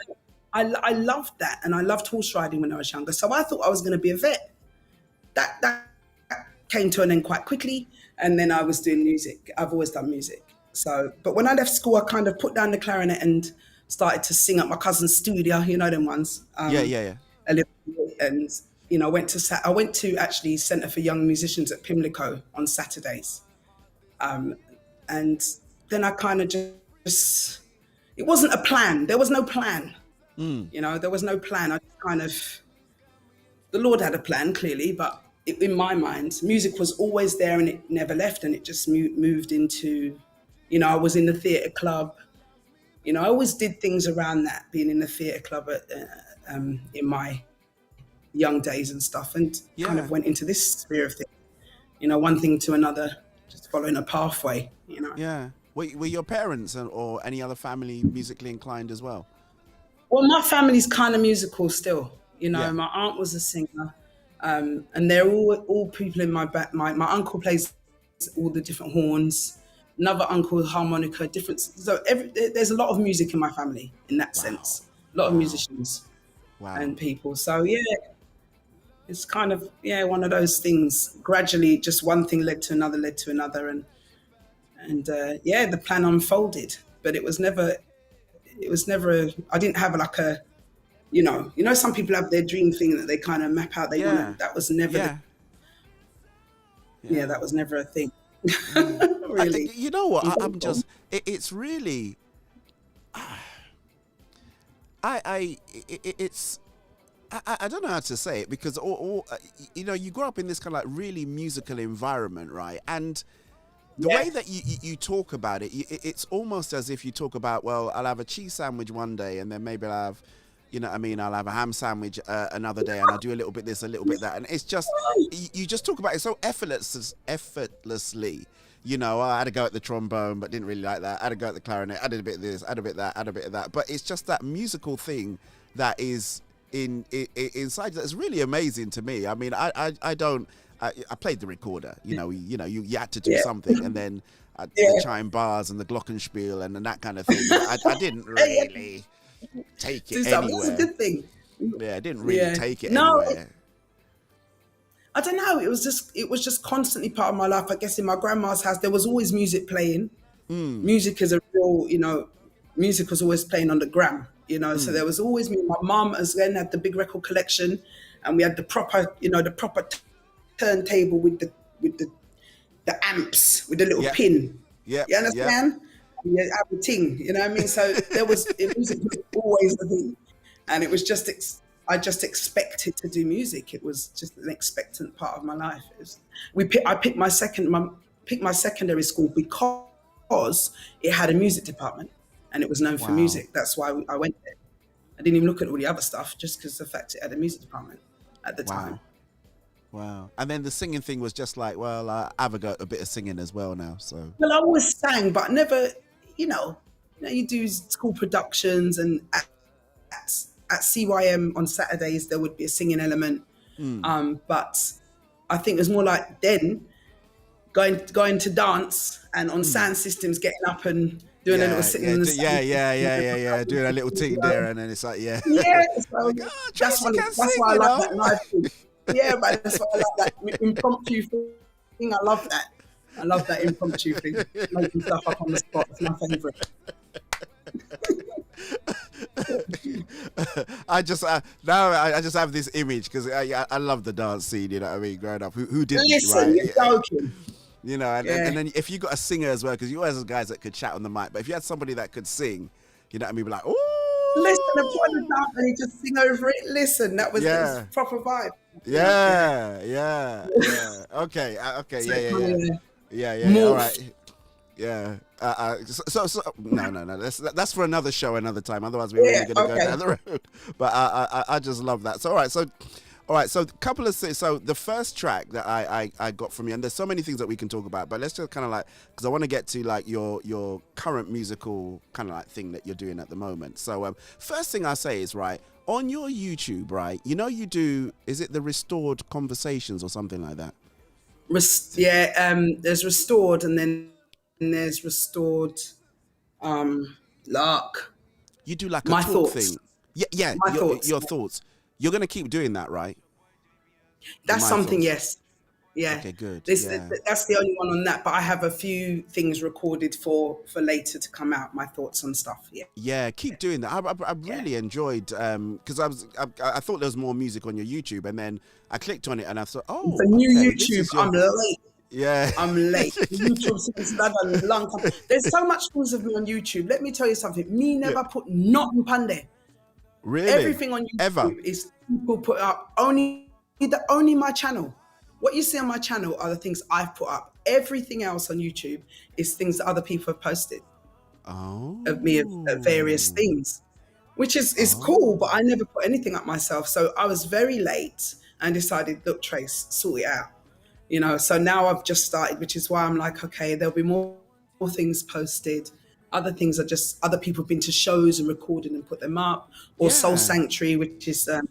I loved that. And I loved horse riding when I was younger. So I thought I was going to be a vet. That came to an end quite quickly. And then I was doing music. I've always done music. So, but when I left school, I kind of put down the clarinet and started to sing at my cousin's studio, them ones. Yeah. And, I went to actually Centre for Young Musicians at Pimlico on Saturdays. And then I kind of just, it wasn't a plan. There was no plan. There was no plan. I just kind of, the Lord had a plan clearly, but in my mind, music was always there and it never left, and it just moved into, I was in the theatre club. I always did things around that, being in the theatre club in my young days and stuff, and kind of went into this sphere of things. One thing to another, just following a pathway, Yeah. Were your parents or any other family musically inclined as well? Well, my family's kind of musical still. My aunt was a singer, and they're all people in my back. My uncle plays all the different horns. Another uncle, harmonica, different. So there's a lot of music in my family in that sense. A lot of musicians and people. So it's kind of one of those things. Gradually, just one thing led to another, and the plan unfolded. But it was never. I didn't have like a, some people have their dream thing that they kind of map out. That was never. That was never a thing. Really. You know what? I'm just. It's really. It's. I don't know how to say it, because you grow up in this kind of like really musical environment, right? And the way that you talk about it, it's almost as if you talk about, well, I'll have a cheese sandwich one day, and then maybe I'll have, I'll have a ham sandwich another day, and I'll do a little bit this, a little bit that, and it's just you just talk about it so effortlessly. I had to go at the trombone, but didn't really like that. I had to go at the clarinet. I did a bit of this, I did a bit of that, I did a bit of that. But it's just that musical thing that is inside that's really amazing to me. I mean, I played the recorder. You had to do something, and then the chime bars and the glockenspiel and that kind of thing. But I didn't really take it anywhere. That's a good thing. Yeah, I didn't really take it anywhere. I don't know. It was just constantly part of my life. I guess in my grandma's house, there was always music playing. Music is a real, music was always playing on the gram, So there was always me. My mum, as then, had the big record collection, and we had the proper turntable with the amps with the little pin. Yeah. You understand? you have a ting, you know what I mean? So music was always the thing. And it was just, I just expected to do music. It was just an expectant part of my life. I picked my secondary school because it had a music department and it was known for music. That's why I went there. I didn't even look at all the other stuff just because the fact it had a music department at the time. Wow. And then the singing thing was just like, well, I have a bit of singing as well now. So well, I always sang, but never, you do school productions, and at CYM on Saturdays there would be a singing element. But I think it was more like then going to dance and on sound systems, getting up and doing a little sitting in the yeah, doing a little ting there, and then it's like so that's why I like that live thing. Yeah, but that's why I like that impromptu thing. I love that impromptu thing, making stuff up on the spot. It's my favourite. I just have this image because I love the dance scene, you know what I mean, growing up. Who didn't? Listen, right? You're joking. You know, and then if you got a singer as well, because you always have guys that could chat on the mic, but if you had somebody that could sing, you know what I mean, be like, oh, listen, I put it down and he just sing over it. Listen, that was his proper vibe. Yeah. Okay, yeah. All right. Yeah. So no. That's for another show, another time. Otherwise, we're really going to go down the road. But I just love that. So all right. So a couple of things. So the first track that I got from you, and there's so many things that we can talk about, but let's just kind of like, because I want to get to like your current musical kind of like thing that you're doing at the moment. So first thing I say is, right, on your YouTube, right, you know, you do, is it the Restored Conversations or something like that? There's Restored, and then there's Restored Lark. You do like a My talk thoughts. thing. Yeah, your thoughts. You're going to keep doing that, right? That's something, yes. Yeah. Okay, good. That's the only one on that, but I have a few things recorded for later to come out, my thoughts on stuff. Yeah, keep doing that. I really enjoyed, because I thought there was more music on your YouTube, and then I clicked on it and I thought, oh, it's a new YouTube. I'm late. Yeah, I'm late. YouTube since that a long time. There's so much things of me on YouTube. Let me tell you something. Me never put nothing on there. Really? Everything on YouTube is people put up only my channel. What you see on my channel are the things I've put up. Everything else on YouTube is things that other people have posted of me of various things, which is cool. But I never put anything up myself. So I was very late and decided, look, Trace, sort it out. You know, so now I've just started, which is why I'm like, okay, there'll be more things posted. Other things are just other people have been to shows and recorded and put them up. Or Soul Sanctuary, which is a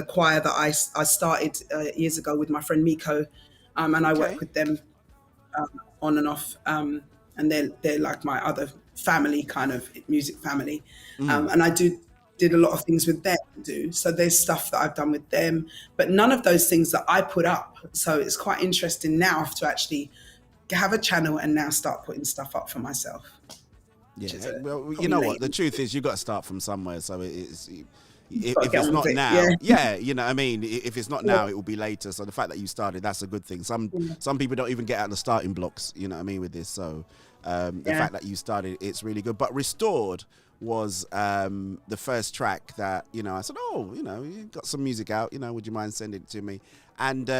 choir that I started years ago with my friend Miko, and I work with them on and off. And they're like my other family, kind of music family. And I did a lot of things with them too. So there's stuff that I've done with them, but none of those things that I put up. So it's quite interesting now to actually have a channel and now start putting stuff up for myself. Yeah, well, you know what? The truth is, you got to start from somewhere. So if it's not now, you know what I mean? If it's not now, it will be later. So the fact that you started, that's a good thing. Some people don't even get out of the starting blocks, you know what I mean, with this. So the fact that you started, it's really good. But Restored was the first track that, you know, I said, oh, you know, you got some music out, you know, would you mind sending it to me? And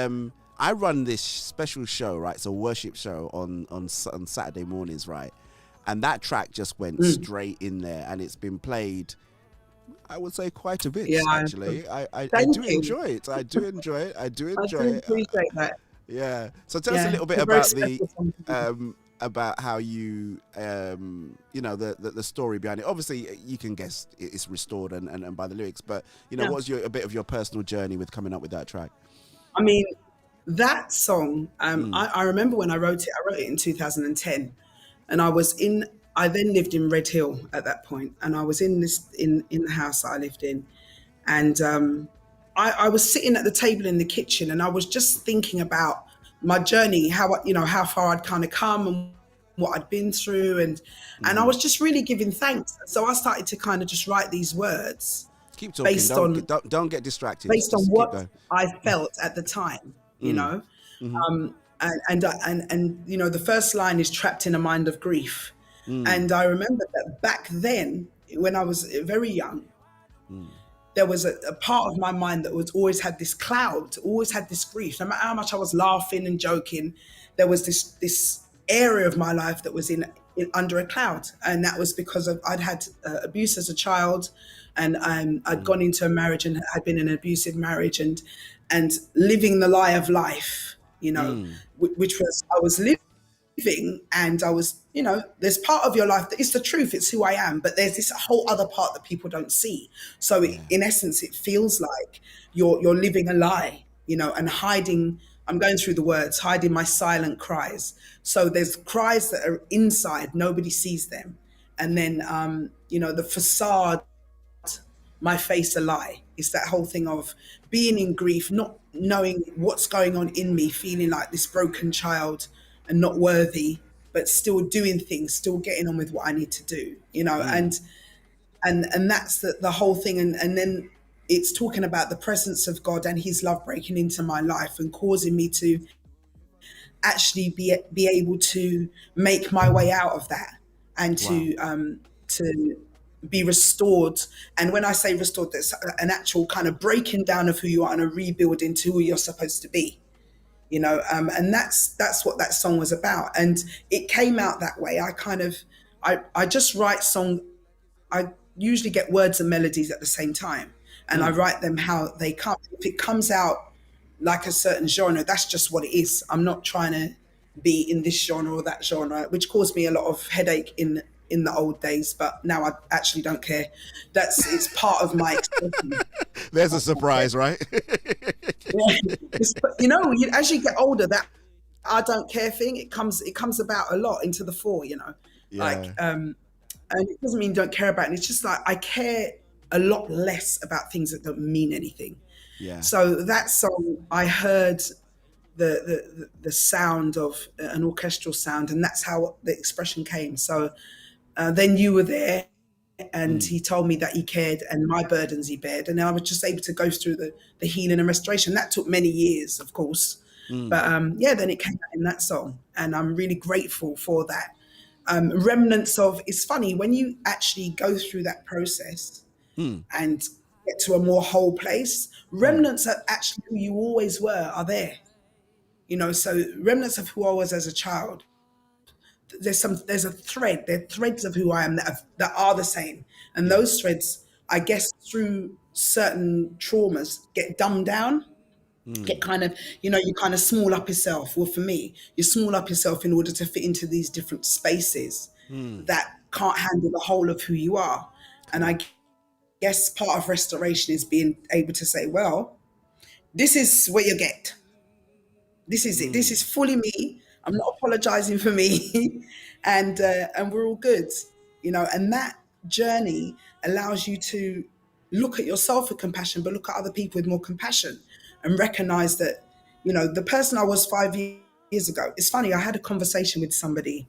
I run this special show, right? It's a worship show on Saturday mornings, right? And that track just went straight in there, and it's been played, I would say, quite a bit, actually. I do enjoy it. I do enjoy it. I appreciate that. Yeah. So tell us a little bit about about how you, you know, the story behind it. Obviously, you can guess it's Restored and by the lyrics, but, you know, what's a bit of your personal journey with coming up with that track? I mean, that song, I remember when I wrote it in 2010. And I then lived in Red Hill at that point, and I was in the house that I lived in, and I was sitting at the table in the kitchen, and I was just thinking about my journey, how far I'd kind of come and what I'd been through, and I was just really giving thanks. So I started to kind of just write these words. Keep talking. Don't get distracted. Based on what I felt at the time, you know. And you know, the first line is trapped in a mind of grief. And I remember that back then, when I was very young, there was a part of my mind that was always had this cloud, always had this grief. No matter how much I was laughing and joking, there was this area of my life that was in under a cloud, and that was because I'd had abuse as a child, and I'd gone into a marriage and had been in an abusive marriage, and living the lie of life, which was I was living, and I was, there's part of your life that is the truth, it's who I am, but there's this whole other part that people don't see. So in essence, it feels like you're living a lie, and hiding. I'm going through the words, hiding my silent cries. So there's cries that are inside, nobody sees them. And then, the facade, my face a lie. It's that whole thing of being in grief, not knowing what's going on in me, feeling like this broken child and not worthy, but still doing things, still getting on with what I need to do, and that's the whole thing. And then it's talking about the presence of God and his love breaking into my life and causing me to actually be able to make my way out of that and to be restored. And when I say restored, there's an actual kind of breaking down of who you are and a rebuilding to who you're supposed to be, and that's what that song was about. And it came out that way. I just write song. I usually get words and melodies at the same time, and I write them how they come. If it comes out like a certain genre, that's just what it is. I'm not trying to be in this genre or that genre, which caused me a lot of headache in the old days, but now I actually don't care. It's part of my expression. There's a surprise, right? As you get older, that I don't care thing, it comes about a lot into the fore, and it doesn't mean don't care about it. It's just like I care a lot less about things that don't mean anything. Yeah. So that song, I heard the sound of an orchestral sound, and that's how the expression came. So then you were there, and he told me that he cared and my burdens he bared, and I was just able to go through the healing and restoration. That took many years, of course, but then it came out in that song, and I'm really grateful for that. Remnants of, it's funny when you actually go through that process and get to a more whole place, remnants of actually who you always were are there, so remnants of who I was as a child. There's a thread, there are threads of who I am that are the same, and those threads, I guess, through certain traumas get dumbed down, get kind of, you kind of small up yourself. Well, for me, you small up yourself in order to fit into these different spaces that can't handle the whole of who you are. And I guess part of restoration is being able to say, well, this is what you get. This is it. This is fully me. I'm not apologizing for me. and we're all good, and that journey allows you to look at yourself with compassion, but look at other people with more compassion and recognize that, the person I was 5 years ago. It's funny, I had a conversation with somebody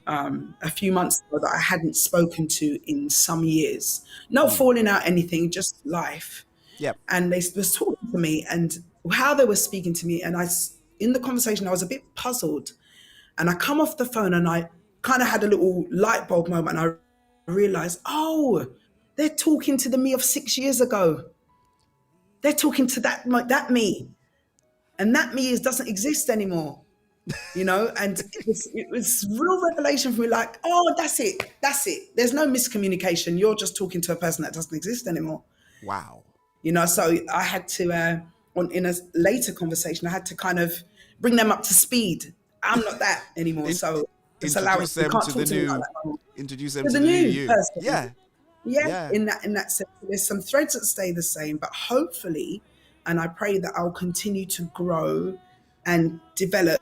a few months ago that I hadn't spoken to in some years. Not falling out anything, just life. Yep. And they was talking to me, and how they were speaking to me, and in the conversation, I was a bit puzzled, and I come off the phone and I kind of had a little light bulb moment. And I realized, they're talking to the me of 6 years ago. They're talking to that me, and that me doesn't exist anymore, and it was real revelation for me, like, that's it. There's no miscommunication. You're just talking to a person that doesn't exist anymore. Wow. So I had to, in a later conversation, I had to kind of bring them up to speed. I'm not that anymore. So just allow it. Introduce them to the new you. Person. Yeah. In that sense, there's some threads that stay the same, but hopefully, and I pray that I'll continue to grow and develop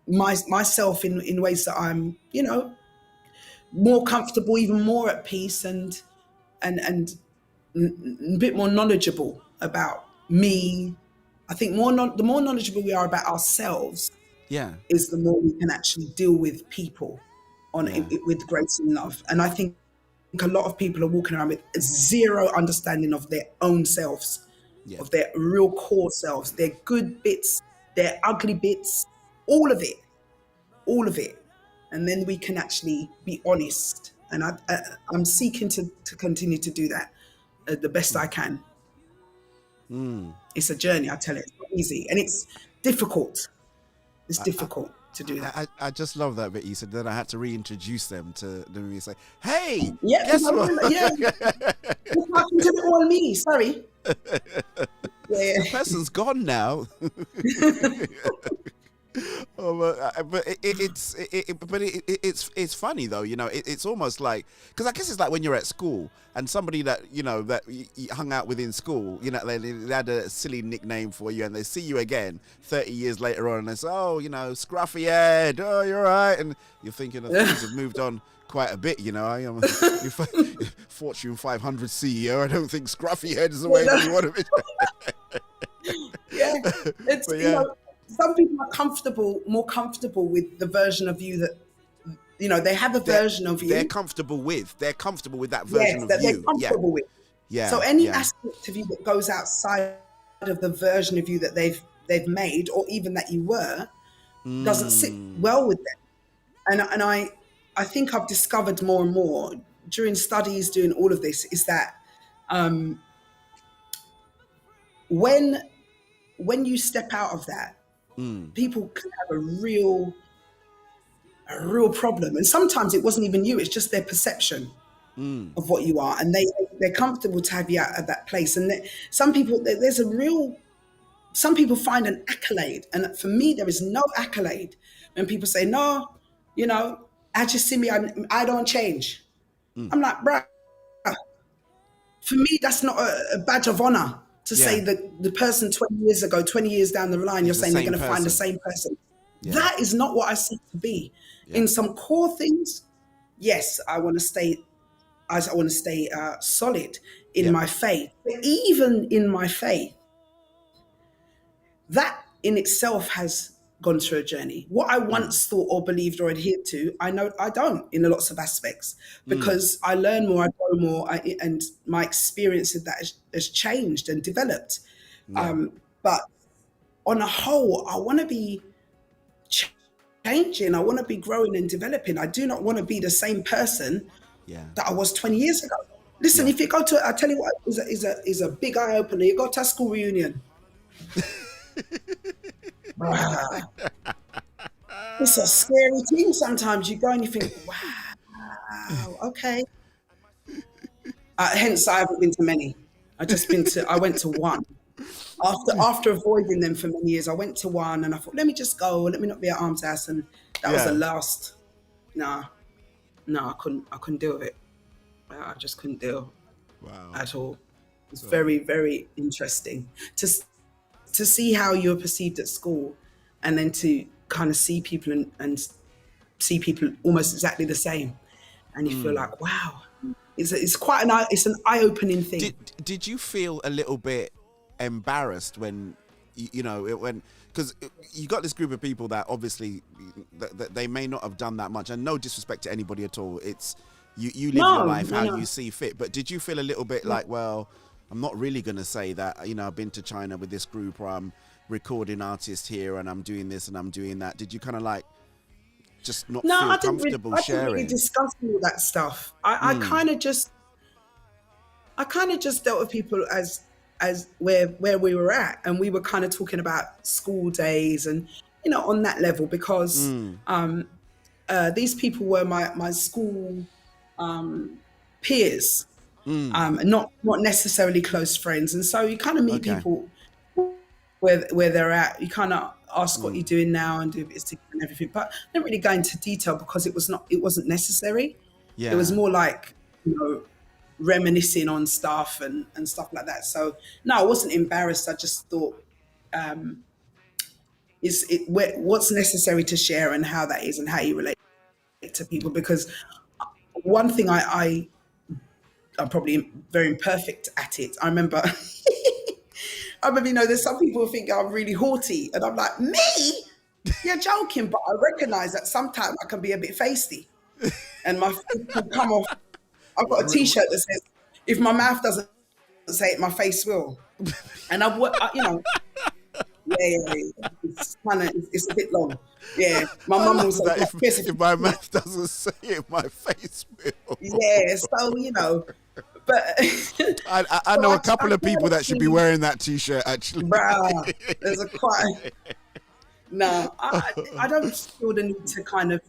myself in ways that I'm, more comfortable, even more at peace, and a bit more knowledgeable about me. I think the more knowledgeable we are about ourselves, is the more we can actually deal with people with grace and love. And I think a lot of people are walking around with zero understanding of their own selves, of their real core selves, their good bits, their ugly bits, all of it. and then we can actually be honest. And I'm seeking to continue to do that the best I can. It's a journey, I tell you. It's not easy, and it's difficult. It's difficult to do that. I just love that bit you said. Then I had to reintroduce them to them and say, "Hey, Yeah, guess what? Yeah, it's happened to all me. Sorry, The person's gone now." But it's funny though, you know. It's almost like, because I guess it's like when you're at school and somebody that you know that you hung out with in school, you know, they had a silly nickname for you, and they see you again 30 years later on, and they say, "Oh, you know, Scruffy Head, oh, you're right," and you're thinking that things have moved on quite a bit, you know. I am a Fortune 500 CEO. I don't think Scruffy Head is the way that you want to be. Yeah, it's you know. Some people are more comfortable with the version of you that, you know, they have a version of you. They're comfortable with that version of that you. They're comfortable with. Yeah. So any aspect of you that goes outside of the version of you that they've made, or even that you were, doesn't sit well with them. And I think I've discovered more and more during studies, doing all of this, is that when you step out of that, people can have a real problem. And sometimes it wasn't even you, it's just their perception of what you are. And they're comfortable to have you out at that place. And some people find an accolade. And for me, there is no accolade when people say, "No, you know, as you see me, I don't change." I'm like, bruh, for me, that's not a badge of honor. To say that the person 20 years ago, 20 years down the line, you're saying they're going to find the same person. Yeah. That is not what I seek to be. Yeah. In some core things, yes, I want to stay solid in my faith. But even in my faith, that in itself has gone through a journey. What I once thought or believed or adhered to, I know I don't in lots of aspects, because I learn more, I grow more, and my experience of that has changed and developed. Yeah. But on a whole, I want to be changing. I want to be growing and developing. I do not want to be the same person that I was 20 years ago. Listen, if you go to, I tell you what, is a big eye opener. You go to a school reunion. It's a scary thing sometimes. You go and you think, wow, okay. Hence, I haven't been to many. I went to one. After avoiding them for many years, I went to one and I thought, let me just go, let me not be at arm's house. And that was the last. No, I couldn't deal with it. I just couldn't deal at all. It's very, very interesting to see how you're perceived at school, and then to kind of see people and see people almost exactly the same, and you feel like, wow, it's quite an eye-opening thing. Did you feel a little bit embarrassed when because you got this group of people that obviously that they may not have done that much, and no disrespect to anybody at all, it's you live your life how you see fit, but did you feel a little bit like, well, I'm not really going to say that, you know, I've been to China with this group, or I'm recording artists here and I'm doing this and I'm doing that? Did you kind of like just not feel comfortable sharing? I didn't really discuss all that stuff. I kind of just dealt with people as where we were at, and we were kind of talking about school days and, you know, on that level, because these people were my school peers. Not necessarily close friends, and so you kind of meet people where they're at. You kind of ask what you're doing now and do bits together and everything, but I didn't really go into detail because it wasn't necessary. It was more like, you know, reminiscing on stuff and stuff like that. So no, I wasn't embarrassed. I just thought what's necessary to share and how that is and how you relate to people, because one thing I'm probably very imperfect at it. I remember, you know, there's some people who think I'm really haughty, and I'm like, me? You're joking, but I recognize that sometimes I can be a bit feisty, and my face can come off. I've got a T-shirt that says, "If my mouth doesn't say it, my face will." And you know, it's a bit long. Yeah, my mum will say that if my mouth doesn't say it, my face will. Yeah, so but I know a couple of people that should be wearing that T-shirt actually. Bruh, there's a quite. No, I don't feel the need to kind of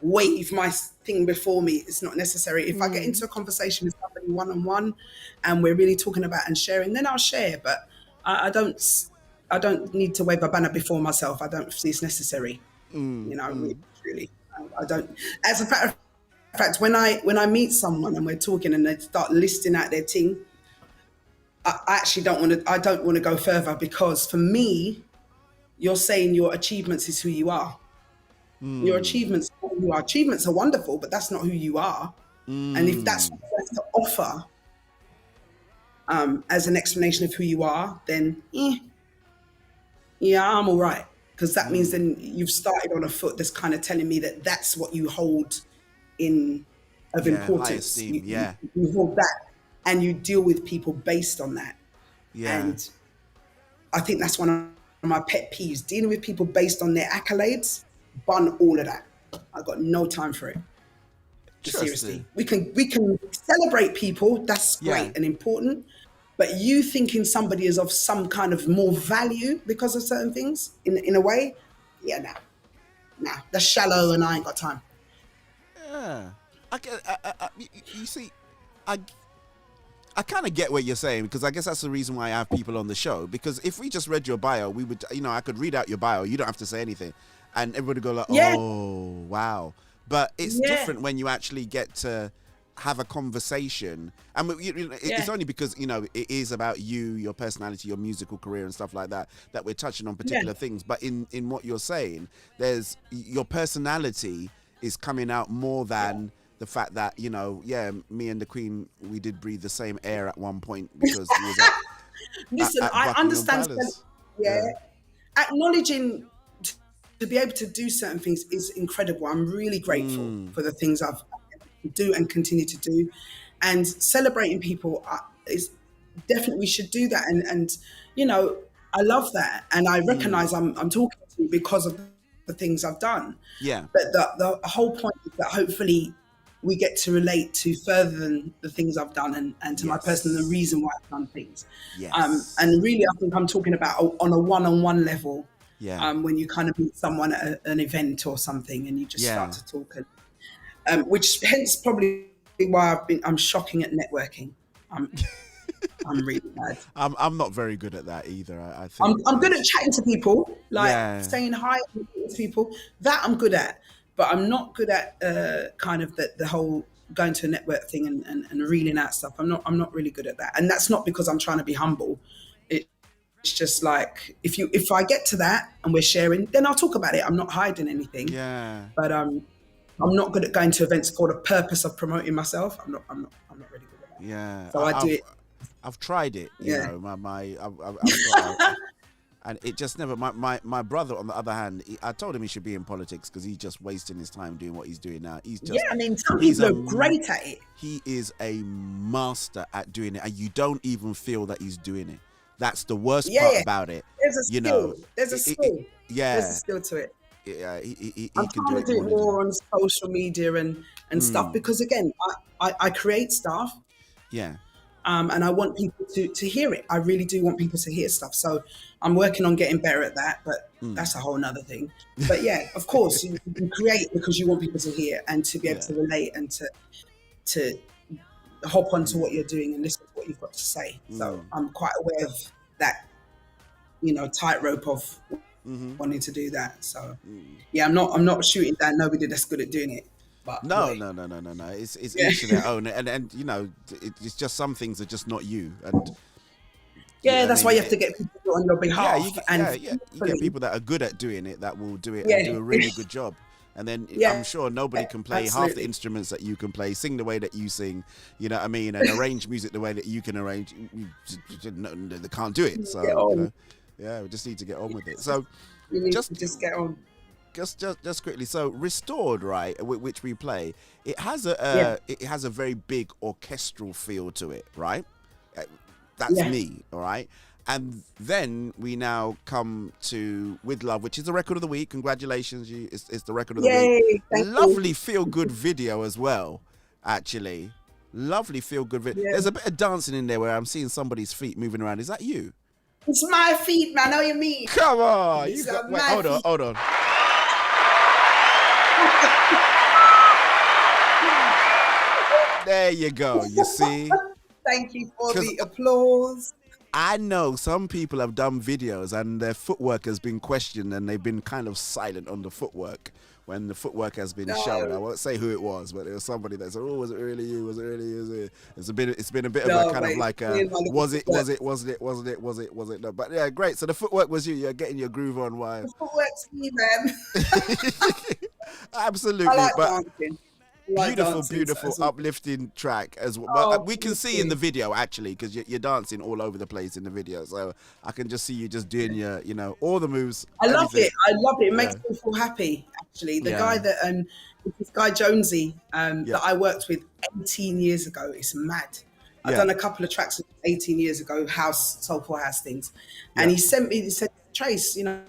wave my thing before me. It's not necessary. If I get into a conversation with somebody one-on-one and we're really talking about and sharing, then I'll share. But I don't need to wave a banner before myself. I don't see it's necessary. Really. I don't. As a matter of fact, when I meet someone and we're talking and they start listing out their thing, I actually don't want to go further, because for me, you're saying your achievements is who you are. Your achievements are who you are. Achievements are wonderful, but that's not who you are. And if that's what you have to offer as an explanation of who you are, then yeah, I'm all right. Because that means then you've started on a foot that's kind of telling me that that's what you hold of importance. High esteem, you hold that, and you deal with people based on that. Yeah. And I think that's one of my pet peeves, dealing with people based on their accolades. Bun all of that. I've got no time for it. Seriously, we can celebrate people. That's great and important. But you thinking somebody is of some kind of more value because of certain things in a way, nah, that's shallow, and I ain't got time. Yeah, you see, I kind of get what you're saying, because I guess that's the reason why I have people on the show. Because if we just read your bio, we would, I could read out your bio. You don't have to say anything, and everybody would go like, oh, wow. But it's different when you actually get to have a conversation, and it's only because it is about you, your personality, your musical career, and stuff like that we're touching on particular things. But in what you're saying, there's your personality is coming out more than the fact that me and the Queen, we did breathe the same air at one point because he was listen, I understand. Acknowledging to be able to do certain things is incredible. I'm really grateful for the things I've do and continue to do, and celebrating people is definitely, we should do that. And I love that, and I recognize I'm talking to you because of the things I've done. Yeah. But the whole point is that hopefully we get to relate to further than the things I've done and to my person, the reason why I've done things. Yes. And really, I think I'm talking about on a one-on-one level. Yeah. When you kind of meet someone at an event or something, and you just start to talk, and which hence probably why I'm shocking at networking. I'm really bad. I'm not very good at that either. I think I'm good at chatting to people, saying hi to people. That I'm good at, but I'm not good at kind of the whole going to a network thing and reeling out stuff. I'm not really good at that, and that's not because I'm trying to be humble. It's just like if I get to that and we're sharing, then I'll talk about it. I'm not hiding anything. Yeah. But I'm not good at going to events for the purpose of promoting myself. I'm not really good at that. Yeah. So I do it. I've tried it. Yeah. I've got, and it just never. My brother, on the other hand, I told him he should be in politics because he's just wasting his time doing what he's doing now. He's just. Yeah, I mean, some people are great at it. He is a master at doing it, and you don't even feel that he's doing it. That's the worst part about it. There's a skill. There's a skill. There's a skill to it. Yeah, he I'm can trying to do it more on social media and stuff, because again, I create stuff. Yeah. And I want people to hear it. I really do want people to hear stuff. So I'm working on getting better at that, but that's a whole nother thing. But yeah, of course, you can create because you want people to hear and to be able to relate and to hop onto what you're doing and listen to what you've got to say. So I'm quite aware of that, tightrope of wanting to do that. So yeah, I'm not shooting down nobody that's good at doing it. But no. It's each to their own, and it's just some things are just not you. And that's why you have to get people on your behalf. You get people that are good at doing it that will do it and do a really good job. And then I'm sure nobody can play half the instruments that you can play, sing the way that you sing, you know what I mean, and arrange music the way that you can arrange. They can't do it. So, we just need to get on with it. So, just get on. Just quickly. So, Restored, right, which we play, it has a very big orchestral feel to it, right? That's me, all right. And then we now come to With Love, which is the record of the week. Congratulations, it's the record of the week. Lovely feel-good video as well, actually. Lovely feel-good video. Yeah. There's a bit of dancing in there where I'm seeing somebody's feet moving around. Is that you? It's my feet, man. I know you mean. Come on. It's Wait, hold on, hold on. There you go. You see? Thank you for the applause. I know some people have done videos and their footwork has been questioned and they've been kind of silent on the footwork when the footwork has been shown. I won't say who it was, but it was somebody that said, "Oh, was it really you? Was it really you?" It's been a bit of a kind of like was it? No, but yeah, great. So the footwork was you. You're getting your groove on. Why? The footwork's me, man. Absolutely, I like but dancing. Beautiful, uplifting track as well. But we can see in the video actually, because you're dancing all over the place in the video. So I can just see you just doing your, all the moves. I love it. It makes me feel happy. Actually, the guy that this guy Jonesy that I worked with 18 years ago. It's mad. I've done a couple of tracks 18 years ago, soulful house things, and he said, "Trace, I'm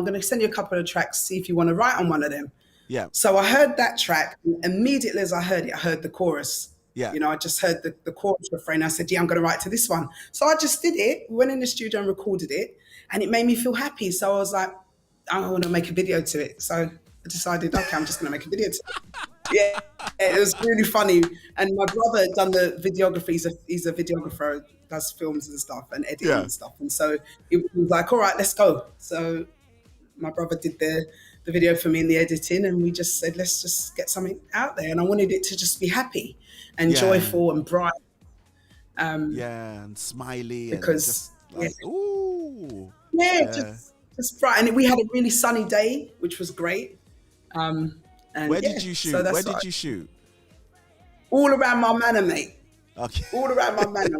going to send you a couple of tracks. See if you want to write on one of them." Yeah. So I heard that track. Immediately as I heard it, I heard the chorus. Yeah. I just heard the chorus refrain. I said, yeah, I'm going to write to this one. So I just did it, went in the studio and recorded it, and it made me feel happy. So I was like, I want to make a video to it. So I decided, okay, I'm just going to make a video to it. Yeah, it was really funny. And my brother had done the videography. He's a videographer, does films and stuff and editing and stuff. And so it was like, all right, let's go. So my brother did the video for me in the editing, and we just said, let's just get something out there. And I wanted it to just be happy and joyful and bright. And smiley. Because, and just like, ooh. Yeah, just bright. And we had a really sunny day, which was great. And Where did you shoot? So Where did you shoot? All around my manor, mate. Okay. All around my manor.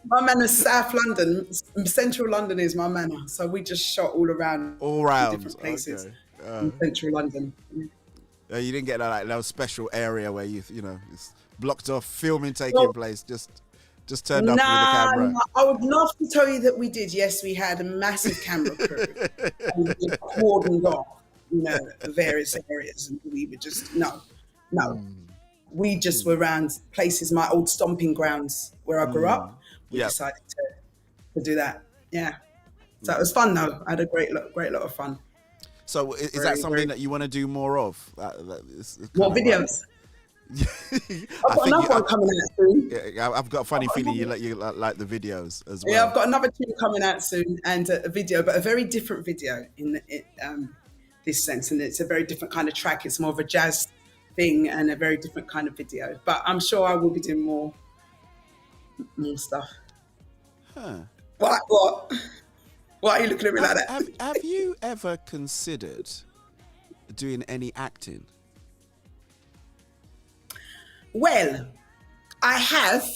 My manor's South London. Central London is my manor. So we just shot all around different places in Central London. You didn't get that special area where it's blocked off filming taking place. Just turned up with the camera. No, I would love to tell you that we did. Yes, we had a massive camera crew and we just cordoned off, various areas, and we were just no. We just were around places, my old stomping grounds where I grew up. We decided to do that. Yeah. So it was fun though. I had a great lot of fun. So is that something that you want to do more of? What videos? I've got another one coming out soon. Yeah, I've got a funny feeling you like the videos as well. Yeah, I've got another tune coming out soon and a video, but a very different video in this sense. And it's a very different kind of track. It's more of a jazz thing and a very different kind of video. But I'm sure I will be doing more stuff. Huh. What? Why are you looking at me like that? Have you ever considered doing any acting? Well, I have.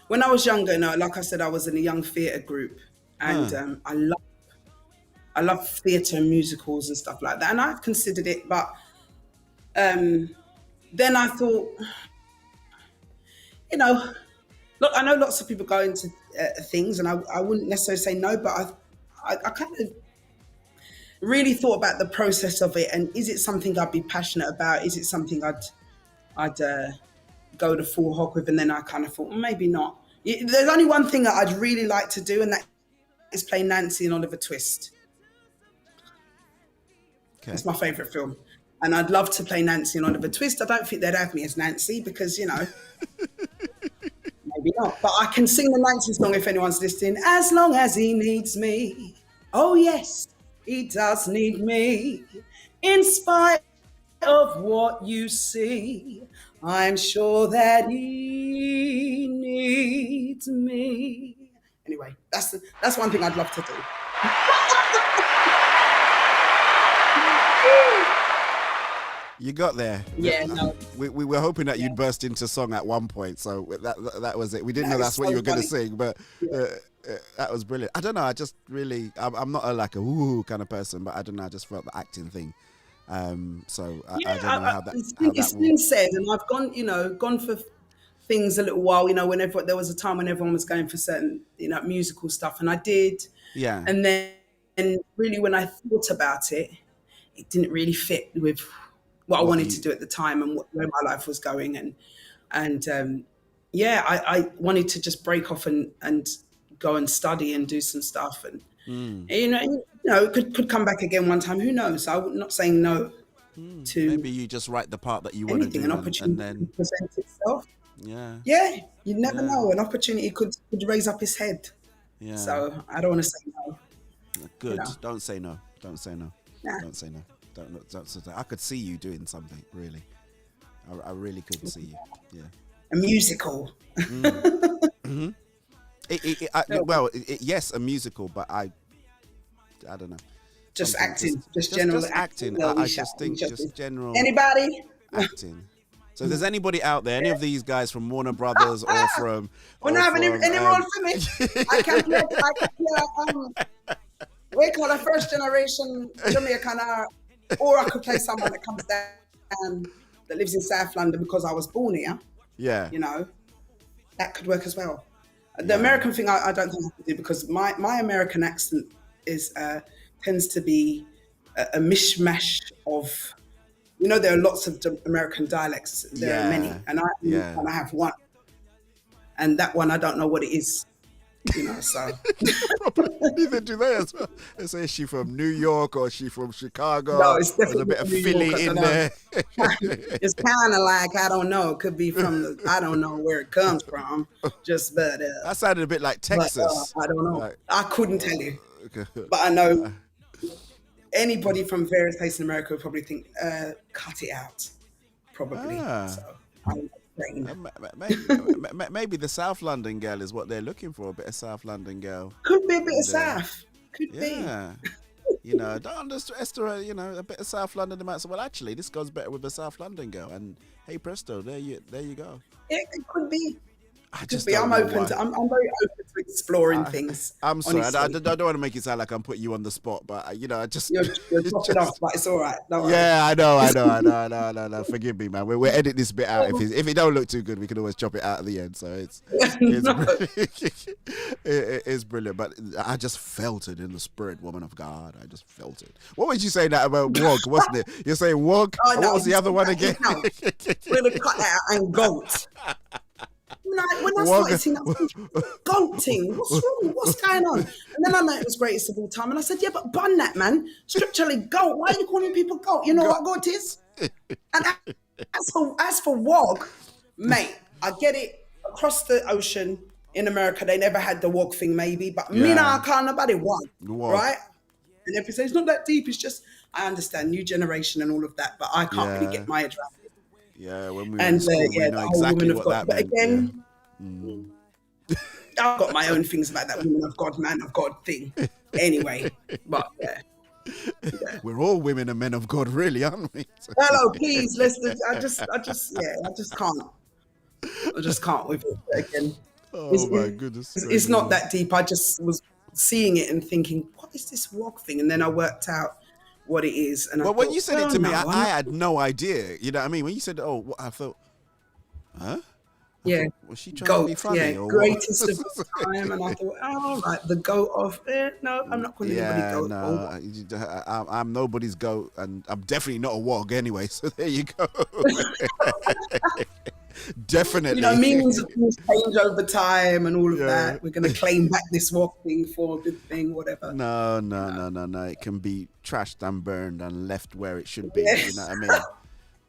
When I was younger, like I said, I was in a young theatre group, and I love theatre and musicals and stuff like that, and I've considered it, but then I thought, look, I know lots of people go into things, and I wouldn't necessarily say no, but I kind of really thought about the process of it, and is it something I'd be passionate about? Is it something I'd go the full hog with? And then I kind of thought, maybe not. There's only one thing that I'd really like to do, and that is play Nancy in Oliver Twist. Okay. It's my favourite film. And I'd love to play Nancy in Oliver Twist. I don't think they'd have me as Nancy because, maybe not. But I can sing the Nancy song if anyone's listening. As long as he needs me. Oh, yes, he does need me. In spite of what you see, I'm sure that he needs me. Anyway, that's one thing I'd love to do. You got there. Yeah, no. We were hoping that you'd burst into song at one point, so that was it. We didn't know that's what you were going to sing, but that was brilliant. I don't know. I just really, I'm not a ooh kind of person, but I don't know. I just felt the acting thing. So I don't know how that. It's been said, and I've gone for things a little while, whenever there was a time when everyone was going for certain, musical stuff, and I did. Yeah. And then really when I thought about it, it didn't really fit with what I wanted to do at the time and where my life was going. And I wanted to just break off and go and study and do some stuff. And, it could come back again one time. Who knows? I'm not saying no to maybe you just write the part that you want to do, an opportunity and then present itself. Yeah. Yeah, you never know. An opportunity could raise up his head. Yeah. So I don't want to say no. Good. Don't say no. Don't say no. Nah. Don't say no. Don't say no. I could see you doing something, really. I really could see you. Yeah. A musical. Mm-hmm. Yes, a musical, but I don't know. Just acting, just general acting. No, I just think just general. Anybody? Acting. So if there's anybody out there, any of these guys from Warner Brothers or from... We're not having any role for me. I can play, we call a first generation Jamaican, or I could play someone that comes down, that lives in South London because I was born here. Yeah. That could work as well. The American thing, I don't think I could do, because my American accent tends to be a mishmash of... there are lots of American dialects. There are many, and I have one, and that one I don't know what it is. So neither do they as well. They say, is she from New York or is she from Chicago? No, it's definitely there's a bit of New Philly York, in there. It's kind of like, I don't know. It could be from I don't know where it comes from. Just but that sounded a bit like Texas. I don't know. I couldn't tell you, but I know. Anybody from various places in America would probably think, cut it out, probably. So, maybe the South London girl is what they're looking for, a bit of South London girl. Could be a bit of South. Could be. Don't underestimate, a bit of South London. They might say, well, actually, this goes better with a South London girl. And hey, presto, there you go. It could be. I'm very open to exploring things. I'm sorry, I don't want to make it sound like I'm putting you on the spot, but I just you're dropping off, but it's all right. Yeah, I know. Forgive me, man. We'll edit this bit out. If it don't look too good, we can always chop it out at the end. So it's brilliant. But I just felt it in the spirit, woman of God. I just felt it. What was you saying that about wog? Wasn't it? You're saying wog? Oh, no, what was the other one again? We're gonna cut that out and goat. Like, when I started seeing that, goating, what's wrong? What's going on? And then I know it was greatest of all time. And I said, yeah, but bun that, man. Scripturally, goat. Why are you calling people goat? You know what goat is? And as for wog, mate, I get it. Across the ocean in America, they never had the wog thing, maybe. But me now, I can't nobody wog, right? And if you say it's not that deep, it's just, I understand, new generation and all of that. But I can't really get my head around it. Yeah, when we were in school, we know exactly what that meant. But again, I've got my own things about that woman of God, man of God thing. Anyway, but we're all women and men of God, really, aren't we? Hello, please, listen. I just can't. I just can't with it again. My goodness. It's not that deep. I just was seeing it and thinking, what is this wog thing? And then I worked out what it is. And when you said it to me, I had no idea. You know what I mean? When you said, I thought, huh? Yeah. Was she trying to be funny? Or greatest of all time. And I thought, the goat of, no, I'm not calling anybody goat. No, I'm nobody's goat, and I'm definitely not a wog anyway, so there you go. Definitely. Meanings of things change over time and all of that. We're going to claim back this wog thing for a good thing, whatever. No. It can be trashed and burned and left where it should be. Yes. You know what I mean?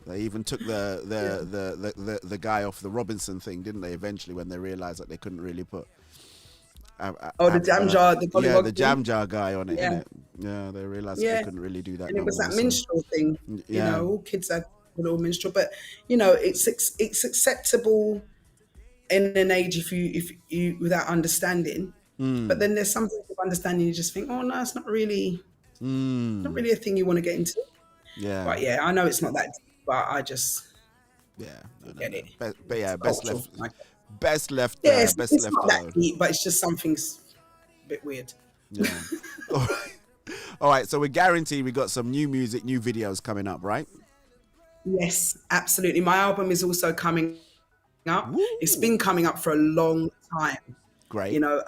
They even took the guy off the Robinson thing, didn't they? Eventually, when they realised that they couldn't really put. The jam jar, the jam jar guy on it. Yeah, yeah. They realised that they couldn't really do that. And it was that minstrel thing. All kids had a little minstrel, but it's acceptable in an age if you without understanding. But then there's something of understanding. You just think, oh no, it's not really a thing you want to get into. Yeah. But I know it's not that deep, but I just get it. But best left. Yeah, best it's left not alone. that deep, but it's just something's a bit weird. Yeah. All right. So we're guaranteed we got some new music, new videos coming up, right? Yes, absolutely. My album is also coming up. It's been coming up for a long time. Great. You know,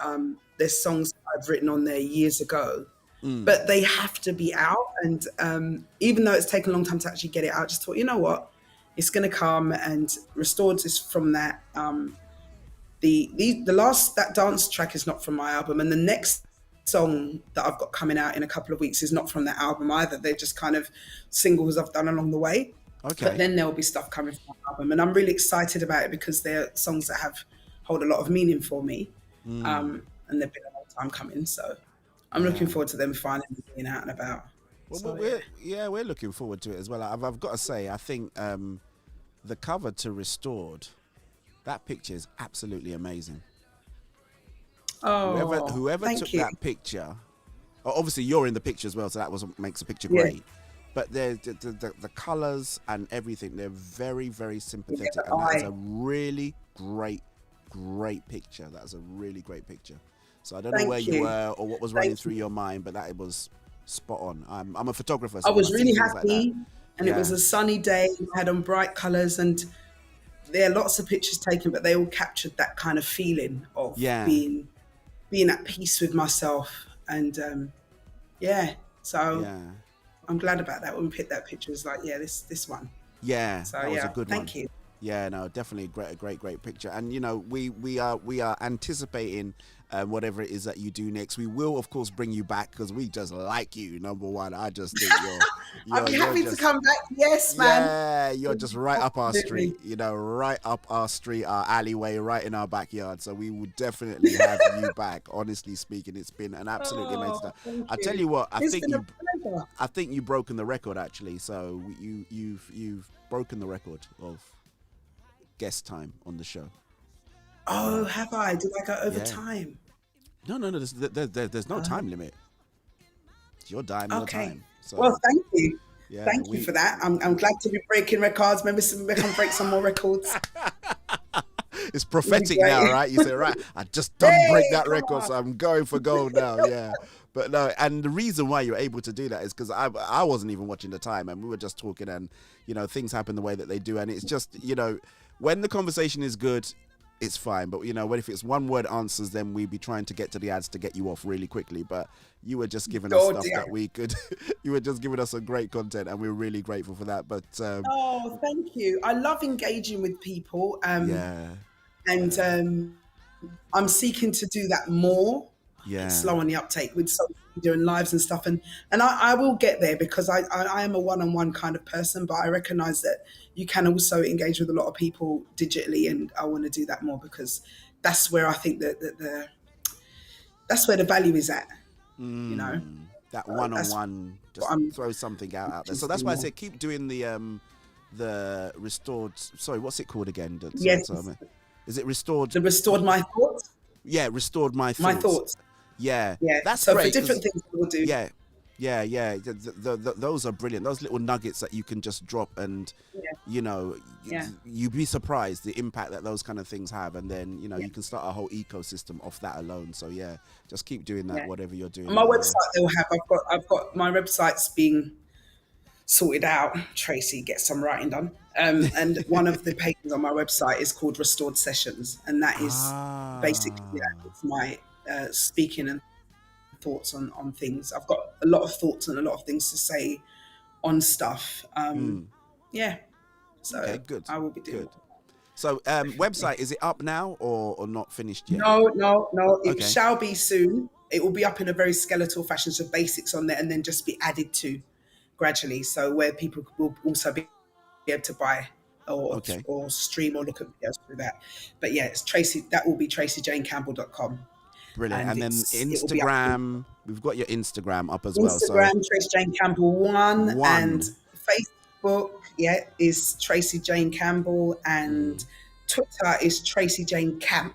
there's songs I've written on there years ago, Mm. but they have to be out. And even though it's taken a long time to actually get it out, I just thought, you know what, it's going to come. And Restored is from that. The last, that dance track is not from my album, and the next song that I've got coming out in a couple of weeks is not from that album either. They're just kind of singles I've done along the way. Okay. But then there'll be stuff coming from the album, and I'm really excited about it because they're songs that hold a lot of meaning for me, and they've been a long time coming. So I'm looking forward to them finally being out and about. Well, So, we're looking forward to it as well. I've got to say, I think the cover to Restored, that picture is absolutely amazing. Oh, whoever thank took you. that picture, obviously you're in the picture as well, so that makes the picture Yeah. great. But the colors and everything, they're very, very sympathetic, Yeah, and that is a really great picture. That's a really great picture. So I don't know Thank where you you. were or what was running through your mind, but that it was spot on. I'm a photographer. So I was when see really things like happy, that- and it was Yeah. a sunny day. We had on bright colours, and there are lots of pictures taken, but they all captured that kind of feeling of Yeah. being at peace with myself. And so Yeah. I'm glad about that. When we picked that picture, it's like, this one. Yeah, So that was yeah, a good thank one. you. Yeah, no, definitely a great picture. And you know, we are anticipating whatever it is that you do next. We will, of course, bring you back because we just like you. Number one, I just think I'd be you're happy just, to come back. Yes, man. Yeah, you're just right up our Absolutely. street. You know, right up our street, our alleyway, right in our backyard. So we would definitely have you back. Honestly speaking, it's been an absolutely amazing time. thank I tell you what, It's been a pleasure. I think you've broken the record actually. So you've broken the record of guest time on the show. Oh, have I? Did I go over Yeah. time? No. There's no time limit. It's your dime, your Okay. time. So Well, thank you. yeah, Thank you for that. I'm glad to be breaking records. Maybe I can break some more records. it's prophetic Great. now, right? You say, right, I just done break that come record, on. so I'm going for gold now. Yeah. But no, and the reason why you're able to do that is because I wasn't even watching the time, and we were just talking, and you know, things happen the way that they do, and it's just, you know, when the conversation is good, it's fine. But you know, if it's one word answers, then we'd be trying to get to the ads to get you off really quickly. But you were just giving us stuff dear. that we could. You were just giving us some great content, and we're really grateful for that. But Oh, thank you. I love engaging with people. yeah, And I'm seeking to do that more. yeah, It's slow on the uptake with social media and lives and stuff. And I will get there because I am a one-on-one kind of person, but I recognize that you can also engage with a lot of people digitally. And I want to do that more because that's where I think that that's where the value is at, you know? that one-on-one, just throw something out there. So that's why I said keep doing the restored. Sorry, what's it called again? Yes. Is it restored? The Restored My Thoughts? Yeah, restored my thoughts. My thoughts. Yeah, Yeah. that's so great. for different things we'll do. Yeah. Those are brilliant. Those little nuggets that you can just drop, and you know, you'd be surprised the impact that those kind of things have, and then you know you can start a whole ecosystem off that alone. So yeah, just keep doing that. Yeah. Whatever you're doing. On my website, they'll have. I've got my website's being sorted out. Tracy, get some writing done. And one of the pages on my website is called Restored Sessions, and that is basically it's my speaking and thoughts on things. I've got a lot of thoughts and a lot of things to say on stuff. Yeah. So okay, good. I will be doing good. So website, is it up now or not finished yet? No. It Okay. shall be soon. It will be up in a very skeletal fashion, so basics on there, and then just be added to gradually. So where people will also be able to buy or stream or look at videos through that. But yeah, it's Tracy. That will be tracyjanecampbell.com. Brilliant. And then it will be up Instagram, we've got your Instagram up as well. Instagram, So Tracy Jane Campbell 1, and Facebook, is Tracy Jane Campbell, and Twitter is Tracy Jane Camp.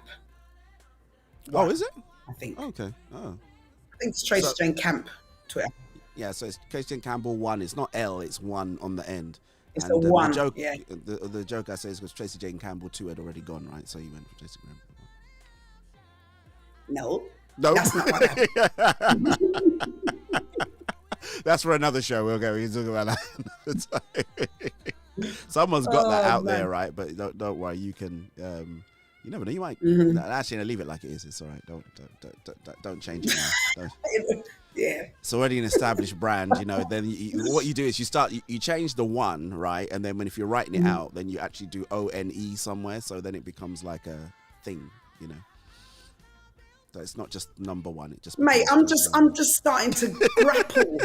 Oh, is it? I think. Okay. Oh. I think it's Tracy Jane Camp Twitter. Yeah, so it's Tracy Jane Campbell 1. It's not L, it's 1 on the end. It's and a 1, the joke, yeah. The joke I say is because Tracy Jane Campbell 2 had already gone, right? So you went for Tracy Campbell 1. No. No. That's not what happened. That's for another show. We can talk about that another time. Someone's got that out man. there, right? But don't worry, you can. You never know. You might actually leave it like it is. It's all right. Don't change it now. Yeah, it's already an established brand. You know. Then what you do is you change the one, right? And then if you're writing it out, then you actually do ONE somewhere. So then it becomes like a thing. You know. So it's not just number one. It just mate. I'm just starting to grapple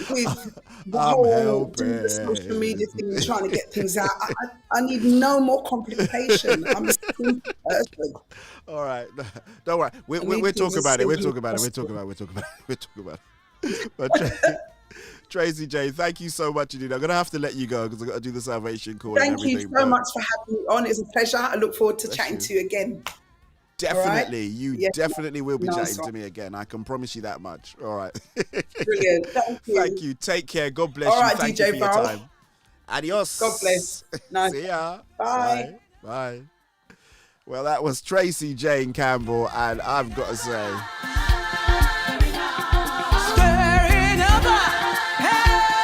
with the whole doing the social media thing and trying to get things out. I need no more complication. I'm a simple person. All right, don't worry. We'll talk about it. We'll talk about it. But Tracy J, thank you so much indeed. I'm gonna have to let you go because I've got to do the salvation call. Thank you so much for having me on. It's a pleasure. I look forward to chatting to you again. Definitely, right? You definitely will be chatting to me again. I can promise you that much. All right. Brilliant. Thank you. Thank you. Take care. God bless All you. right, Thank DJ you for your time. Adios. God bless. Nice. See ya. Bye. Bye. Well, that was Tracy Jane Campbell, and I've got to say,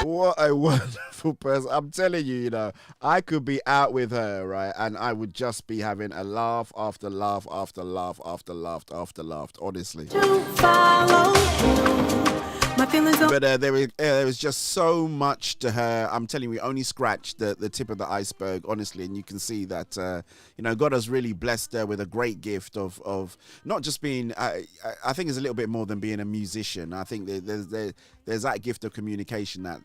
what a wonderful person. I'm telling you, you know, I could be out with her, right? And I would just be having a laugh after laugh after laugh after laugh after laugh, honestly. But there was just so much to her. I'm telling you, we only scratched the tip of the iceberg, honestly. And you can see that, you know, God has really blessed her with a great gift of not just being, I think it's a little bit more than being a musician. I think there's that gift of communication that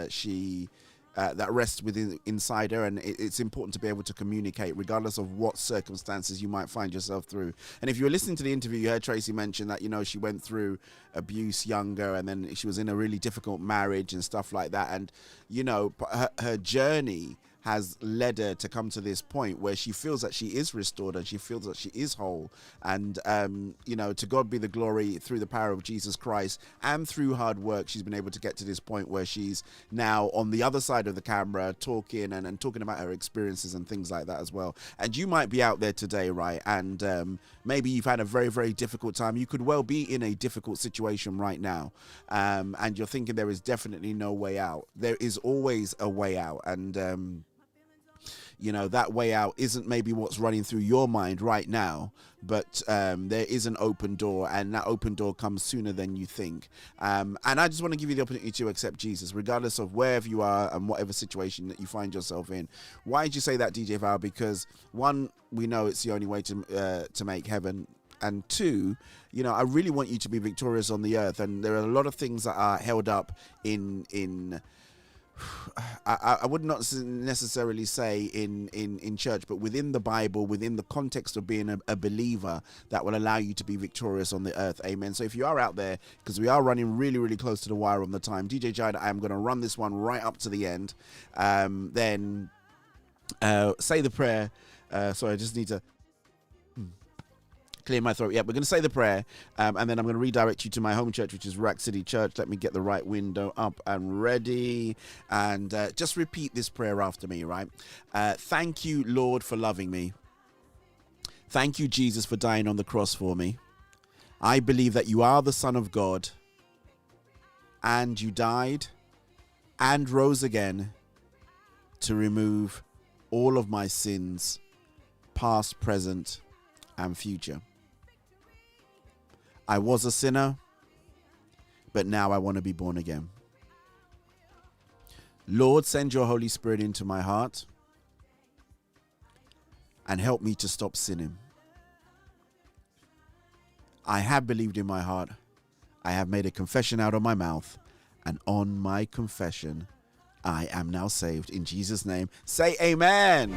she... that rests inside her, and it's important to be able to communicate regardless of what circumstances you might find yourself through. And if you were listening to the interview, you heard Tracy mention that, you know, she went through abuse younger, and then she was in a really difficult marriage and stuff like that. And, you know, her journey has led her to come to this point where she feels that she is restored and she feels that she is whole. And, you know, to God be the glory through the power of Jesus Christ and through hard work, she's been able to get to this point where she's now on the other side of the camera talking and talking about her experiences and things like that as well. And you might be out there today, right? And maybe you've had a very, very difficult time. You could well be in a difficult situation right now. And you're thinking there is definitely no way out. There is always a way out. And, you know, that way out isn't maybe what's running through your mind right now, but there is an open door, and that open door comes sooner than you think. And I just want to give you the opportunity to accept Jesus, regardless of wherever you are and whatever situation that you find yourself in. Why did you say that, DJ Val? Because one, we know it's the only way to make heaven. And two, you know, I really want you to be victorious on the earth. And there are a lot of things that are held up in I would not necessarily say in church, but within the Bible, within the context of being a believer, that will allow you to be victorious on the earth. Amen. So if you are out there, because we are running really, really close to the wire on the time, DJ Jida, I am going to run this one right up to the end. Then say the prayer. Sorry, I just need to clear my throat. Yeah, we're going to say the prayer, and then I'm going to redirect you to my home church, which is Rack City Church. Let me get the right window up and ready, and just repeat this prayer after me, right? Thank you, Lord, for loving me. Thank you, Jesus, for dying on the cross for me. I believe that you are the Son of God, and you died and rose again to remove all of my sins, past, present, and future. I was a sinner, but now I want to be born again. Lord, send your Holy Spirit into my heart and help me to stop sinning. I have believed in my heart. I have made a confession out of my mouth, and on my confession, I am now saved. In Jesus' name, say amen.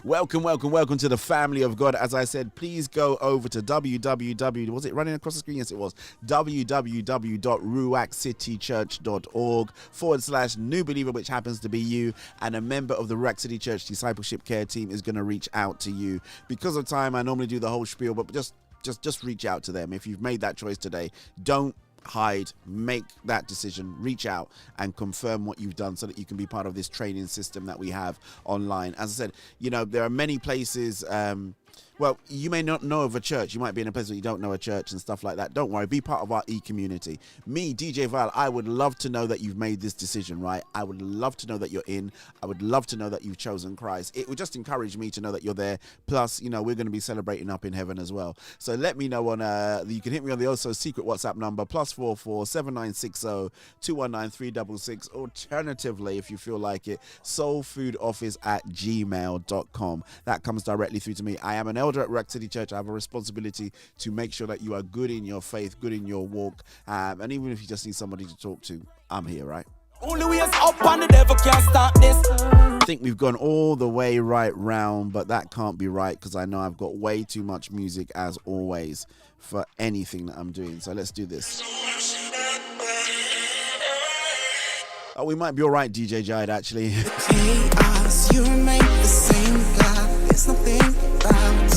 Welcome to the family of God. As I said, please go over to www. Was it running across the screen? Yes, it was. www.ruackcitychurch.org/new believer, which happens to be you, and a member of the Rack City Church Discipleship Care Team is going to reach out to you. Because of time, I normally do the whole spiel, but just reach out to them. If you've made that choice today, don't hide, make that decision, reach out and confirm what you've done so that you can be part of this training system that we have online. As I said, you know, there are many places Well, you may not know of a church. You might be in a place where you don't know a church and stuff like that. Don't worry. Be part of our e-community. Me, DJ Val, I would love to know that you've made this decision, right? I would love to know that you're in. I would love to know that you've chosen Christ. It would just encourage me to know that you're there. Plus, you know, we're going to be celebrating up in heaven as well. So let me know on, you can hit me on the also secret WhatsApp number, +44 7960 219 366. Alternatively, if you feel like it, soulfoodoffice@gmail.com. That comes directly through to me. I am an elder at Rack City Church. I have a responsibility to make sure that you are good in your faith, good in your walk, and even if you just need somebody to talk to, I'm here, right? Only way is up and the devil can't stop this. I think we've gone all the way right round, but that can't be right because I know I've got way too much music as always for anything that I'm doing. So let's do this. Oh, we might be all right, DJ Jide, actually. Chaos, you remain the same God. There's nothing about you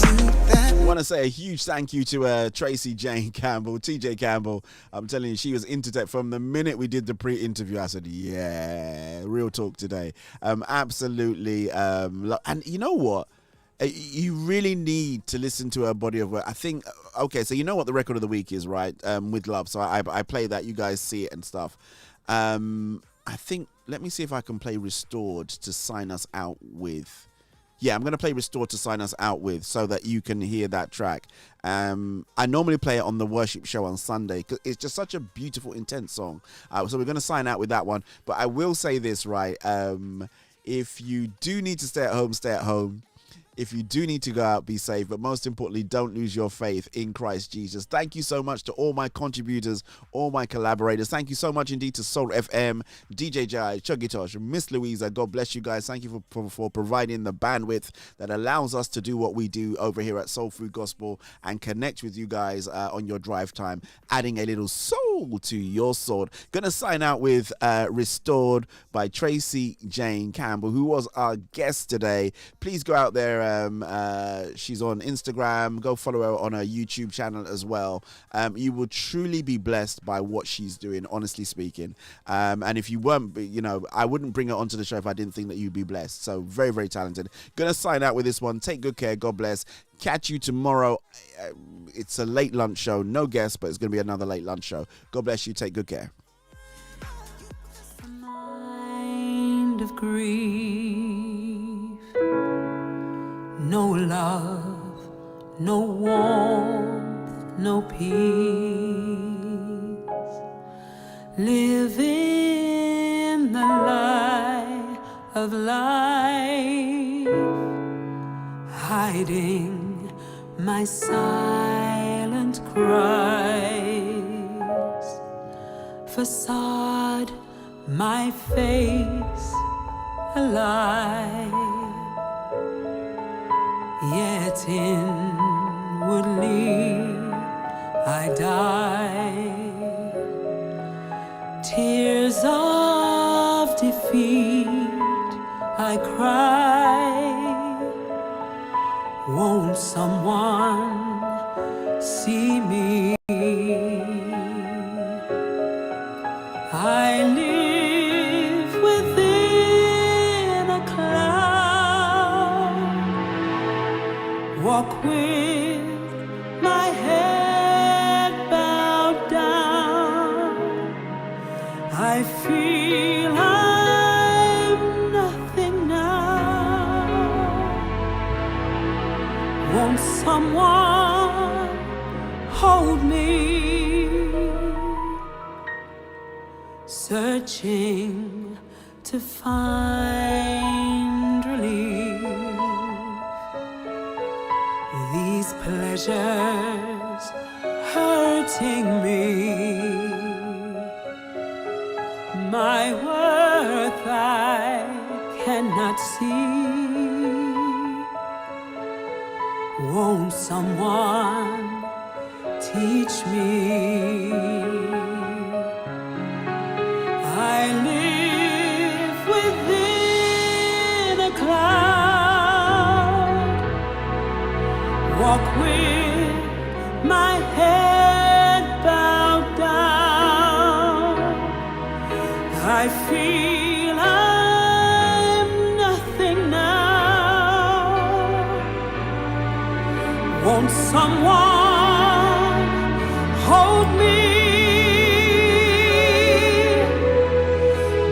that. I want to say a huge thank you to Tracy Jane Campbell, TJ Campbell. I'm telling you, she was into tech from the minute we did the pre-interview. I said, yeah, real talk today. Absolutely. And you know what? You really need to listen to her body of work. I think, okay, so you know what the record of the week is, right? With Love. So I play that. You guys see it and stuff. I think, let me see if I can play Restored to sign us out with. Yeah, I'm going to play Restored to sign us out with so that you can hear that track. I normally play it on the worship show on Sunday because it's just such a beautiful, intense song. So we're going to sign out with that one. But I will say this, right? If you do need to stay at home, stay at home. If you do need to go out, be safe. But most importantly, don't lose your faith in Christ Jesus. Thank you so much to all my contributors, all my collaborators. Thank you so much indeed to Soul FM, DJ Jai, Chugitosh, Miss Louisa. God bless you guys. Thank you for providing the bandwidth that allows us to do what we do over here at Soul Food Gospel and connect with you guys on your drive time, adding a little soul to your sword. Gonna sign out with Restored by Tracy Jane Campbell, who was our guest today. Please go out there. She's on Instagram. Go follow her on her YouTube channel as well. You will truly be blessed by what she's doing, honestly speaking. And if you weren't, you know, I wouldn't bring her onto the show if I didn't think that you'd be blessed. So very, very talented. Gonna sign out with this one. Take good care. God bless. Catch you tomorrow. It's a late lunch show. No guests, but it's gonna be another late lunch show. God bless you. Take good care. Mind of grief. No love, no warmth, no peace. Live in the light of life, hiding my silent cries. Facade, my face alive. Yet inwardly I die. Tears of defeat I cry. Won't someone see me? I live within a cloud. Walk with my head bowed down. I feel I'm nothing now. Won't someone hold me? Searching to find relief. These pleasures hurting me. My worth I cannot see. Won't someone teach me? I live within a cloud. Walk with my head bowed down. I feel I'm nothing now. Won't someone hold me?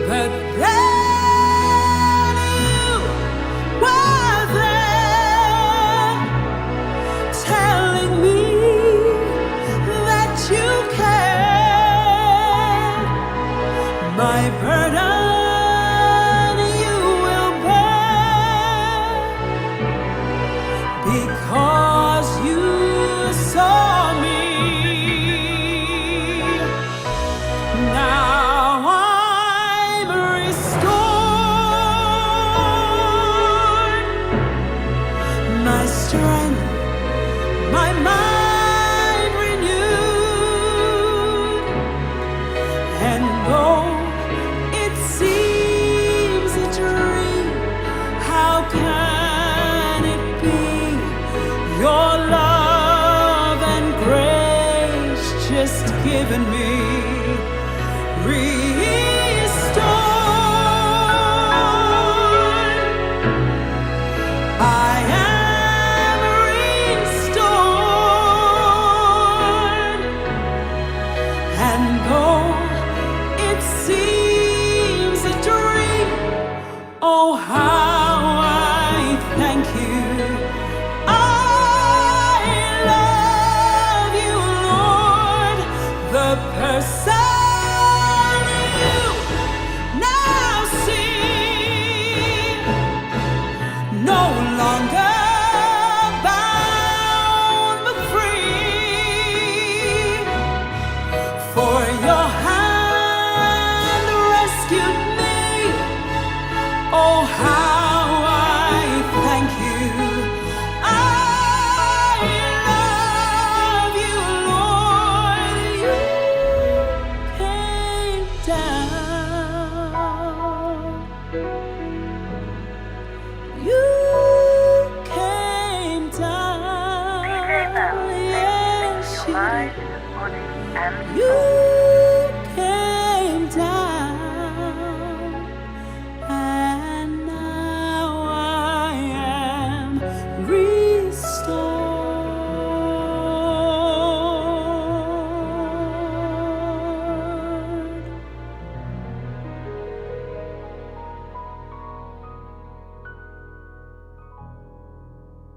But then you were there, telling me that you care. My burden you will bear, because you saw me. Now I'm restored, my strength, my mind renewed, and though it seems a dream, how can it be? Your love and grace just given me